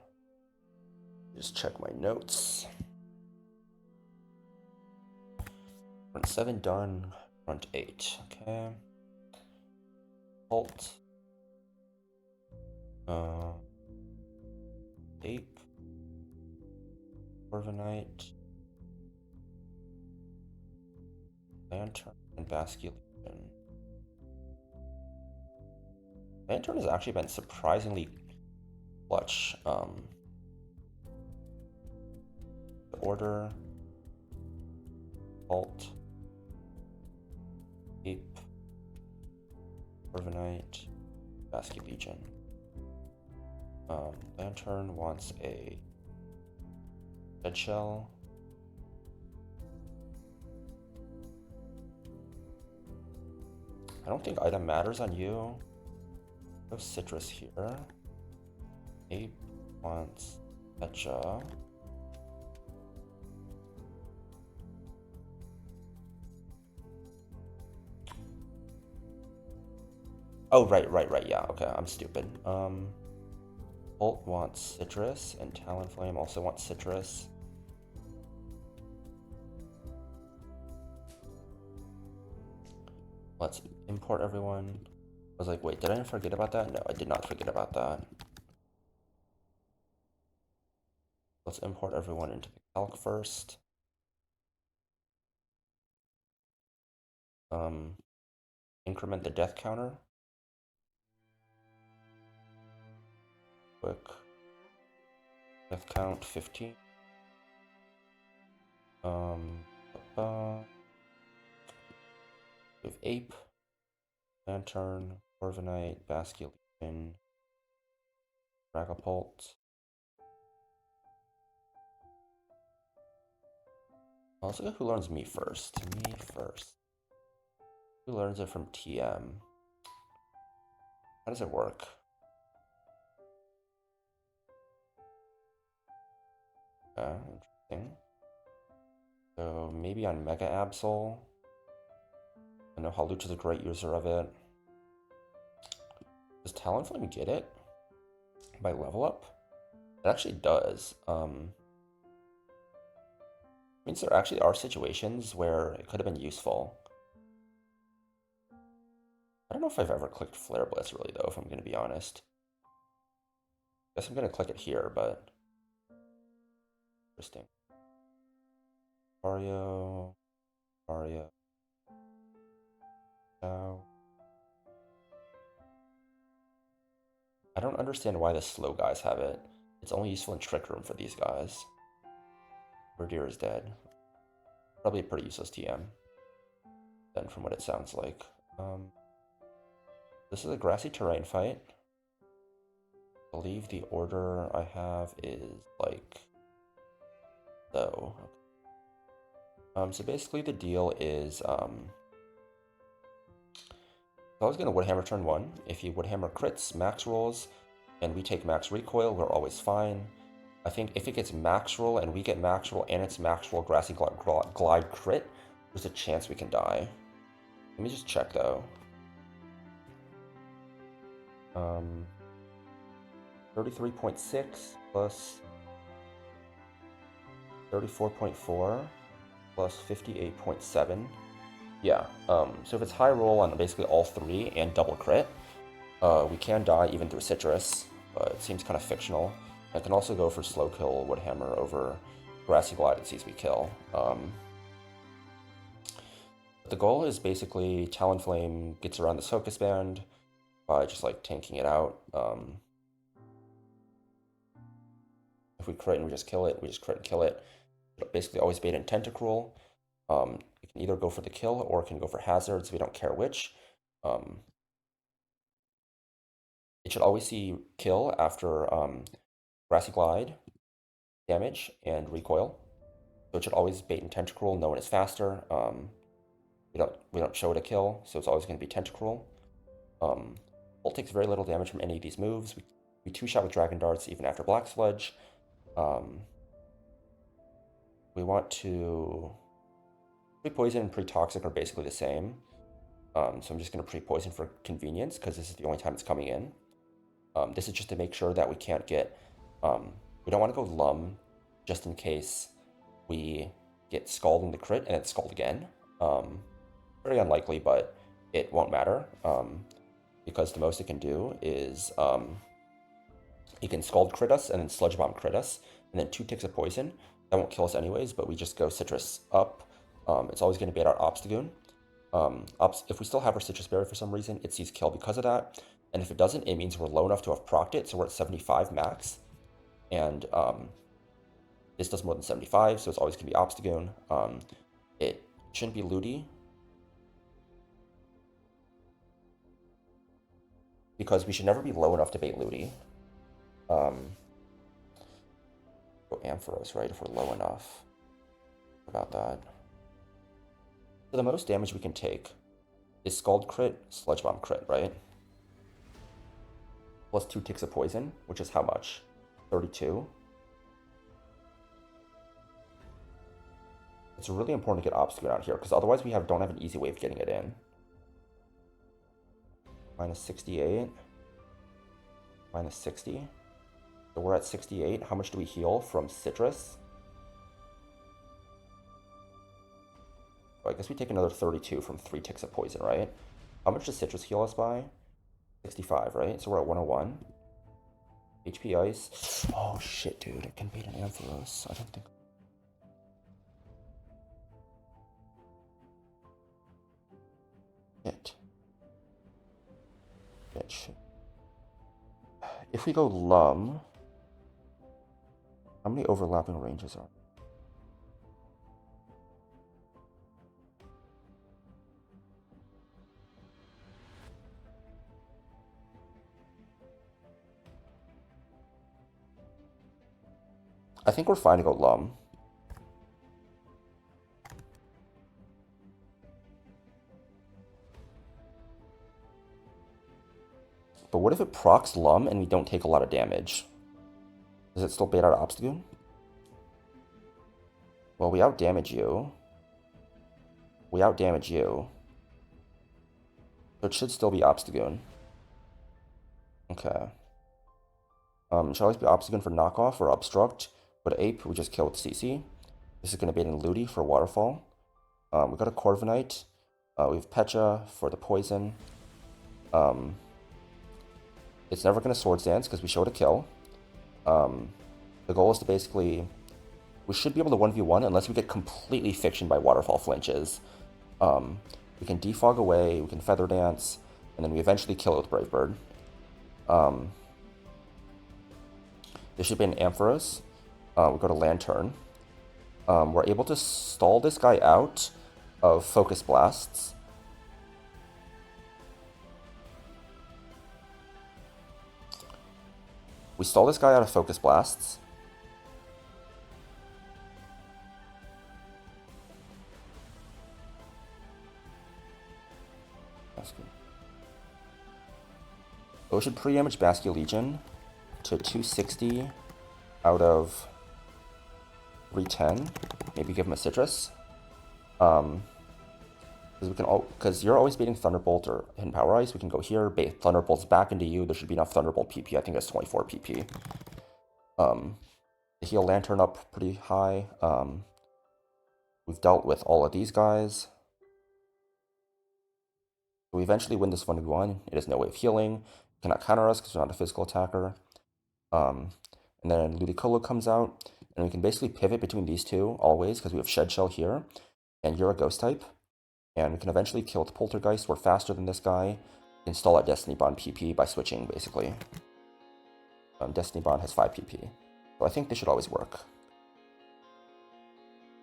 Just check my notes. Run 7 done. Run 8. Okay. Halt. Ape. Corviknight. Lantern and Basculation. Lantern has actually been surprisingly clutch. The order. Halt. Ape. Corviknight. Basculation. Lantern wants a dead shell. I don't think item matters on you. No citrus here. Ape wants Etcha. Oh, right, yeah, okay, I'm stupid. Bolt wants citrus, and Talonflame also wants citrus. Let's import everyone. I was like, wait, did I forget about that? No, I did not forget about that. Let's import everyone into the calc first. Increment the death counter. Quick. Death count 15. Um, uh, we have Ape, Lantern, Corviknight, Basculin, Dragapult. Let's look at who learns me first. Me first. Who learns it from TM? How does it work? Interesting. So maybe on Mega Absol. I know Haluch is a great user of it. Does Talonflame get it by level up? It actually does. Means there actually are situations where it could have been useful. I don't know if I've ever clicked Flare Blitz really though, if I'm gonna be honest. Guess I'm gonna click it here, but interesting. Mario. Now. I don't understand why the slow guys have it. It's only useful in Trick Room for these guys. Verdier is dead. Probably a pretty useless TM. Then from what it sounds like. This is a grassy terrain fight. I believe the order I have is like so. So basically the deal is I was gonna Woodhammer turn 1. If you Woodhammer crits, max rolls, and we take max recoil, we're always fine. I think if it gets max roll and we get max roll and it's max roll grassy glide crit, there's a chance we can die. Let me just check though. 33.6 plus 34.4 plus 58.7. Yeah, so if it's high roll on basically all three and double crit, we can die even through Citrus, but it seems kind of fictional. I can also go for slow kill Woodhammer over Grassy Glide and sees we kill. The goal is basically Talonflame gets around this Focus Band by just like tanking it out. If we crit and we just kill it, we just crit and kill it. Basically always bait in Tentacruel. It can either go for the kill or it can go for hazards. We don't care which. It should always see kill after Grassy Glide damage and recoil. So it should always bait in Tentacruel. No one is faster. We don't show it a kill, so it's always going to be Tentacruel. Ult takes very little damage from any of these moves. We two-shot with Dragon Darts even after Black Sludge. We want to... Pre-Poison and Pre-Toxic are basically the same. So I'm just going to Pre-Poison for convenience, because this is the only time it's coming in. This is just to make sure that we can't get... we don't want to go Lum, just in case we get Scald in the crit and it's Scald again. Very unlikely, but it won't matter. Because the most it can do is... it can Scald crit us and then Sludge Bomb crit us, and then 2 ticks of poison. That won't kill us anyways, but we just go Citrus up. It's always going to be at our Obstagoon. If we still have our Citrus Berry for some reason, it sees kill because of that. And if it doesn't, it means we're low enough to have procced it, so we're at 75 max. And this does more than 75, so it's always going to be Obstagoon. It shouldn't be Ludi, because we should never be low enough to bait Ludi. Go Ampharos, right, if we're low enough. About that. So the most damage we can take is Scald crit, Sludge Bomb crit, right? Plus 2 ticks of poison, which is how much? 32. It's really important to get Obstagoon out here, because otherwise we don't have an easy way of getting it in. Minus 68. Minus 60. So we're at 68. How much do we heal from Citrus? Oh, I guess we take another 32 from 3 ticks of poison, right? How much does Citrus heal us by? 65, right? So we're at 101. HP Ice. Oh shit, dude. It can beat an Ampharos. I don't think... Shit. If we go Lum... How many overlapping ranges are there? I think we're fine to go Lum. But what if it procs Lum and we don't take a lot of damage? Does it still bait out Obstagoon? Well, we outdamage you. We outdamage you. So it should still be Obstagoon. Okay. It should always be Obstagoon for knockoff or obstruct. But Ape, we just kill with CC. This is going to bait in Ludi for Waterfall. We got a Corviknight. We have Pecha for the poison. It's never going to Swords Dance because we showed a kill. The goal is to basically... We should be able to 1v1 unless we get completely fictioned by Waterfall flinches. We can defog away, we can Feather Dance, and then we eventually kill it with Brave Bird. This should be an Ampharos. We go to Lantern. We're able to stall this guy out of Focus Blasts. We stall this guy out of Focus Blasts. That's good. So we should pre-damage Bastia Legion to 260 out of 310. Maybe give him a Citrus. Because you're always baiting Thunderbolt or Hidden Power Ice, we can go here, bait Thunderbolts back into you. There should be enough Thunderbolt PP. I think that's 24 PP. The heal Lantern up pretty high. We've dealt with all of these guys. We eventually win this 1v1. It has no way of healing. Cannot counter us because we're not a physical attacker. And then Ludicolo comes out, and we can basically pivot between these two always because we have Shed Shell here, and you're a Ghost type. And we can eventually kill with Poltergeist. We're faster than this guy. Install at Destiny Bond PP by switching, basically. Destiny Bond has 5 PP. So I think this should always work.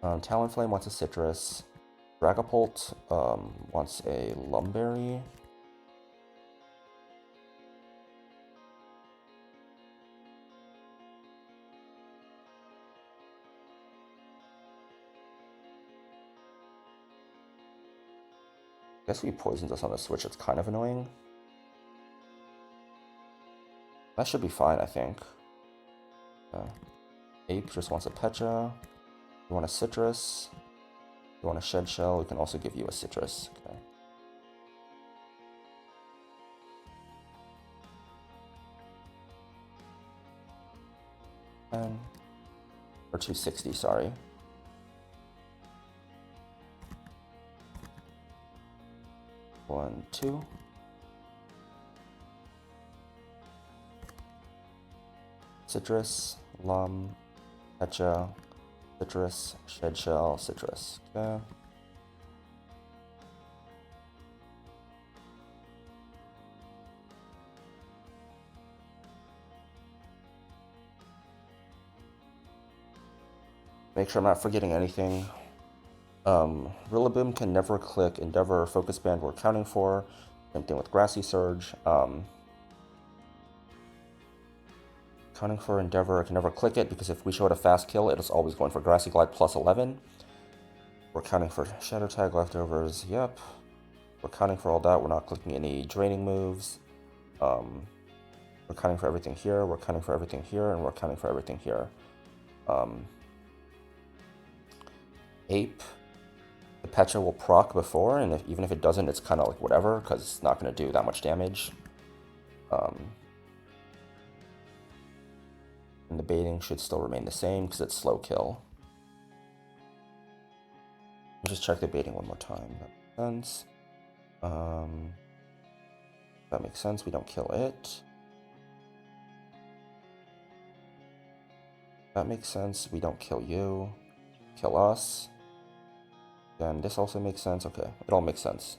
Talonflame wants a Citrus. Dragapult wants a Lumberry. I guess he poisons us on the switch. It's kind of annoying. That should be fine, I think. Ape just wants a Pecha. You want a Citrus. You want a Shed Shell. We can also give you a Citrus. Okay. Or 260, sorry. One, two. Citrus, Lum, Pecha, Citrus, Shed Shell, Citrus. Okay. Make sure I'm not forgetting anything. Rillaboom can never click Endeavor or Focus Band we're accounting for. Same thing with Grassy Surge. Accounting for Endeavor, I can never click it because if we show it a fast kill, it is always going for Grassy Glide plus 11. We're counting for Shadow Tag leftovers, yep. We're counting for all that, we're not clicking any draining moves. We're counting for everything here, we're counting for everything here, and we're counting for everything here. Ape. The Pecha will proc before, and even if it doesn't, it's kind of like whatever, because it's not going to do that much damage. And the baiting should still remain the same, because it's slow kill. I'll just check the baiting one more time. That makes sense. That makes sense, we don't kill it. That makes sense, we don't kill you. Kill us. And this also makes sense. Okay, it all makes sense.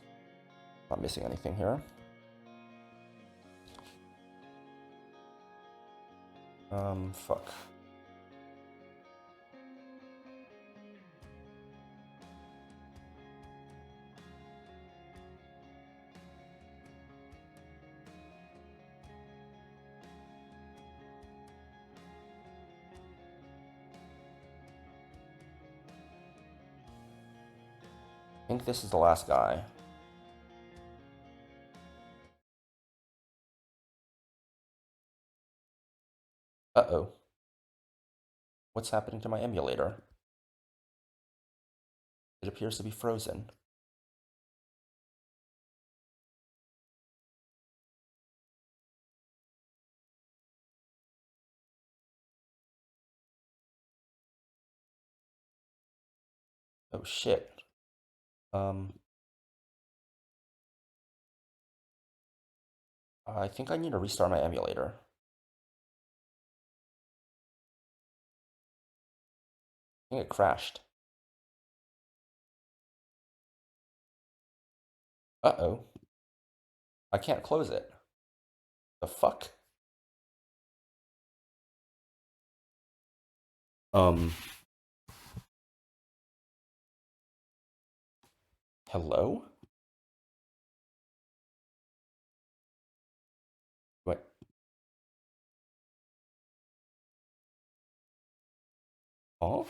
Not missing anything here. Fuck. think this is the last guy. Uh-oh. What's happening to my emulator? It appears to be frozen. Oh shit. I think I need to restart my emulator. I think it crashed. Uh-oh. I can't close it. The fuck? Hello? Wait. Oh?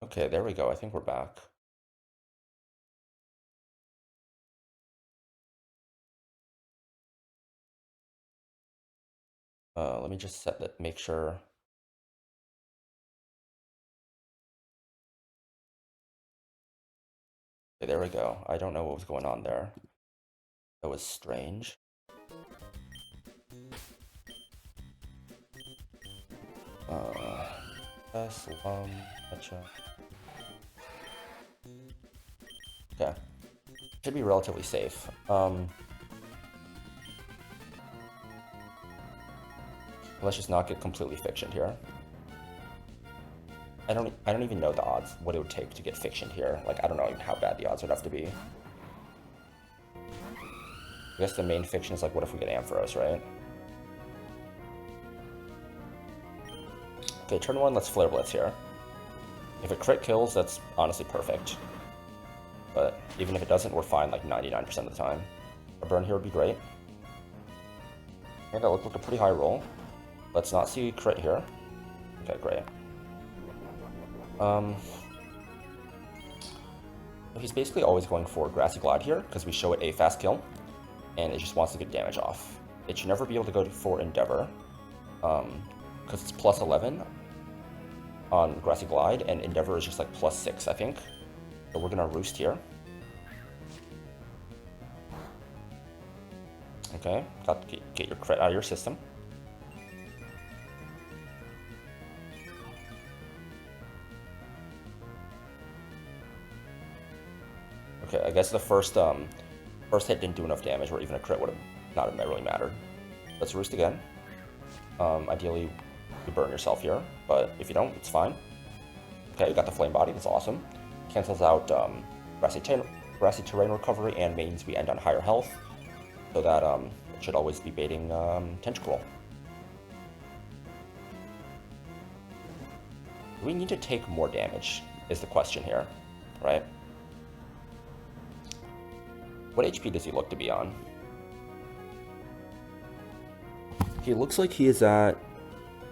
Okay, there we go. I think we're back. Let me just set that, make sure. Okay, there we go. I don't know what was going on there. That was strange. Gotcha. Okay. Should be relatively safe. Let's just not get completely fictioned here. I don't even know the odds, what it would take to get fictioned here. Like, I don't know even how bad the odds would have to be. I guess the main fiction is like, what if we get Ampharos, right? Okay, turn 1, let's Flare Blitz here. If it crit kills, that's honestly perfect. But even if it doesn't, we're fine like 99% of the time. A burn here would be great. Okay, that looked like a pretty high roll. Let's not see crit here. Okay, great. He's basically always going for Grassy Glide here, because we show it a fast kill, and it just wants to get damage off. It should never be able to go for Endeavor, because it's plus 11 on Grassy Glide, and Endeavor is just like plus 6, I think. So we're gonna Roost here. Okay, got to get your crit out of your system. Okay, I guess the first hit didn't do enough damage, or even a crit would have not really mattered. Let's Roost again. Ideally, you burn yourself here, but if you don't, it's fine. Okay, we got the Flame Body, that's awesome. Cancels out grassy terrain recovery and means we end on higher health, so that it should always be baiting Tentacruel. Do we need to take more damage, is the question here, right? What HP does he look to be on? He looks like he is at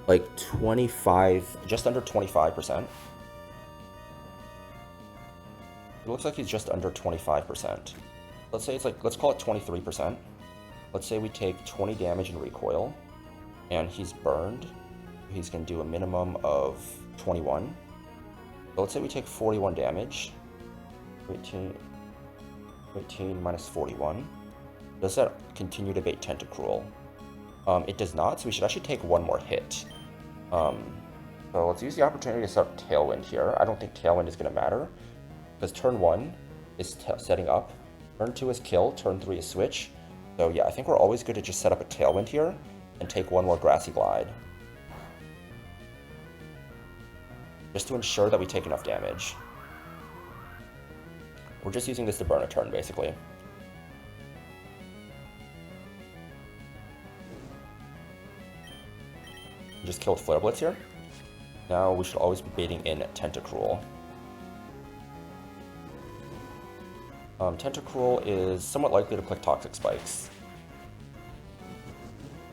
like 25, just under 25%. It looks like he's just under 25%. Let's say it's like, let's call it 23%. Let's say we take 20 damage in recoil, and he's burned. He's going to do a minimum of 21. So let's say we take 41 damage. 18 minus 41. Does that continue to bait Tentacruel? It does not, so we should actually take one more hit. So let's use the opportunity to set up Tailwind here. I don't think Tailwind is going to matter, because turn 1 is setting up, turn 2 is kill, turn 3 is switch. So yeah, I think we're always good to just set up a Tailwind here and take one more Grassy Glide, just to ensure that we take enough damage. We're just using this to burn a turn, basically. Just killed Flare Blitz here. Now we should always be baiting in Tentacruel. Tentacruel is somewhat likely to click Toxic Spikes.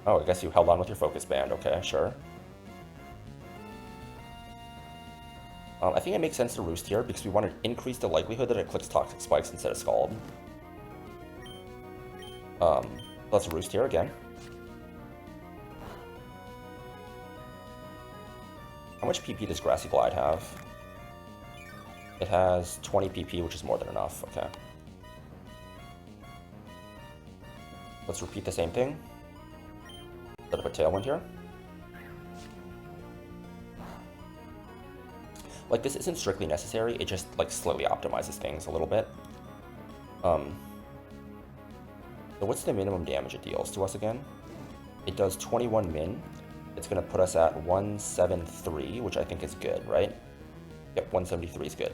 Oh, I guess you held on with your Focus Band. Okay, sure. I think it makes sense to Roost here because we want to increase the likelihood that it clicks Toxic Spikes instead of Scald. Let's Roost here again. How much PP does Grassy Glide have? It has 20 PP, which is more than enough. Okay. Let's repeat the same thing. Set up a Tailwind here. Like, this isn't strictly necessary, it just, like, slowly optimizes things a little bit. So what's the minimum damage it deals to us again? It does 21 min. It's going to put us at 173, which I think is good, right? Yep, 173 is good.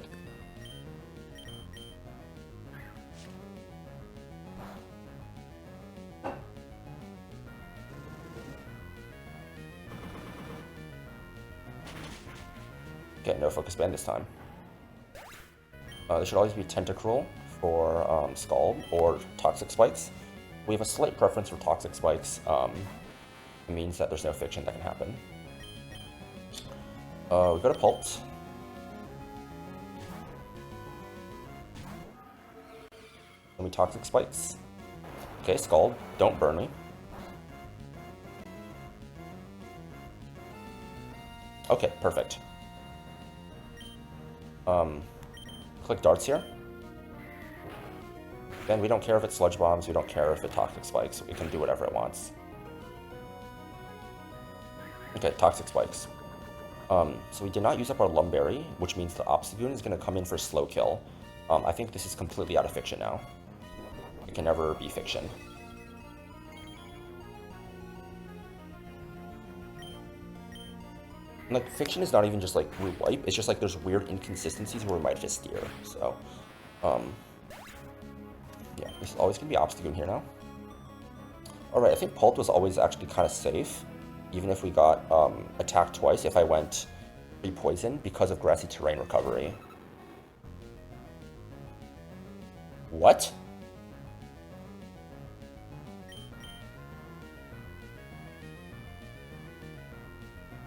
Okay, no Focus Band this time. There should always be Tentacruel for Scald or Toxic Spikes. We have a slight preference for Toxic Spikes. It means that there's no fiction that can happen. We go to Pult. Let me Toxic Spikes. Okay, Scald, don't burn me. Okay, perfect. Click Darts here. Then we don't care if it Sludge Bombs, we don't care if it Toxic Spikes, it can do whatever it wants. Okay, Toxic Spikes. So we did not use up our Lumberry, which means the Obstagoon is going to come in for Slow Kill. I think this is completely out of Fiction now. It can never be Fiction. And, like, Fiction is not even just, like, we wipe, it's just, like, there's weird inconsistencies where we might just steer, so, yeah, this is always going to be Obstagoon here now. Alright, I think Pult was always actually kind of safe, even if we got, attacked twice, if I went pre-poison because of Grassy Terrain Recovery. What?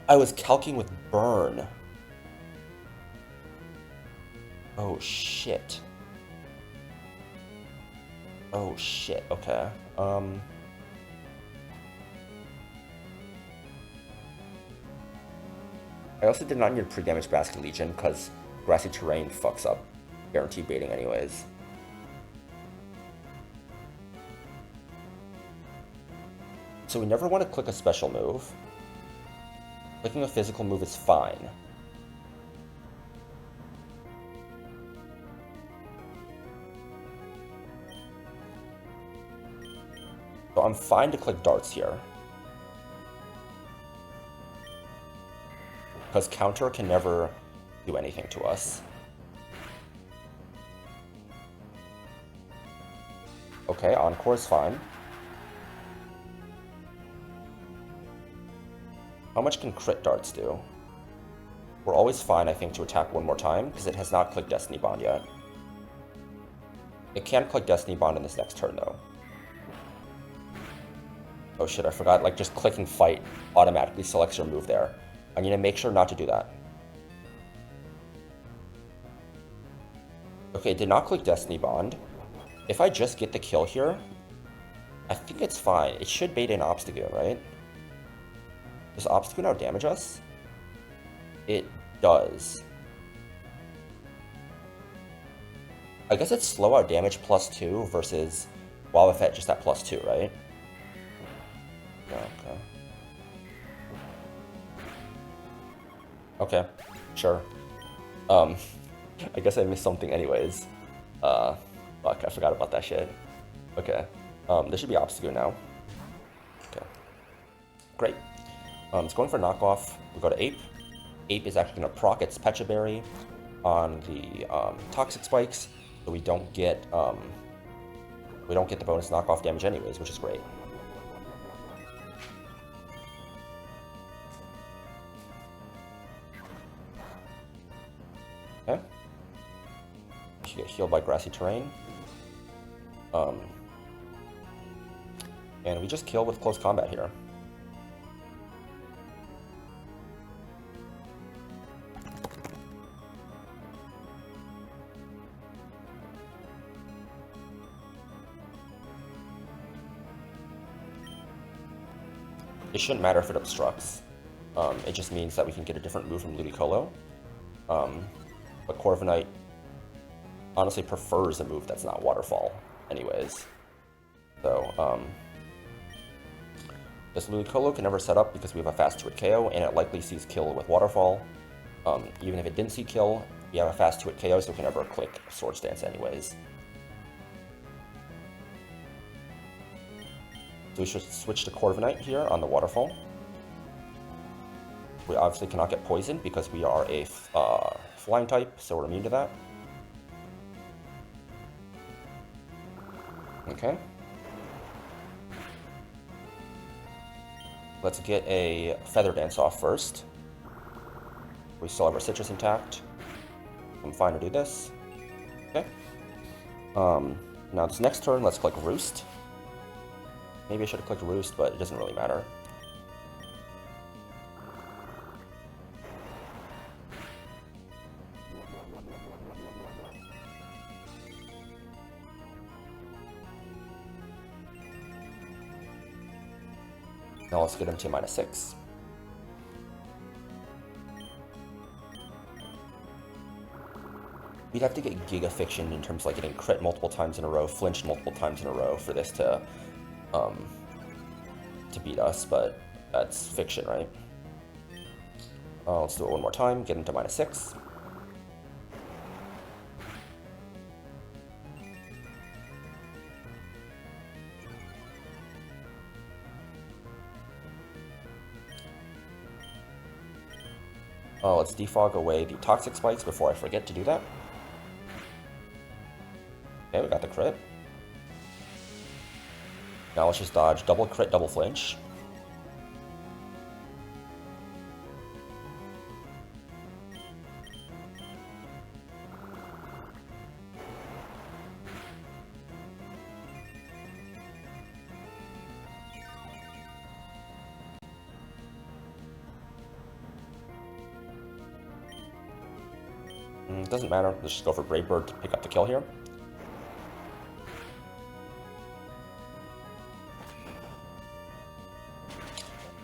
I was calcing with Burn. Oh, shit. Oh, shit. Okay. I also did not need pre-damage Basket Legion, because Grassy Terrain fucks up guaranteed baiting anyways. So we never want to click a special move. Clicking a physical move is fine. So I'm fine to click Darts here. Because Counter can never do anything to us. Okay, Encore is fine. How much can crit Darts do? We're always fine, I think, to attack one more time, because it has not clicked Destiny Bond yet. It can click Destiny Bond in this next turn, though. Oh shit, I forgot, like, just clicking Fight automatically selects your move there. I need to make sure not to do that. Okay, it did not click Destiny Bond. If I just get the kill here, I think it's fine. It should bait in Obstagoon, right? Does Obstagoon now damage us? It does. I guess it's slow out damage +2 versus Wobbuffet just at +2, right? Yeah, okay. Okay, sure. I guess I missed something anyways. Fuck, I forgot about that shit. Okay. This should be Obstagoon now. Okay. Great. It's going for knockoff. We go to Ape. Ape is actually going to proc its Pecha Berry on the Toxic Spikes. so we don't get the bonus knockoff damage anyways, which is great. Okay. She get healed by grassy terrain. And we just kill with close combat here. It shouldn't matter if it obstructs. It just means that we can get a different move from Ludicolo. But Corviknight honestly prefers a move that's not Waterfall anyways. So, this Ludicolo can never set up because we have a fast 2-hit KO, and it likely sees kill with Waterfall. Even if it didn't see kill, we have a fast 2-hit KO, so we can never click Swords Dance anyways. So we should switch to Corviknight here on the Waterfall. We obviously cannot get poisoned because we are a flying type, so we're immune to that. Okay. Let's get a Feather Dance off first. We still have our Citrus intact. I'm fine to do this. Okay. Now this next turn, let's click Roost. Maybe I should have clicked Roost, but it doesn't really matter. Now let's get him to -6. We'd have to get Giga Fiction in terms of like getting crit multiple times in a row, flinched multiple times in a row for this to beat us, but that's fiction, right? Let's do it one more time, get him to -6. Let's defog away the Toxic Spikes before I forget to do that. Okay, we got the crit. Now let's just dodge double crit, double flinch. Doesn't matter, let's just go for Brave Bird to pick up the kill here.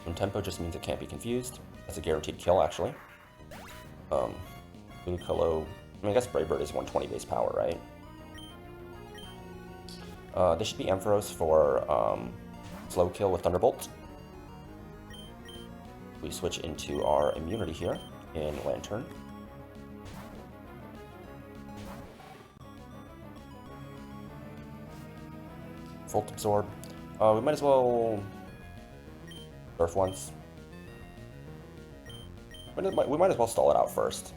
And tempo just means it can't be confused. That's a guaranteed kill, actually. Ludicolo, I mean, I guess Brave Bird is 120 base power, right? This should be Ampharos for slow kill with Thunderbolt. We switch into our immunity here in Lantern. Volt Absorb. We might as well Surf once. We might as well stall it out first.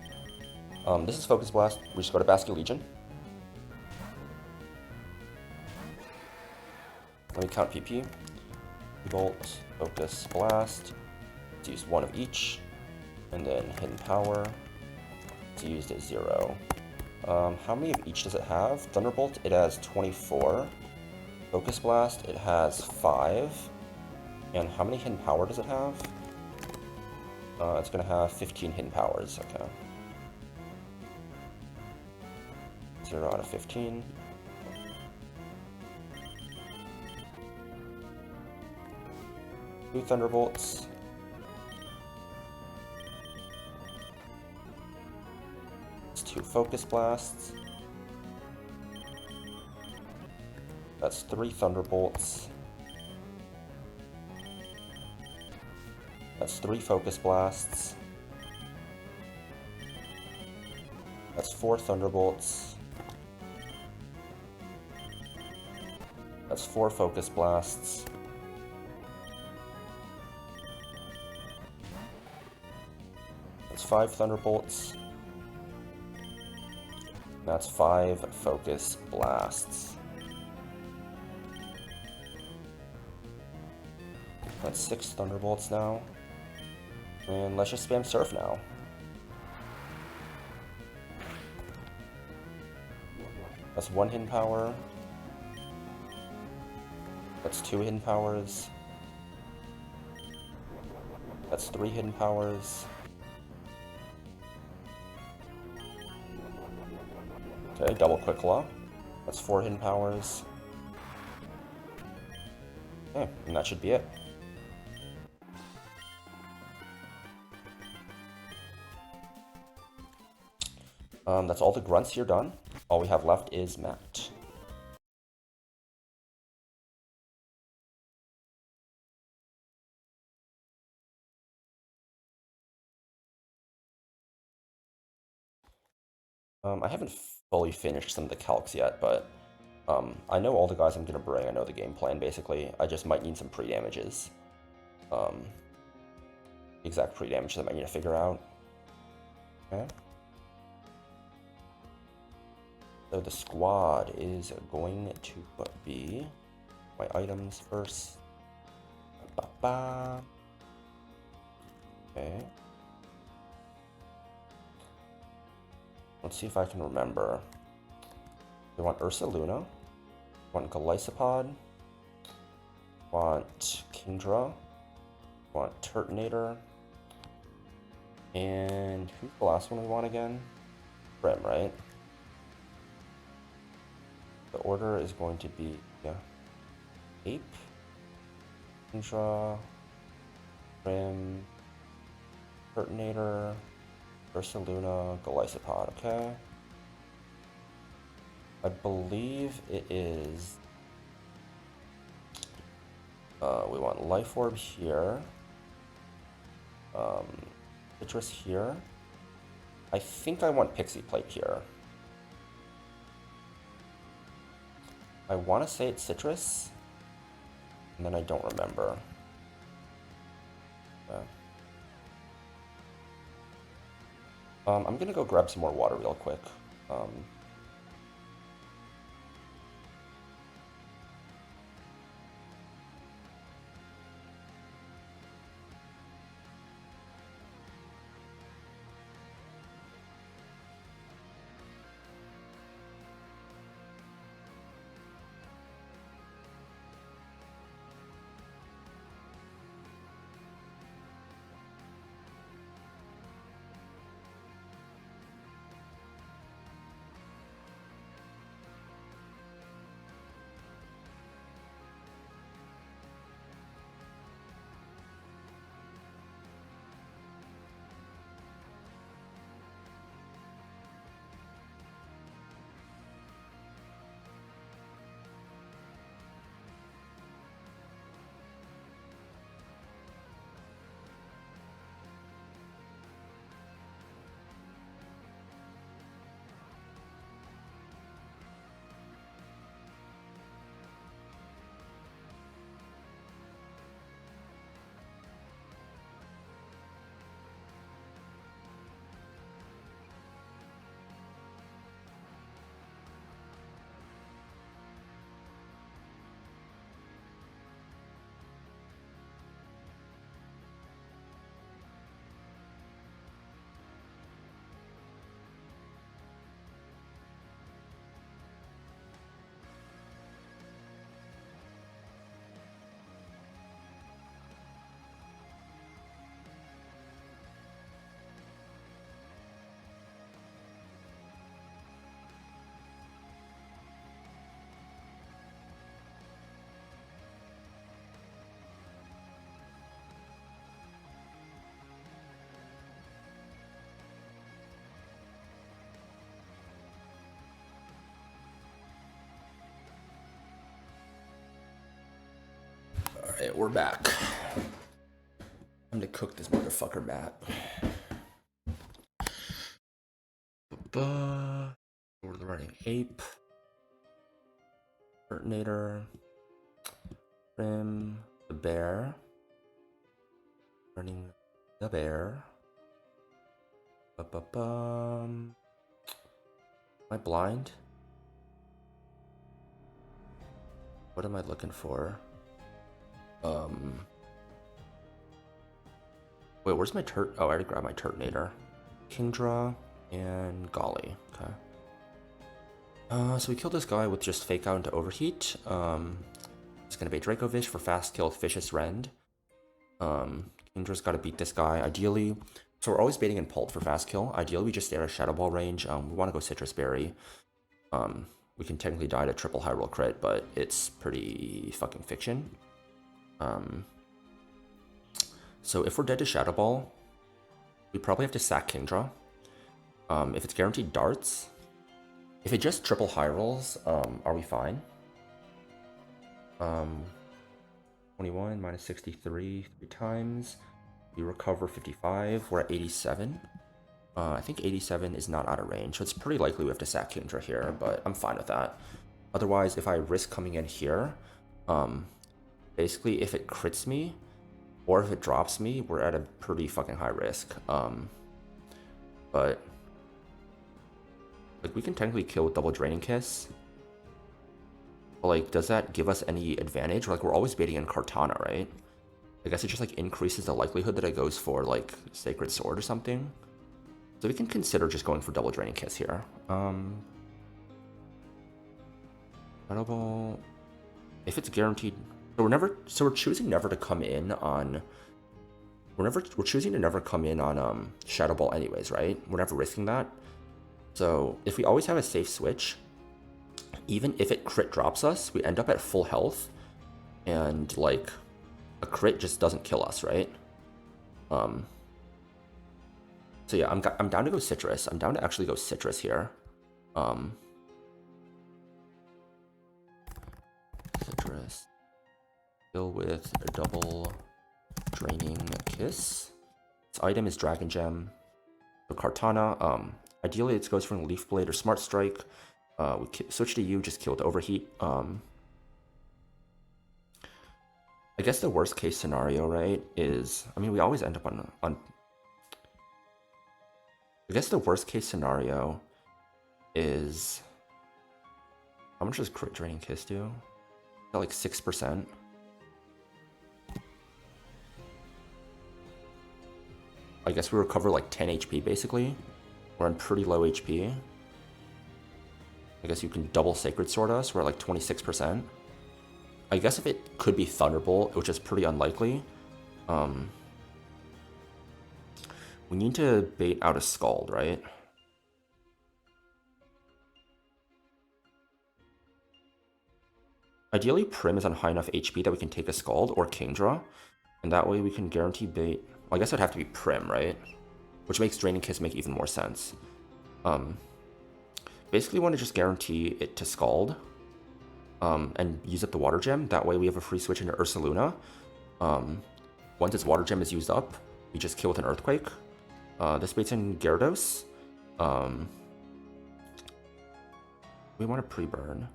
This is Focus Blast. We just go to Basket Legion. Let me count PP. Bolt, Focus Blast. Let's use one of each. And then Hidden Power. It's used at 0. How many of each does it have? Thunderbolt, it has 24. Focus Blast, it has 5. And how many Hidden Power does it have? It's going to have 15 Hidden Powers, okay. 0 out of 15. Two Thunderbolts. It's 2 Focus Blasts. That's 3 Thunderbolts. That's 3 Focus Blasts. That's 4 Thunderbolts. That's 4 Focus Blasts. That's 5 Thunderbolts. That's 5 focus blasts. That's 6 thunderbolts now. And let's just spam surf now. That's 1 hidden power. That's 2 hidden powers. That's 3 hidden powers. Okay, double quick claw. That's 4 hidden powers. Okay, and that should be it. That's all the grunts here done. All we have left is Matt. I haven't fully finished some of the calcs yet, but I know all the guys I'm gonna bring. I know the game plan basically. I just might need some pre-damages. Exact pre-damages I might need to figure out. Okay. So the squad is going to be my items first. Ba-ba. Okay. Let's see if I can remember. We want Ursa Luna, want Golisopod, want Kingdra, want Turtonator, and who's the last one we want again? Brim, right? The order is going to be Ape, Kingdra, Brim, Turtonator, Ursa Luna, Golisopod, okay? I believe it is, we want Life Orb here, Citrus here. I think I want Pixie Plate here. I want to say it's Citrus, and then I don't remember. I'm gonna go grab some more water real quick. Alright, we're back. Time to cook this motherfucker, Matt. We're running Ape, Turtonator, Brim, the Bear, running the Bear, Am I blind? What am I looking for? Wait, where's my turret? Oh, I already grabbed my Turtonator. Kingdra and Golly. Okay. So we killed this guy with just Fake Out into Overheat. It's gonna be Dracovish for fast kill with Vicious Rend. Kindra's gotta beat this guy, ideally. So we're always baiting in Pult for fast kill. Ideally, we just stay out of Shadow Ball range. We wanna go Citrus Berry. We can technically die to triple high roll crit, but it's pretty fucking fiction. So if we're dead to Shadow Ball, we probably have to sack Kingdra. If it's guaranteed darts, if it just triple high rolls, are we fine? 21 minus 63 3 times. We recover 55. We're at 87. I think 87 is not out of range, so it's pretty likely we have to sack Kingdra here, but I'm fine with that. Otherwise, if I risk coming in here, basically if it crits me, or if it drops me, we're at a pretty fucking high risk. But like we can technically kill with double Draining Kiss. But like, does that give us any advantage? Or, like, we're always baiting in Kartana, right? I guess it just like increases the likelihood that it goes for like Sacred Sword or something. So we can consider just going for double Draining Kiss here. Shadow Ball. If it's guaranteed, so we're choosing never to come in on. We're choosing to never come in on Shadow Ball anyways, right? We're never risking that. So if we always have a safe switch, even if it crit drops us, we end up at full health, and like a crit just doesn't kill us, right? So yeah, I'm down to go Citrus. I'm down to actually go Citrus here. Citrus. Kill with a double Draining Kiss. Its item is Dragon Gem. So Kartana, ideally it goes from Leaf Blade or Smart Strike. We switch to you, just kill with Overheat. I guess the worst case scenario, right, is, I mean, we always end up on I guess the worst case scenario is, how much does Crit Draining Kiss do? Got like 6%. I guess we recover like 10 HP basically. We're on pretty low HP. I guess you can double Sacred Sword us. We're at like 26%. I guess if it could be Thunderbolt, which is pretty unlikely, we need to bait out a Scald, right? Ideally, Prim is on high enough HP that we can take a Scald or Kingdra, and that way we can guarantee bait. Well, I guess it'd have to be Prim, right? Which makes Draining Kiss make even more sense. Basically, want to just guarantee it to Scald, and use up the Water Gem. That way we have a free switch into Ursaluna. Once its Water Gem is used up, we just kill with an Earthquake. This baits in Gyarados. We want to pre-burn.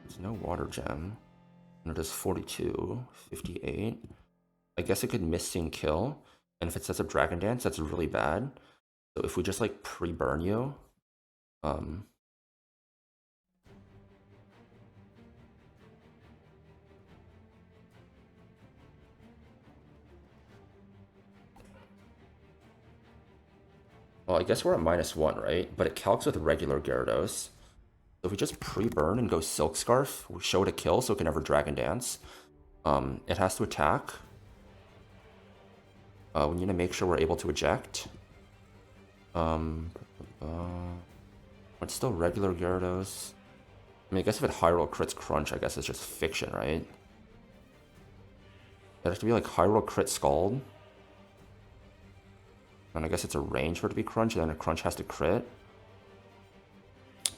There's no Water Gem. And it does 42, 58. I guess it could miss Sing Kill. And if it sets up Dragon Dance, that's really bad. So if we just like pre-burn you, well, I guess we're at -1, right? But it calcs with regular Gyarados. So if we just pre-burn and go Silk Scarf, we show it a kill so it can never Dragon Dance. It has to attack. We need to make sure we're able to eject. It's still regular Gyarados. I mean, I guess if it high roll crits Crunch, I guess it's just fiction, right? It has to be like high roll crit Scald. And I guess it's a range for it to be Crunch, and then a Crunch has to crit.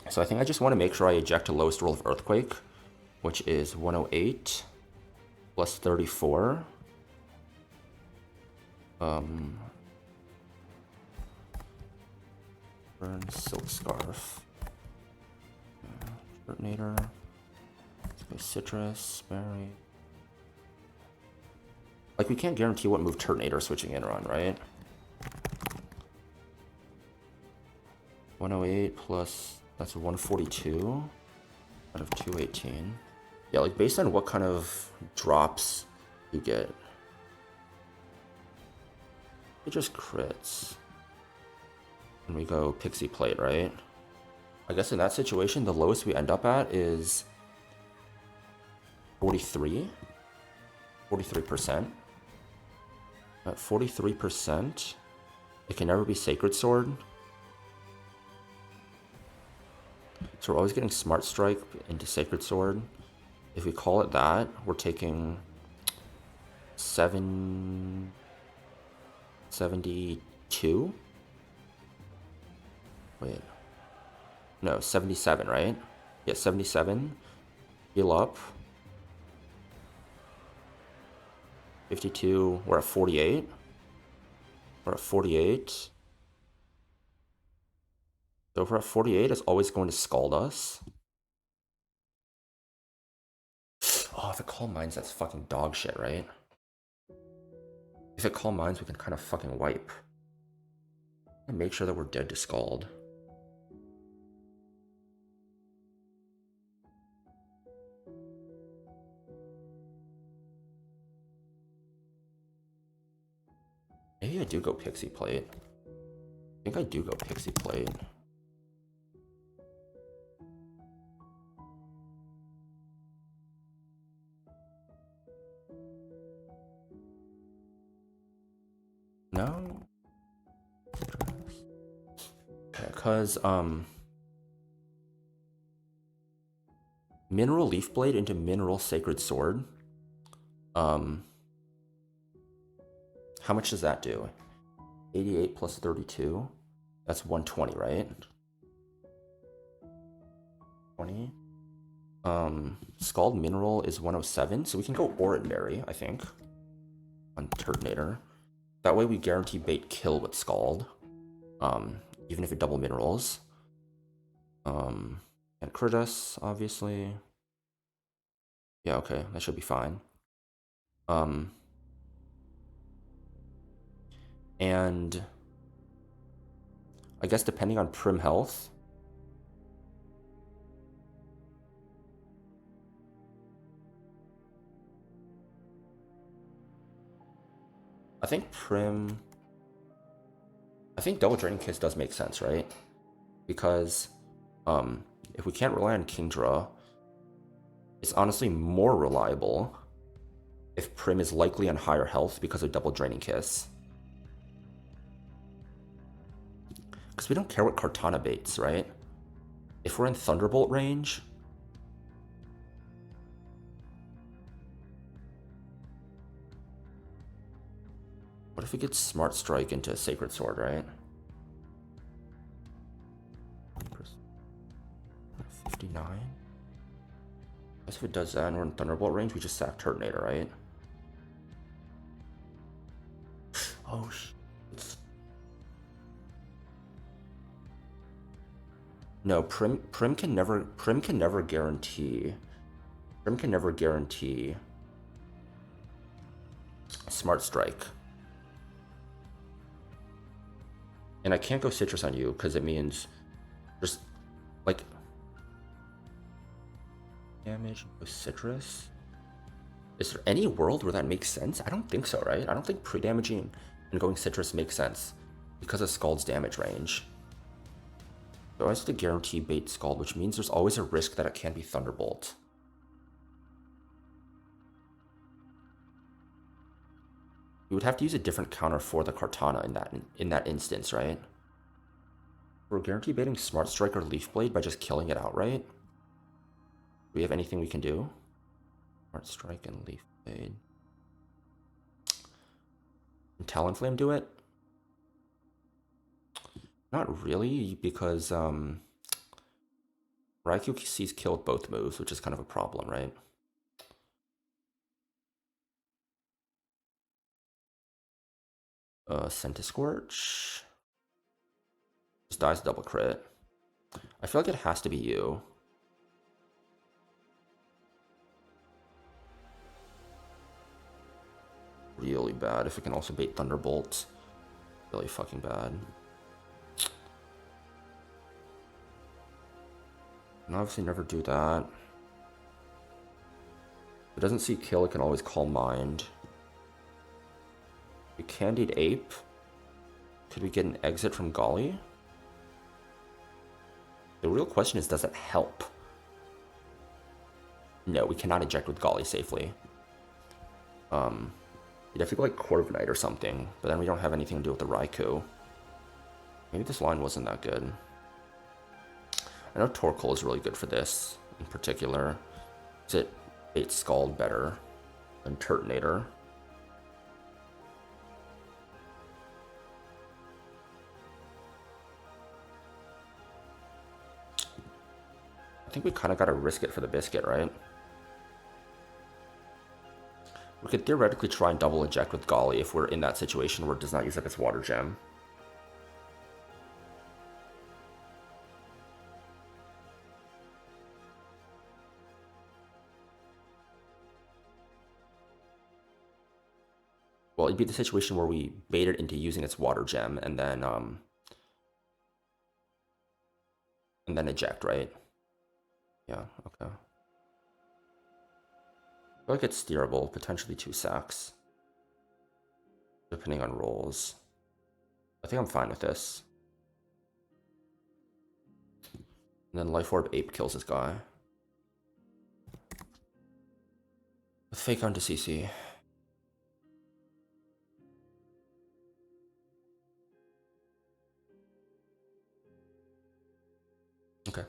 So I think I just want to make sure I eject to lowest roll of Earthquake, which is 108 plus 34. Burn Silk Scarf. Turtonator. Let's go Citrus, Berry. Like, we can't guarantee what move Turtonator switching in run, right? 108 plus, that's 142 out of 218. Yeah, like, based on what kind of drops you get, it just crits. And we go Pixie Plate, right? I guess in that situation, the lowest we end up at is 43%. At 43%, it can never be Sacred Sword. So we're always getting Smart Strike into Sacred Sword. If we call it that, we're taking 72? Wait. No, 77, right? Yeah, 77. Heal up. 52. We're at 48. We're at 48. So if we're at 48, it's always going to Scald us. Oh, if it Calm Minds, that's fucking dog shit, right? If it Calm Minds, we can kind of fucking wipe. And make sure that we're dead to Scald. Maybe I do go Pixie Plate. I think I do go Pixie Plate. No? Because, Mineral Leaf Blade into Mineral Sacred Sword. How much does that do? 88 plus 32. That's 120, right? 20. Scald Mineral is 107, so we can go Ordinary, I think, on Turtonator. That way we guarantee bait kill with Scald, even if it double minerals. And crit us, obviously. Yeah, okay, that should be fine. And I guess depending on Prim health, I think Double Draining Kiss does make sense, right? Because if we can't rely on Kingdra, it's honestly more reliable if Prim is likely on higher health because of Double Draining Kiss. Because we don't care what Kartana baits, right? If we're in Thunderbolt range, what if we get Smart Strike into Sacred Sword, right? 59? I guess if it does that and we're in Thunderbolt range, we just sack Turtonator, right? Oh, shit. No, Prim can never guarantee. Prim can never guarantee Smart Strike. And I can't go Citrus on you because it means just like damage with Citrus. Is there any world where that makes sense? I don't think so, right? I don't think pre-damaging and going Citrus makes sense because of Scald's damage range. So I have to guarantee bait Scald, which means there's always a risk that it can be Thunderbolt. We would have to use a different counter for the Kartana in that instance, right? We're guarantee baiting Smart Strike or Leaf Blade by just killing it outright. Do we have anything we can do? Smart Strike and Leaf Blade. Can Talonflame do it? Not really, because Raikou sees kill with both moves, which is kind of a problem, right? Centiskorch. Just dies double crit. I feel like it has to be you. really bad. If it can also bait Thunderbolt, really fucking bad. And obviously never do that. If it doesn't see kill, it can always call Mind. We Candied Ape. Could we get an exit from Golly? The real question is, does it help? No, we cannot eject with Golly safely. You'd have to go like Corviknight or something, but then we don't have anything to do with the Raikou. Maybe this line wasn't that good. I know Torkoal is really good for this, in particular. It baits Scald better than Turtonator. I think we kind of got to risk it for the biscuit, right? We could theoretically try and double eject with Golly if we're in that situation where it does not use up its Water Gem. Well, it'd be the situation where we bait it into using its Water Gem and then eject, right? Yeah, okay. I feel like it's steerable, potentially 2 sacks. Depending on rolls. I think I'm fine with this. And then Life Orb Ape kills this guy. With Fake onto CC. Okay.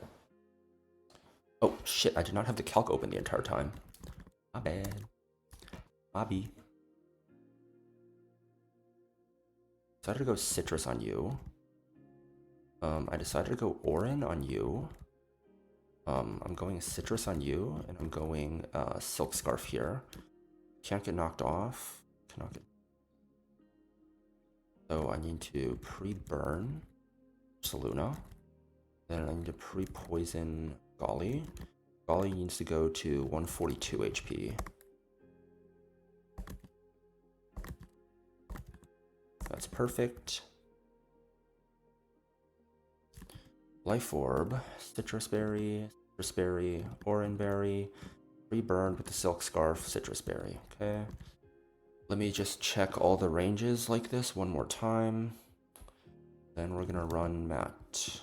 Oh, shit, I did not have the calc open the entire time. My bad. Bobby. Decided to go Citrus on you. I decided to go Orin on you. I'm going Citrus on you, and I'm going Silk Scarf here. Can't get knocked off. Cannot get... So I need to pre-burn Saluna. Then I need to pre-poison Golly. Golly needs to go to 142 HP. That's perfect. Life Orb, Citrus Berry, Oran Berry, pre-burned with the Silk Scarf, Citrus Berry. Okay. Let me just check all the ranges like this one more time. Then we're gonna run Matt.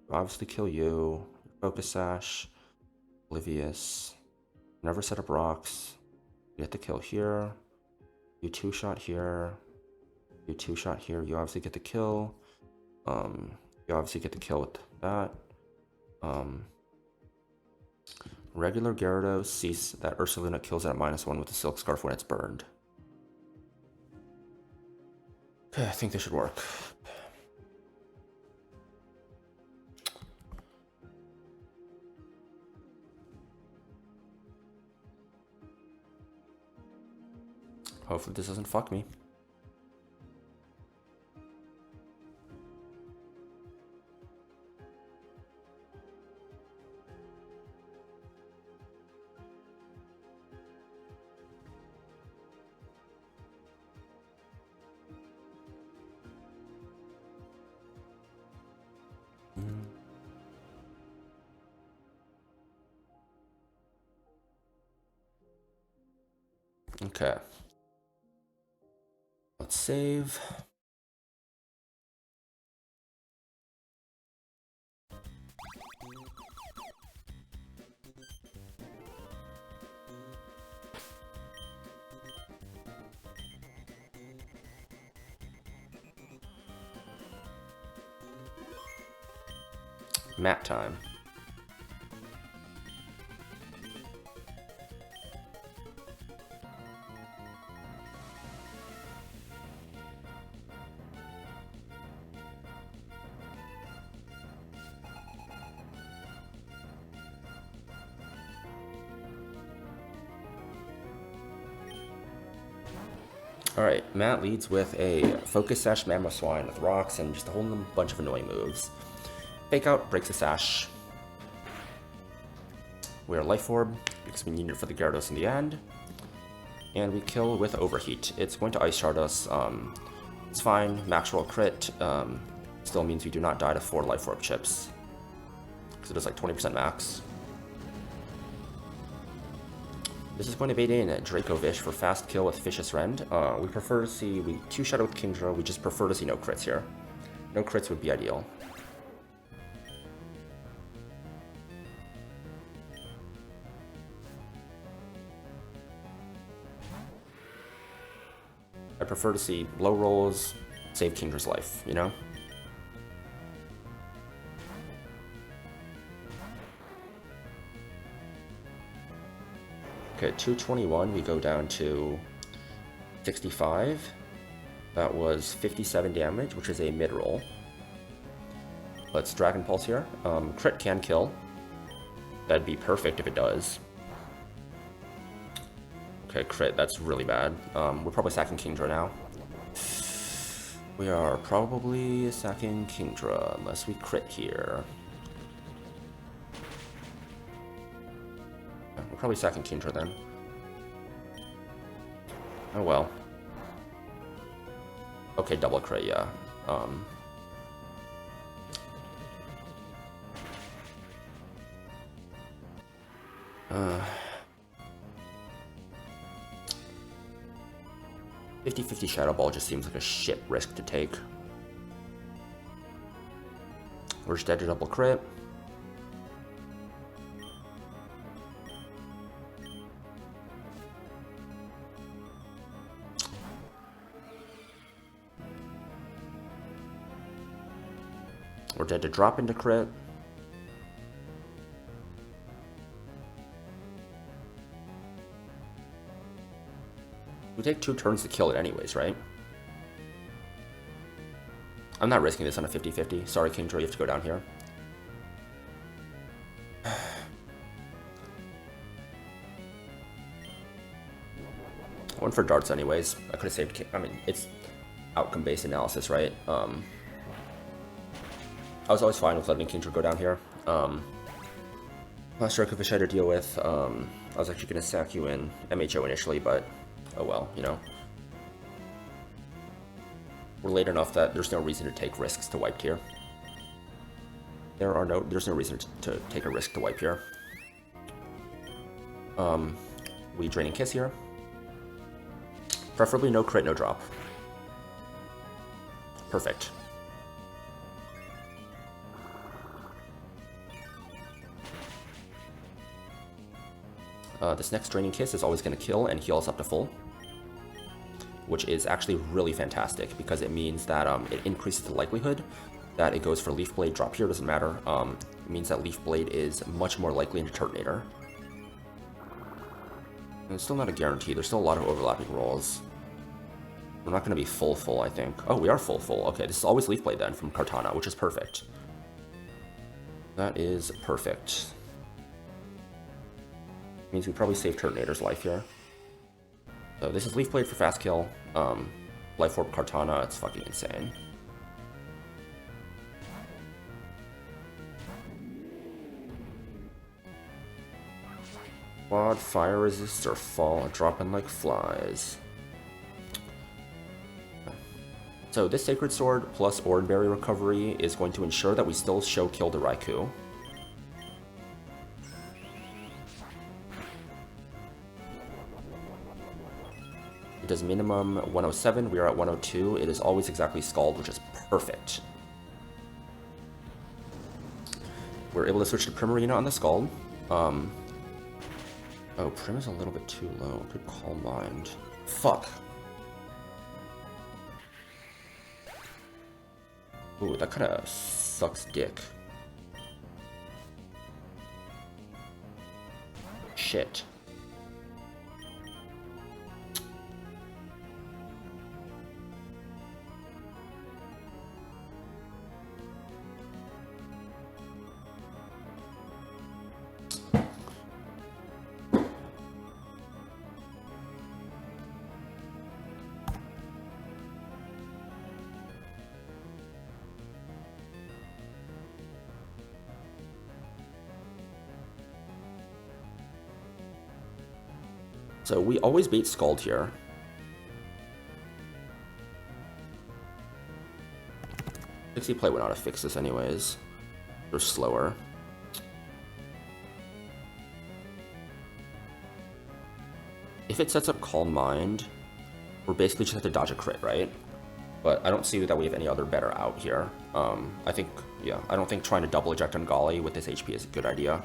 Obviously kill you, Focus Sash, Oblivious, never set up rocks, you get the kill here, you 2-shot here, you 2-shot here, you obviously get the kill, you obviously get the kill with that, regular Gyarados sees that Ursaluna kills it at -1 with the Silk Scarf when it's burned. Okay, I think this should work. Hopefully this doesn't fuck me. Okay. Let's save. Mat time. Alright, Matt leads with a Focus Sash Mamoswine with rocks and just a whole bunch of annoying moves. Fake Out breaks a Sash. We are Life Orb. because we need it for the Gyarados in the end. And we kill with Overheat. It's going to Ice Shard us. It's fine. Max roll crit. Still means we do not die to 4 Life Orb chips. Because it does like 20% max. This is going to bait in Dracovish for fast kill with Vicious Rend. We prefer to see... We 2-shot with Kingdra. We just prefer to see no crits here. No crits would be ideal. I prefer to see low rolls, save Kingdra's life, you know? Okay, 221, we go down to 65. That was 57 damage, which is a mid-roll. Let's Dragon Pulse here. Crit can kill. That'd be perfect if it does. Okay, crit, that's really bad. We're probably sacking Kingdra now. We are probably sacking Kingdra, unless we crit here. Yeah, we're probably sacking Kingdra then. Oh well. Okay, double crit, yeah. 50-50 Shadow Ball just seems like a shit risk to take. We're just dead to double crit. We're dead to drop into crit. We take 2 turns to kill it anyways, right? I'm not risking this on a 50-50. Sorry, Kingdra, you have to go down here. I went for darts anyways. I could have saved... I mean, it's outcome-based analysis, right? I was always fine with letting Kingdra go down here. Last Dracovish I had to deal with. I was actually going to sack you in MHO initially, but... oh well, you know. We're late enough that there's no reason to take risks to wipe here. There's no reason to take a risk to wipe here. We Draining Kiss here. Preferably no crit, no drop. Perfect. This next Draining Kiss is always going to kill and heal us up to full, which is actually really fantastic because it means that it increases the likelihood that it goes for Leaf Blade. Drop here doesn't matter. It means that Leaf Blade is much more likely into Turtonator. And it's still not a guarantee. There's still a lot of overlapping rolls. We're not going to be full, I think. Oh, we are full. Okay, this is always Leaf Blade then from Kartana, which is perfect. That is perfect. Means we probably save Turtonator's life here. So this is Leaf Blade for fast kill. Life Orb Kartana, it's fucking insane. Quad fire resists or fall dropping like flies. So this Sacred Sword plus Ordinary Recovery is going to ensure that we still show kill the Raikou. It does minimum 107, we are at 102. It is always exactly Scald, which is perfect. We're able to switch to Primarina on the Scald. Oh, Prim is a little bit too low. Good Calm Mind. Fuck. Ooh, that kind of sucks dick. Shit. So we always bait Scald here. Pixie Play would not have fixed this anyways. They're slower. If it sets up Calm Mind, we're basically just have to dodge a crit, right? But I don't see that we have any other better out here. I think, yeah, I don't think trying to double eject on Golly with this HP is a good idea.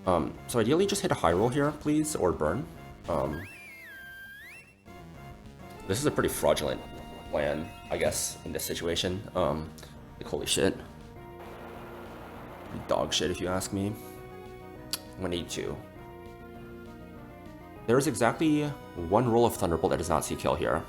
So ideally just hit a high roll here, please, or burn. This is a pretty fraudulent plan, I guess, in this situation. Like, holy shit. Dog shit, if you ask me. 182. There's exactly one roll of Thunderbolt that does not see kill here.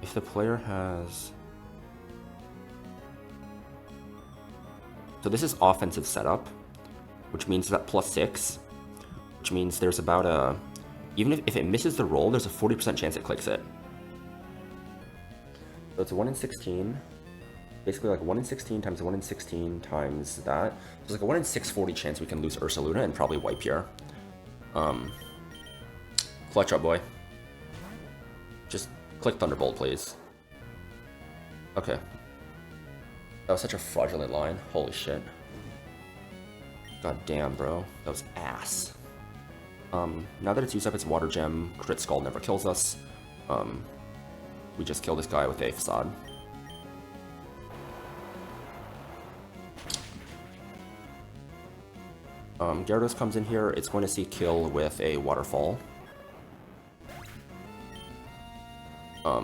If the player has... So this is offensive setup, which means that +6, which means there's about a... Even if it misses the roll, there's a 40% chance it clicks it. So it's a 1 in 16. Basically like 1 in 16 times 1 in 16 times that. So it's like a 1 in 640 chance we can lose Ursaluna and probably wipe here. Clutch up, boy. Just click Thunderbolt, please. Okay. That was such a fraudulent line. Holy shit. God damn, bro. That was ass. Now that it's used up its Water Gem, Crit Skull never kills us. We just kill this guy with a Facade. Gyarados comes in here, it's going to see kill with a Waterfall.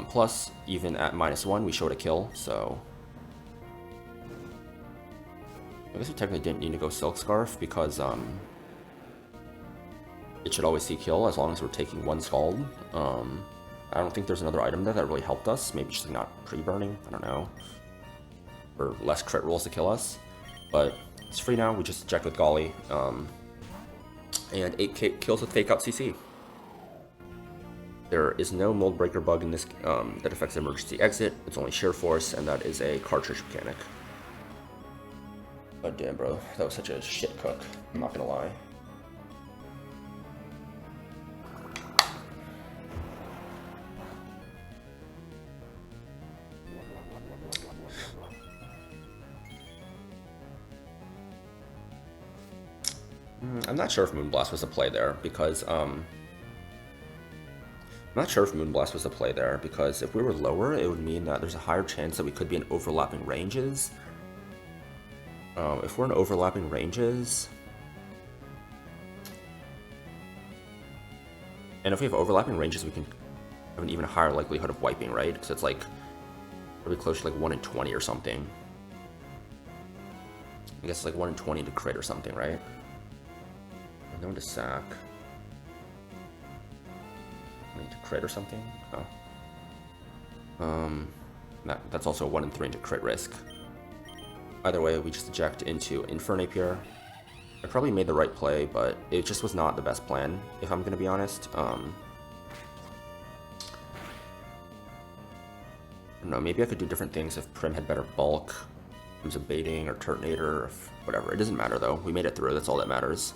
Plus, even at -1, we showed a kill, so... I guess we technically didn't need to go Silk Scarf, because, it should always see kill as long as we're taking 1 Scald. I don't think there's another item there that really helped us. Maybe just not pre-burning, I don't know. Or less crit rolls to kill us. But it's free now, we just eject with Golly. And 8 kills with Fake Out CC. There is no Mold Breaker bug in this that affects emergency exit. It's only Sheer Force, and that is a cartridge mechanic. God damn, bro. That was such a shit cook. I'm not gonna lie. I'm not sure if Moonblast was a play there, because, I'm not sure if Moonblast was a play there, because if we were lower, it would mean that there's a higher chance that we could be in overlapping ranges. If we're in overlapping ranges... And if we have overlapping ranges, we can have an even higher likelihood of wiping, right? Because it's like, probably close to like 1 in 20 or something. I guess it's like 1 in 20 to crit or something, right? No one to sack. I need to crit or something? Oh. That's also a 1 in 3 into crit risk. Either way, we just eject into Infernape here. I probably made the right play, but it just was not the best plan, if I'm gonna be honest. I don't know, maybe I could do different things if Prim had better bulk, in terms of baiting or Turtonator, or whatever. It doesn't matter though, we made it through, that's all that matters.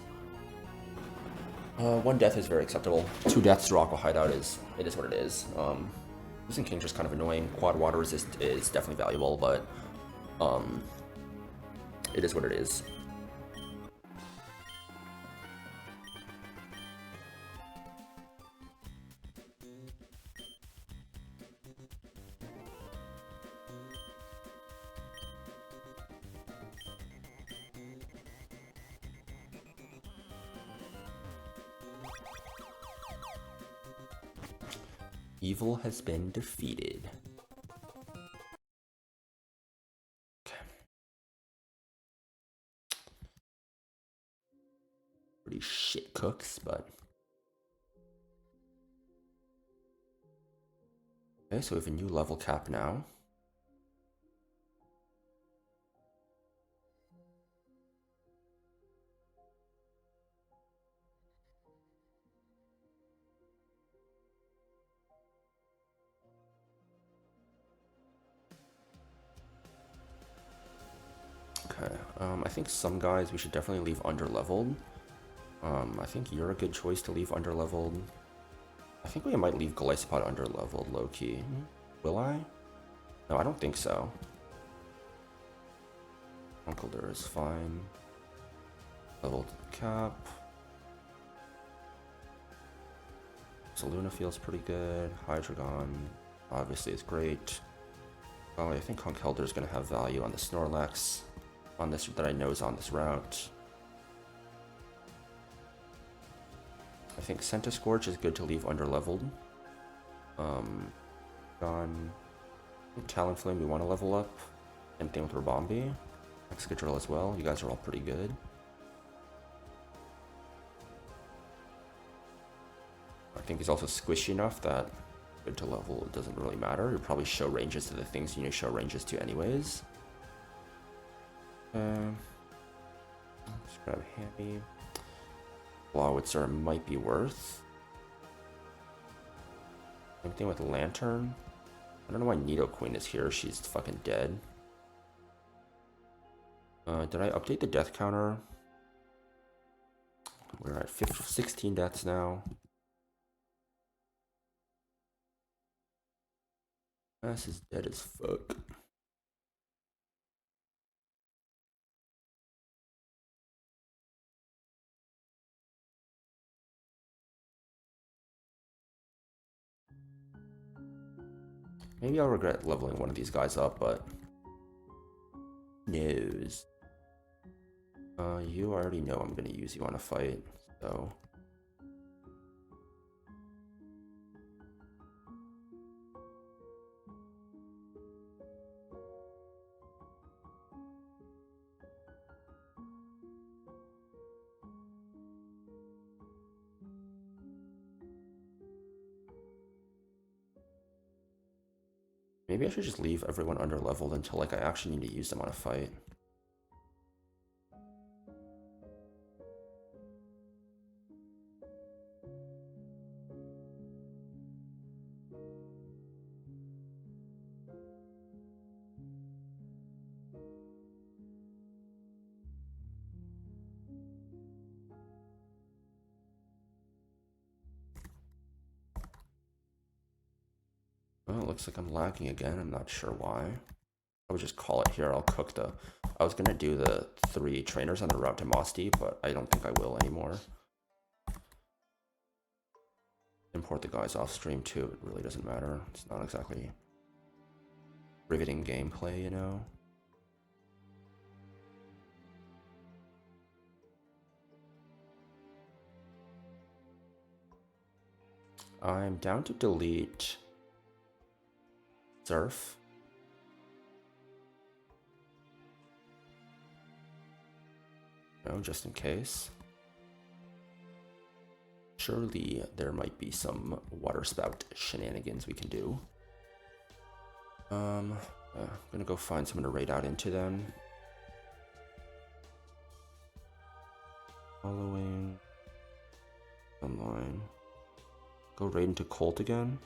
1 death is very acceptable. 2 deaths to Aqua Hideout is what it is. Losing King's just kind of annoying. Quad Water Resist is definitely valuable, but it is what it is. Evil has been defeated. Okay. Pretty shit cooks, but... Okay, so we have a new level cap now. I think some guys we should definitely leave under-leveled. I think you're a good choice to leave under-leveled. I think we might leave Glycopod under-leveled, low-key. Will I? No, I don't think so. Uncle Dur is fine. Leveled cap. Saluna feels pretty good. Hydreigon obviously is great. Well, I think Conkeldurr is going to have value on the Snorlax on this that I know is on this route. I think Centiskorch is good to leave under-leveled. Talonflame we want to level up. Same thing with Rabombi. Excadrill as well. You guys are all pretty good. I think he's also squishy enough that good to level, it doesn't really matter. You'll probably show ranges to the things you need to show ranges to anyways. Let's grab Hammy. Blawitzer might be worth. Same thing with Lantern. I don't know why Nidoqueen is here. She's fucking dead. Did I update the death counter? We're at 16 deaths now. This is dead as fuck. Maybe I'll regret leveling one of these guys up, but news. You already know I'm gonna use you on a fight, so. Maybe I should just leave everyone under leveled until like I actually need to use them on a fight. Well, it looks like I'm lagging again. I'm not sure why. I would just call it here. I'll cook the... I was gonna do the 3 trainers on the route to Moss Deep, but I don't think I will anymore. Import the guys off stream too. It really doesn't matter. It's not exactly riveting gameplay, you know? I'm down to delete Surf. No, just in case. Surely there might be some water spout shenanigans we can do. I'm gonna go find someone to raid out into then. Following online. Go raid into Colt again.